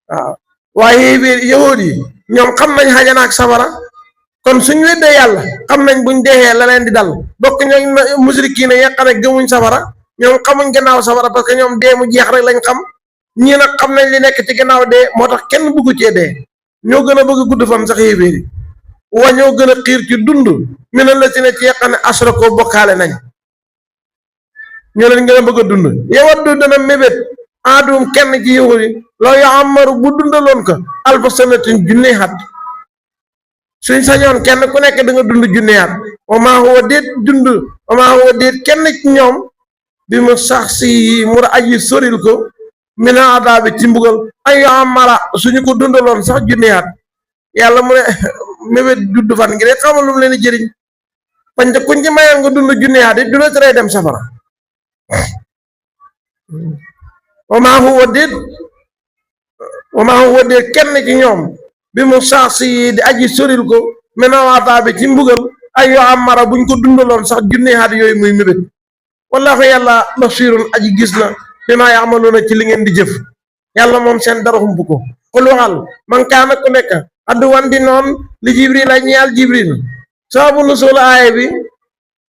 waaw waaye yahuud yi ñoom xam nañ xajana ak safara kon suñ weddee yàlla xam nañ buñ deexee la leen di dal bokk ñoo musrikiin yi nga gëmuñ safara ñoom xamuñ gannaaw safara parce que ñoom dee mu jeex rek lañ xam ñii nag xam nañ li nekk ci gannaaw dee moo tax kenn bëggu cee dee ñoo gën a bëgg gudd fan sax yéeféeri wa ñoo gën a xiir ci dund mi na la si ne ci yeqane asrako bokkaale nañ ñoo leen gën a bëgg a dund yawaddu dana mébét aadum kenn ci yahuud yi law yu'ammaru bu dundaloon ko alfa sanatin junne at suñ sañoon kenn ku nekk da nga dund junne at wa maa huwa déet kenn ci ñoom bi mu sax si mu aji soril ko mina adaabi ci mbugal ay yu'ammara suñu ko dundaloon sax junne at yàlla mu ne mébét judd fan ngi rek xamal lu mu leen di jëriñ pañ kuñ ci mayoon nga dund junne at it du la teree dem safara wa maa huwa déet kenn ci ñoom bi mu sax si di aji soril ko menawaata bi ci mbugal ay yoo amara buñ ko dundaloon sax junne at yooyu muy mébét wallaahu yàlla basirun aji gis la bi maa yaamaluuna ci li ngeen di jëf yàlla moom seen dara hump ko xul waxal man kaana ku nekk addu wan di noon li jibril a ñeel jibril sababu nusul aaya bi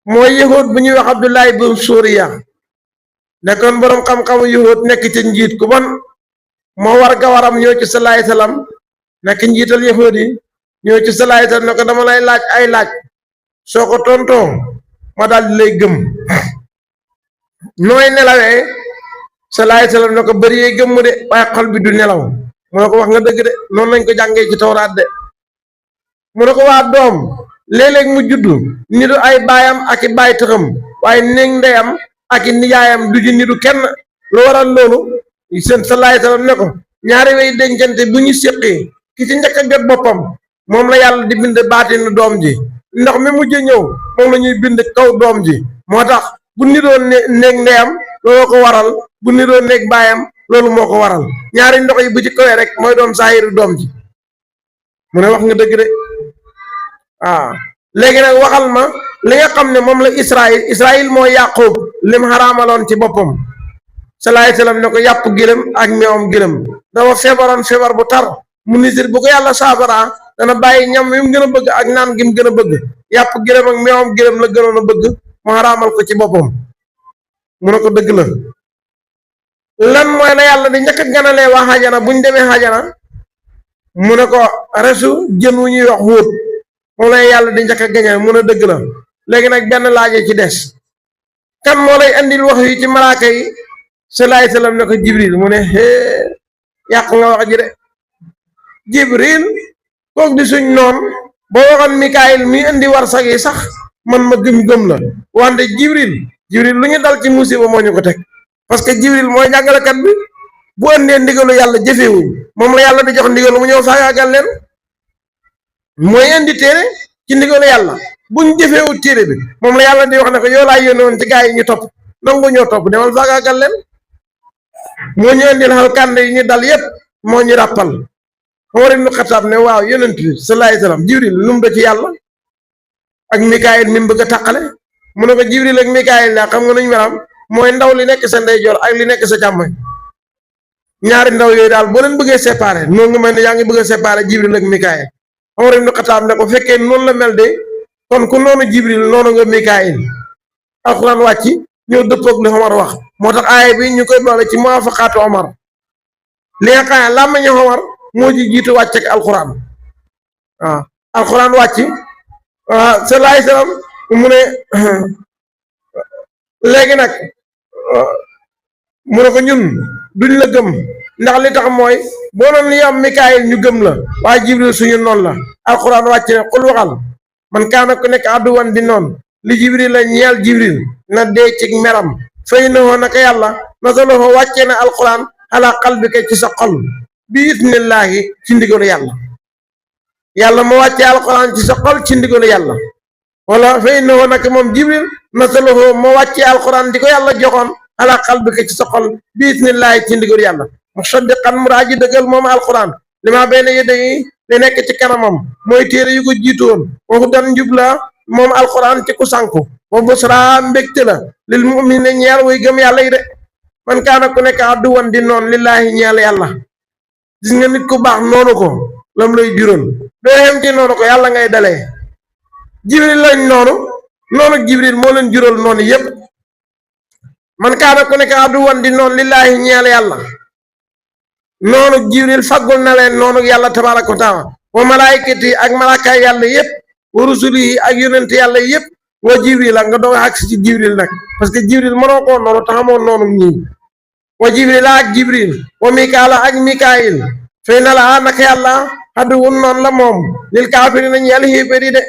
mooy yahud bu ñuy wax abdullahi bin suriya nekkoon boroom xam-xamu yahud nekk ci njiit ku bon moo war gawaram ñëw ci salaay salaam nekk njiital yahud yi ñëw ci salaay salaam ne ko dama lay laaj ay laaj soo ko tontoo ma daal di lay gëm nooy nelawee salaay salaam ne ko bëri yee gëmm de waaye xol bi du nelaw mu ne ko wax nga dëgg de noonu lañ ko jàngee ci tawraat de mu ne ko waa doom léeg-léeg mu juddu nidu ay baayam ak i baay tëxam waaye néeg ndeyam ak i nijaayam du ji nidu kenn lu waral loolu seen salaay salaam ne ko ñaari way dencante bu ñu séqee ki ci njëkk a jot boppam moom la yàlla di bind baatinu doom ji ndox mi mujj ñëw moom la ñuy bind kaw doom ji moo tax bu nidoo néeg ndeyam loolu ko waral bu nidoo néeg baayam loolu moo ko waral ñaari ndox yi bu ci kawee rek mooy doon saayiru doom ji mu ne wax nga dëgg de waaw léegi nag waxal ma li nga xam ne moom la Israël mooy Yaqub lim xaraamaloon ci boppam salaay salaam ne ko yàpp gëlëm ak meewam gëlëm dafa feebaroon feebar bu tar mu nisir bu ko yàlla saafaraa dana bàyyi ñam wi mu gën a bëgg ak naan gi mu gën a bëgg yàpp gëlëm ak meewam gëlëm la gënoon a bëgg mu xaraamal ko ci boppam mu ne ko dëgg la lan mooy la yàlla di njëkk a ganalee waa xajana buñ demee xajana mu ne ko resu jën wu ñuy wax wóot moom lay yàlla di njëkk a gañe mu ne dëgg la léegi nag benn laaje ci des kan moo lay andil wax yi ci malaaka yi salaay salaam ne ko jibril mu ne yàq nga wax ji de jibril kook di suñ noon boo waxoon mikaayil mi indi war sag yi sax man ma gëm la wante jibril lu ñu dal ci musiba moo ñu ko teg parce que jibril mooy jàngalekat bi bu andee ndigalu yàlla jëfewuñ moom la yàlla di jox ndigalu mu ñëw faagaagal leen mooy indi téere ci ndigalu yàlla buñ jëfewu téere bi moom la yàlla di wax ne ko yow laa yónne woon ci gaa yi ñu topp nangu ñoo topp demal faagaagal leen moo ñu indil xal kànd yi ñu dal yépp moo ñu ràppal Omar ibnu Xataab ne waaw yonent bi sallallahu alayhi wasallam jibril lu mu do ci yàlla ak mikaayil mi mu bëgg a tàqale mu ne ko jibril ak mikaayil la xam nga nuñ melam mooy ndaw li nekk sa ndeyjoor ak li nekk sa càmmoñ ñaari ndaw yooyu daal boo leen bëggee séparé noonu nga mel ne yaa ngi bëgg a séparé jibril ak mikaayil Omar ibnu Xataab ne ko fekkee noonu la mel de kon ku noonu jibril noonu nga mikaayil alxuraan wàcc ñëw dëppoog li Omar wax moo tax aaya bi ñu koy boole ci muwaafaqaatu Omar li nga xam ne làmmiñu Omar moo ci jiitu wàcc ak alxuraan waaw alxuraan wàcc waaw salaay salaam mu ne léegi nag mu ne ko ñun duñ la gëm ndax li tax mooy boo noon li am mikaayil ñu gëm la waaye jibril suñu noonu la alxuraan wàcc ne xul waxal man kaana ku nekk àdduwan di noon li jibril la ñeel jibril na dee ci meram fay na hoo naka yàlla nasalohoo wàccee na alxuraan ala qalbika ci sa xol bi idnillaahi ci ndigalu yàlla moo wàccee alxuraan ci sa xol ci ndigalu yàlla wala fay na hoo naka moom jibril nasalohoo moo wàccee alxuraan di ko yàlla joxoon ala qalbika ci sa xol bi isnillahi ci ndigal yàlla musaddiqan mu daa ji dëggal moom alquran li ma bayna yadayhi li nekk ci kanamam mooy téere yu ko jiitoon waxu dan njub la moom alquran ci ku sànku wa busra mbégte la lil mu'minin ñeel way gëm yàlla yi de man kaana ku nekk adduwan di noon lillahi ñeel yàlla gis nga nit ku baax noonu ko lam lay jural doo xem ci noonu ko yàlla ngay dalee jibril lañ noonu jibril moo leen jural noonu yépp man kaana ku nekk adduwan di noon lillahi ñeel yàlla noonu jibril faggul na leen noonu yàlla tabaraka wa taala wa malaayikati ak malaakaay yàlla yépp wa rusuli ak yonent yàlla yépp wa jibril la nga doog a agsi ci jibril nag parce que jibril mënoo koo noonu taxamoon noonu ñii wa jibril ak jibril wa mikaala ak mikaayil fay na la naka yàlla xaddu wun noonu la moom lil kaafirina ñeel xéeféri de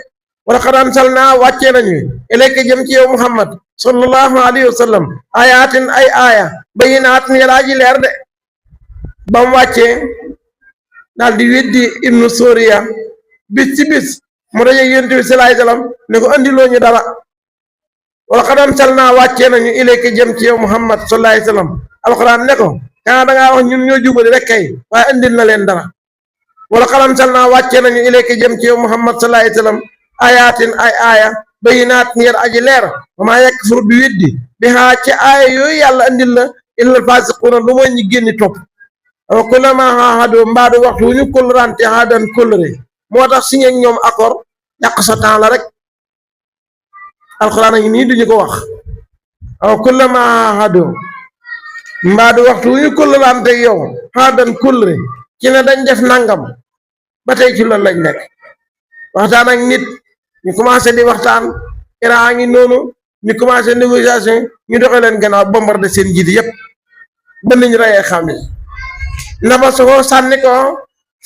wala xad anzalnaa wàccee nañu ilayka jëm ci yow muhammad sallallahu alayhi wa sallam ayaatin ay aaya bayyinaatin yalaa ji leer de ba mu wàccee daal di weddi ibnu soriya bis ci bis mu daje yonent bi salaay salaam ne ko andiloo ñu dara wala xad anzalnaa wàccee nañu ilayka jëm ci yow muhammad sallallahu alayhi wa sallam alxuraan ne ko kana dangaa wax ñun ñoo jubali rek kay waaye andil na leen dara wala xad anzalnaa wàccee nañu ilayka jëm ci yow muhammad sallallahu alayhi wa sallam ayaatin ay aaya bayinaat ngir aji leer wa maa yakfur bi weddi bi haa ci aaya yooyu yàlla andil la illal faasiquuna lu mooy ñi génni topp wa kullamaa haahadu mbaadu waxtu wu ñu kóllërante haadan kóllëre moo tax signé ak ñoom accord yàq sa temps la rek alxuraan a ngi nii duñu ko wax wa kullamaa haahadu mbaadu waxtu wu ñu kóllërante yow haadan kóllëre ci ne dañ def nangam ba tey ci loolu lañ nekk waxtaan ak nit ñu commencé di waxtaan Iran a ngi noonu ñu commencé négociation ñu doxee leen gannaaw bombardé seen jiit yépp ba nañ reyee xam yi naba soo sànni ko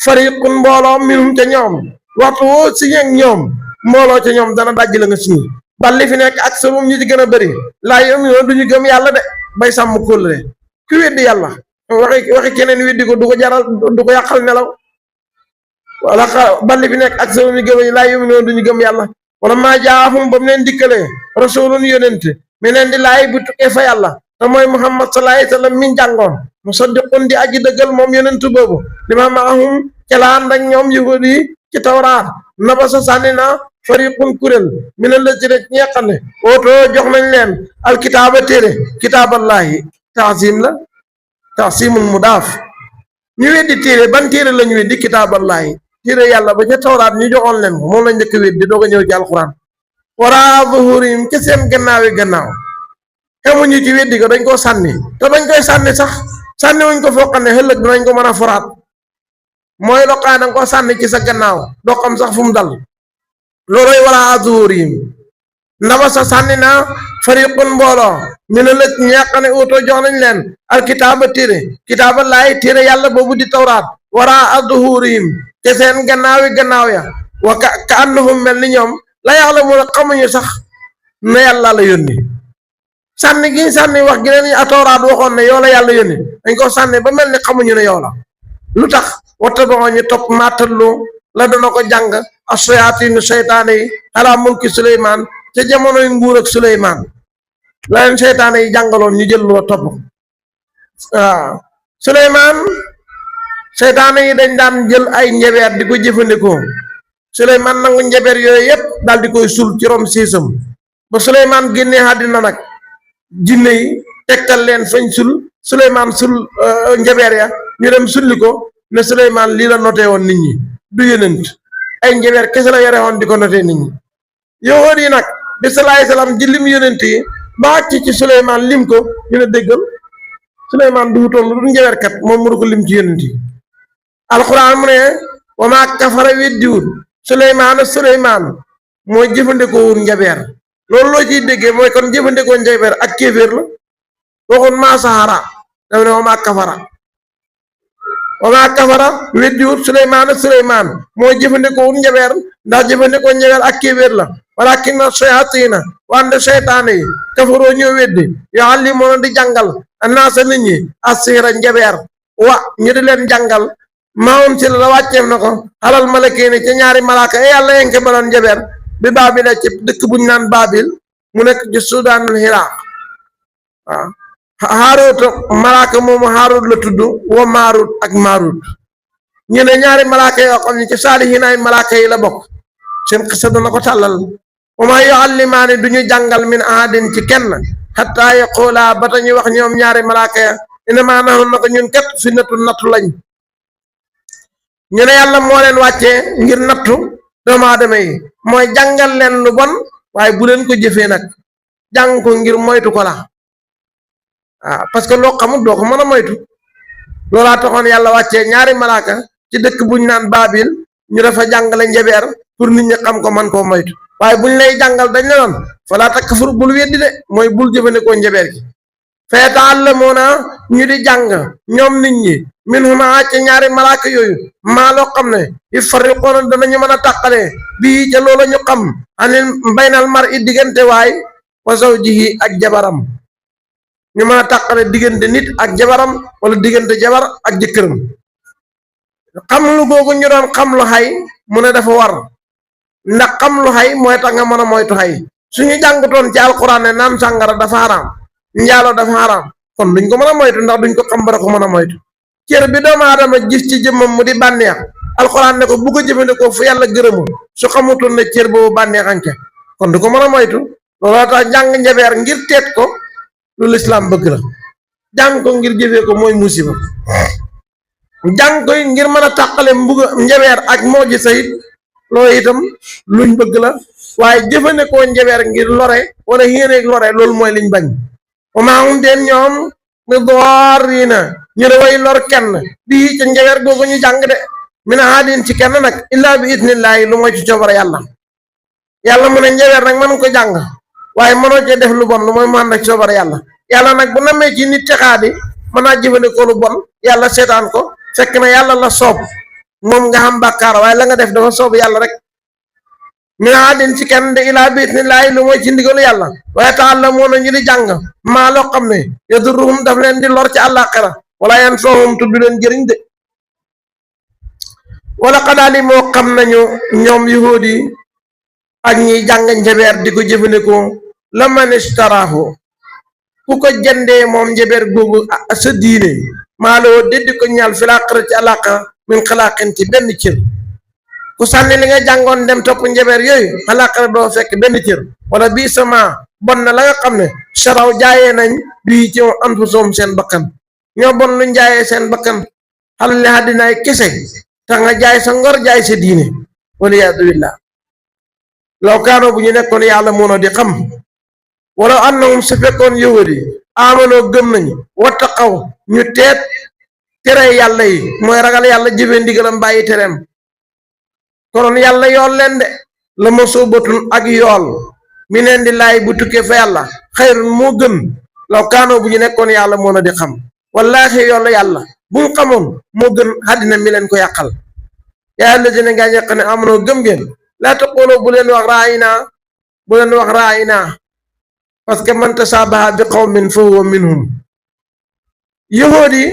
fariqun mbooloo minhum ca ñoom waxtu woo signé ak ñoom mbooloo ca ñoom dana dajj la nga signé bal li fi nekk ak sa moom ñi ci gën a bëri laa yom yoon duñu gëm yàlla de bay sàmm kóllëre ku weddi yàlla waxi keneen weddi ko du ko jaral du ko yàqal nelaw wala balli fi nekk ak sa mi gëm laa yóbbu noonu duñu gëm yàlla wala maa jaahum ba mu leen dikkalee rasulun yonente mi leen di laay bu tukkee fa yàlla te mooy muhammad sallallahu alayhi wa sallam min jàngoon musaddiqun di aji dëggal moom yonentu boobu li ma maahum ca la ànd ak ñoom yahud yi ci tawraat naba sa sànni na fariqun kuréel mi ne la ci rek ñi nga xam ne ootoo jox nañ leen alkitaaba téere kitaaballahi taasim la taasimul mudaaf ñu weddi téere ban téere la ñu weddi kitaaballahi téere yàlla ba ca tawraat ñu joxoon leen ko moom la njëkk weddi doog a ñëw ci alxuraan waraa zuhurim ca seen gannaawi gannaaw xamuñu ci weddi ko dañ koo sànni te dañ koy sànni sax sànni wuñ ko foo xam ne ëllëg dinañ ko mën a foraat mooy loqaa danga ko sànni ci sa gannaaw doo xam sax fu mu dal looloy waraa zuhurim ndaba sa sànni na fariqun mbooloo mi ne lëg ñàqane uto jox nañ leen alkitaaba téere kitaaba laay téere yàlla boobu di tawraat waraa zuhurim te seen gannaawi gannaaw ya wa ka annahum mel ni ñoom la ya'lamuuna xamuñu sax ne yàlla la yónni sànni gi sànni wax gi leen a tawraat waxoon ne yow la yàlla yónni dañ ko sànni ba mel ni xamuñu ne yow la lu tax waxta ba ñu topp maatallu la dana ko jàng as-shayaatiinu seytaane yi alaa mulki Suleymaan ca jamonoy nguur ak Suleymaan la leen seytaane yi jàngaloon ñu jël loo topp waaw Suleymaan seytaane yi dañ daan jël ay njabeer di ko jëfandikoo Suleymaan nangu njabeer yooyu yépp daal di koy sul ci rom siisam ba Suleymaan génnee àddina nag jinne yi tegtal leen fañ sul Suleymaan sul njabeer ya ñu dem sulli ko ne Suleymaan lii la noté woon nit ñi du yonent ay njabeer kese la yore woon di ko noté nit ñi yowoot yi nag bi salaay salaam ji lim yonent yi ba ci Suleymaan lim ko ñu ne déggal Suleymaan du wutoon lu dul njabeerkat moom mu du ko lim ci yonent yi alxuraan mu ne wa maa kafara weddiwut Suleymaan mooy jëfandikoo wul njabeer loolu loo ciy déggee mooy kon jëfandikoo njabeer ak kéeféer la waxoon maa sahara dama ne wa maa kafara weddiwut Suleymaan mooy jëfandikoo wul njabeer ndax jëfandikoo njabeer ak kéeféer la walaakinna shayaatiina wante seytaane yi kafaroo ñoo weddi yuallimuuna di jàngal annaasa nit ñi as-sihra njabeer wa ñu di leen jàngal maawun si la wàcceef na ko alal malakeeni ca ñaari malaaka yàlla yenke baloon njabeer bi baabil ci dëkk buñ naan baabil mu nekk ci sudaanul Iraq waaw Haarut malaaka moomu Haarut la tudd wa Maarut ak Maarut ñu ne ñaari malaaka yoo xam ne ci saalihiin ay malaaka yi la bokk seen xisa dana ko tàllal wa maa yuallimaani du ñu jàngal min ahadin ci kenn xataa yaqulaa ba ta ñuy wax ñoom ñaari malaaka ya innamaa nahnu nako ñun kat fitnatun nattu lañ ñu ne yàlla moo leen wàccee ngir nattu doomu aadama yi mooy jàngal leen lu bon waaye bu leen ko jëfee nag jàng ko ngir moytu ko la parce que loo xamul doo ko mën a moytu loolaa taxoon yàlla wàccee ñaari malaaka ci dëkk buñ naan baabil ñu dafa jàngale njabeer pour nit ñi xam ko man koo moytu waaye buñ lay jàngal dañ la doon falaa takfur bul weddi de mooy bul jëfandikoo njabeer gi fa yata'allamuuna ñu di jàng ñoom nit ñi minhumaa ca ñaari malaaka yooyu maa loo xam ne yufarriquuna danañu mën a tàqalee bii ca loola ñu xam anil baynal mar'i diggante waay wa zawjihi ak jabaram ñu mën a tàqale diggante nit ak jabaram wala diggante jabar ak jëkkëram xam lu googu ñu doon xam lu xay mu ne dafa war ndax xam lu xay mooy tax nga mën a moytu xay suñu jàngutoon ci alquran ne naan sàngara dafa xaraam njaaloo dafa xaraam kon duñ ko mën a moytu ndax duñ ko xam bara ko mën a moytu cër bi doomu aadama gis ci jëmmam mu di bànneex alquran ne ko bu ko jëfandikoo fu yàlla gërëmul su xamutoon ne cër boobu bànneexan ca kon du ko mën a moytu looloo tax jàng njabeer ngir teet ko lu lislaam bëgg la jàng ko ngir jëfee ko mooy musiba jàng koy ngir mën a tàqale mbuga njabeer ak moo ji sayit loolu itam luñ bëgg la waaye jëfandikoo njabeer ngir lore wala yéeneeg lore loolu mooy liñ bañ wamaa hum deen ñoom bi daarriina ñu ne way lor kenn bii ca njabeer googu ñu jàng de min ahadin ci kenn nag illaa bi idnillaahi lu mooy ci coobare yàlla mu ne njabeer nag mën ko jàng waaye mënoo cee def lu bon lu mooy mu ànd ak coobare yàlla nag bu namee ci nit texaadi mën naa jëfandikoo lu bon yàlla seetaan ko fekk na yàlla la soob moom nga xam bàkkaar waaye la nga def dafa soob yàlla rek min ahadin ci kenn de illaa bi idnillaahi lu mooy ci ndigalu yàlla waaye ta'allamuuna ñu di jàng maa loo xam ne yadurruhum daf leen di lor ci àllaaxira wala yanfa'uhum tudd leen jëriñ de wala qad alimoo xam nañu ñoom yahuud yi ak ñiy jàng njabeer di ko jëfandikoo la man istaraahu ku ko jëndee moom njabeer googu sa diine maa loo déddi ko ñaal fi laaxira ci àllaaxira min xalaaqin ci benn cër ku sànni li nga jàngoon dem topp njabeer yooyu àllaaxira doo fekk benn cër wala bii sama bon na la nga xam ne saraw jaayee nañ bii ci anfusum seen bakkan ñoo bon luñ jaayee seen bakkan xalal li àddinaay kese tax nga jaay sa ngor jaay sa diine waliyaadu billah law kaanoo bu ñu nekkoon yàlla mënoo di xam wala annahum su fekkoon yahud yi amanoo gëm nañu wattaqaw ñu teet tere yàlla yi mooy ragal yàlla jëfee ndigalam bàyyi tereem konoon yàlla yool leen de la ma soobatun ak yool mi neen di laay bu tukkee fa yàlla xayrun moo gën law kaanoo bu ñu nekkoon yàlla mënoo di xam wallaahi yool yàlla buñ xamoon moo gën àddina mi leen ko yàqal yaa allazina ngaa ñeq ne amanoo gëm ngeen laa taqooloo bu leen wax raayina parce que man tasaabaha bi qawmin fa huwa minhum yahuud yi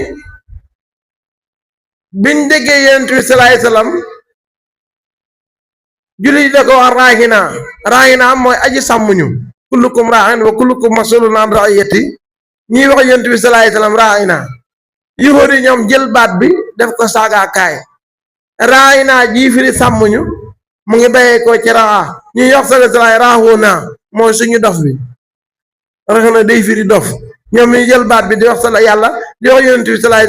biñ déggee yonent bi salaay salaam jullit da ko wax raayina mooy aji sàmmuñu kullukum raain wa kullukum masulun an raiyati ñuy wax yonent bi salaay salaam raayina yahuud yi ñoom jël baat bi def ko saagaakaay raayina jii firi sàmmuñu mu ngi bayee ko ci raa ñuy wax salaay raahuna mooy suñu dof bi rax na day firi dof ñoom ñu jël baat bi di wax sala yàlla di wax yonent bi salaay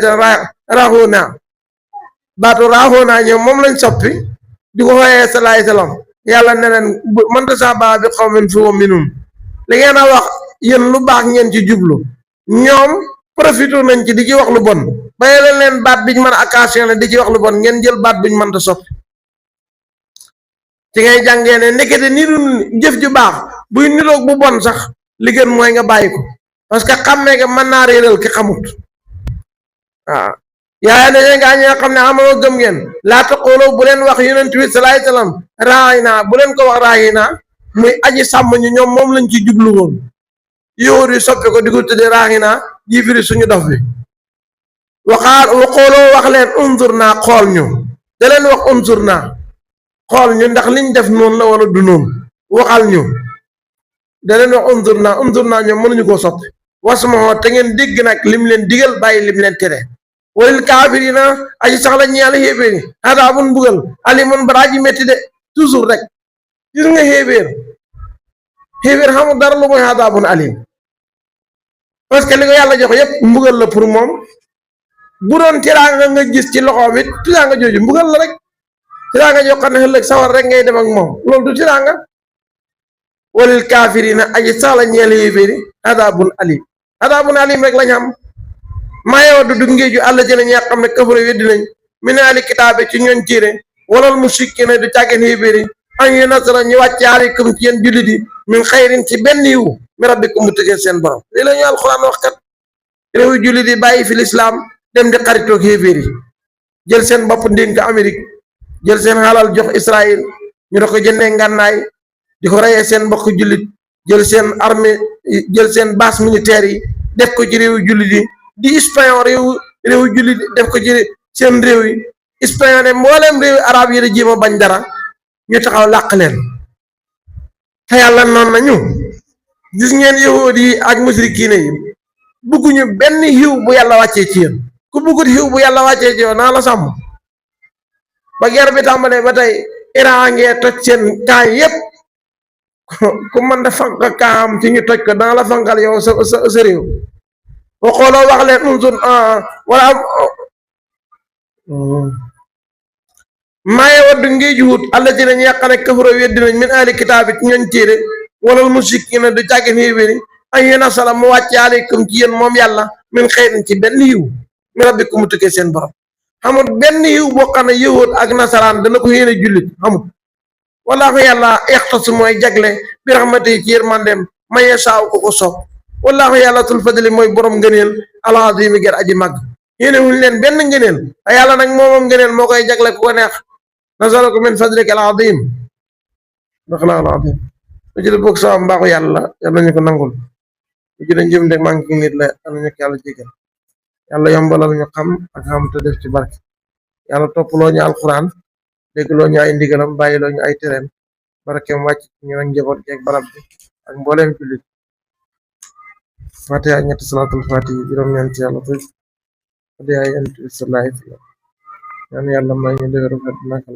raahuna baatu raahuna ñoom moom lañ soppi di ko xooyee salaay salaam yàlla ne leen man tasaabaha bi qawmin fa huwa minhum li ngeen a wax yéen lu baax ngeen ci jublu ñoom profité nañ ci di ci wax lu bon bàyyi leen baat biñ mën a occasion di ci wax lu bon ngeen jël baat buñ mënta soppi ci ngay jàngee ne nekkete ni du jëf ju baax buy niroog bu bon sax li gën mooy nga bàyyi ko parce que xàmmee nga mën naa réeral ki xamut waaw yaa ne ngaa ñi nga xam ne amoo gëm ngeen laa taqooloo bu leen wax yonent bi salaay salaam raayina bu leen ko wax raayina muy aji sàmm ñu ñoom moom lañ ci jublu woon yóor yi soppi ko di ko tudde raayina ji firi suñu dof bi waxooloo wax leen unzur naa xool ñu da leen wax unzur naa xool ñu ndax liñ def noonu la wala du noonu waxal ñu da leen wax unzur naa ñoom mënuñu koo soppi wasmaxoo te ngeen dégg nag lim leen digal bàyyi lim leen tere walil kaafirina aji sax la ñeel xéebéeri adaabun mbugal alimun baraa ji métti de toujours rek gis nga xéebéer xamul dara lu mooy adaabun alim parce que li ko yàlla jox yépp mbugal la pour moom bu doon tiraanga nga gis ci loxoom it tiraanga jooju mbugal la rek tiraanga joo xam ne ëllëg sawar rek ngay dem ak moom loolu du tiraanga walil kaafirina aji sax la ñeel xéebéeri adaabun alim rek lañ xam maayewa du ngéeju àll jëne ñi nga xam ne kafara weddi nañ min ahli kitaabe ci ñoon téere walal mushrikiina du càggeen xéebéeri an yu nasara ñu wàcce aleykum ci yéen jullit yi min xayrin ci benn yiw mi rabbikum mu tëggee seen borom lii la ñu alxuraan wax kat réewu jullit yi bàyyi fi lislaam dem di xaritoog xéebéer yi jël seen bopp ndénk Amérique jël seen xalal jox Israël ñu da ko jëndee ngànnaay di ko reyee seen mbokk jullit jël seen armée jël seen base militaire yi def ko ci réewu jullit yi di espion réewu jullit yi def ko ci seen réew yi espionné mbooleem réewu arab yi da jéem a bañ dara ñu taxaw làq leen te yàlla noonu nañu gis ngeen yahuud yi ak musrikiine yi bugguñu benn xiw bu yàlla wàccee ci yéen ku buggut xiw bu yàlla wàccee ci yow naa la sàmm ba guerre bi tàmbalee ba tey Iran ngee toj seen kaay yépp ku mën da fanq kaam ci ñu toj ko dana la fanqal yow sa réew ba xooloo wax leen unsun wala maaye waddu ngi juut alla ci nañ yàqane kafaro weddi nañ min ahli kitaabi ci ñooñ téere walal mushrikiina du càggeen xéebéeri an yunazala mu wàcce aleykum ci yéen moom yàlla min xeyrin ci benn yiw mi rabbikum mu tukkee seen borom xamut benn yiw boo xam ne yëwoot ak nasaraan dana ko yéene jullit xamut wallaahu yàlla yaxtasu mooy jagle bi raxmati ci yërmandem man yasaaw ko ko soob wallaahu yàlla tul fadli mooy borom ngëneel al-aziimi ger aji màgg yéene wuñ leen benn ngëneel te yàlla nag moomam ngëneel moo koy jagle ku ko neex nasaluka min fadlika al-aziim al-aziim lu ci bokk sa mbaaxu yàlla yàlla ñu ko nangul lu ci njëm de manqué nit la yàlla ñu ko yàlla jégal yàlla yombalal ñu xam ak xam te def ci barke yàlla toppaloo ñu alquran déggloo ñu ay ndigalam bàyyiloo ñu ay tereem barkeem wàcc ñu ak njaboot geeg barab bi ak mbooleem jullit fatiha ñetti salaatul fatiha juróom-ñeent yàlla fi fatiha yonent bi sallallahu alayhi wa sallam ñaan yàlla may ñu dëgëru fa dina ko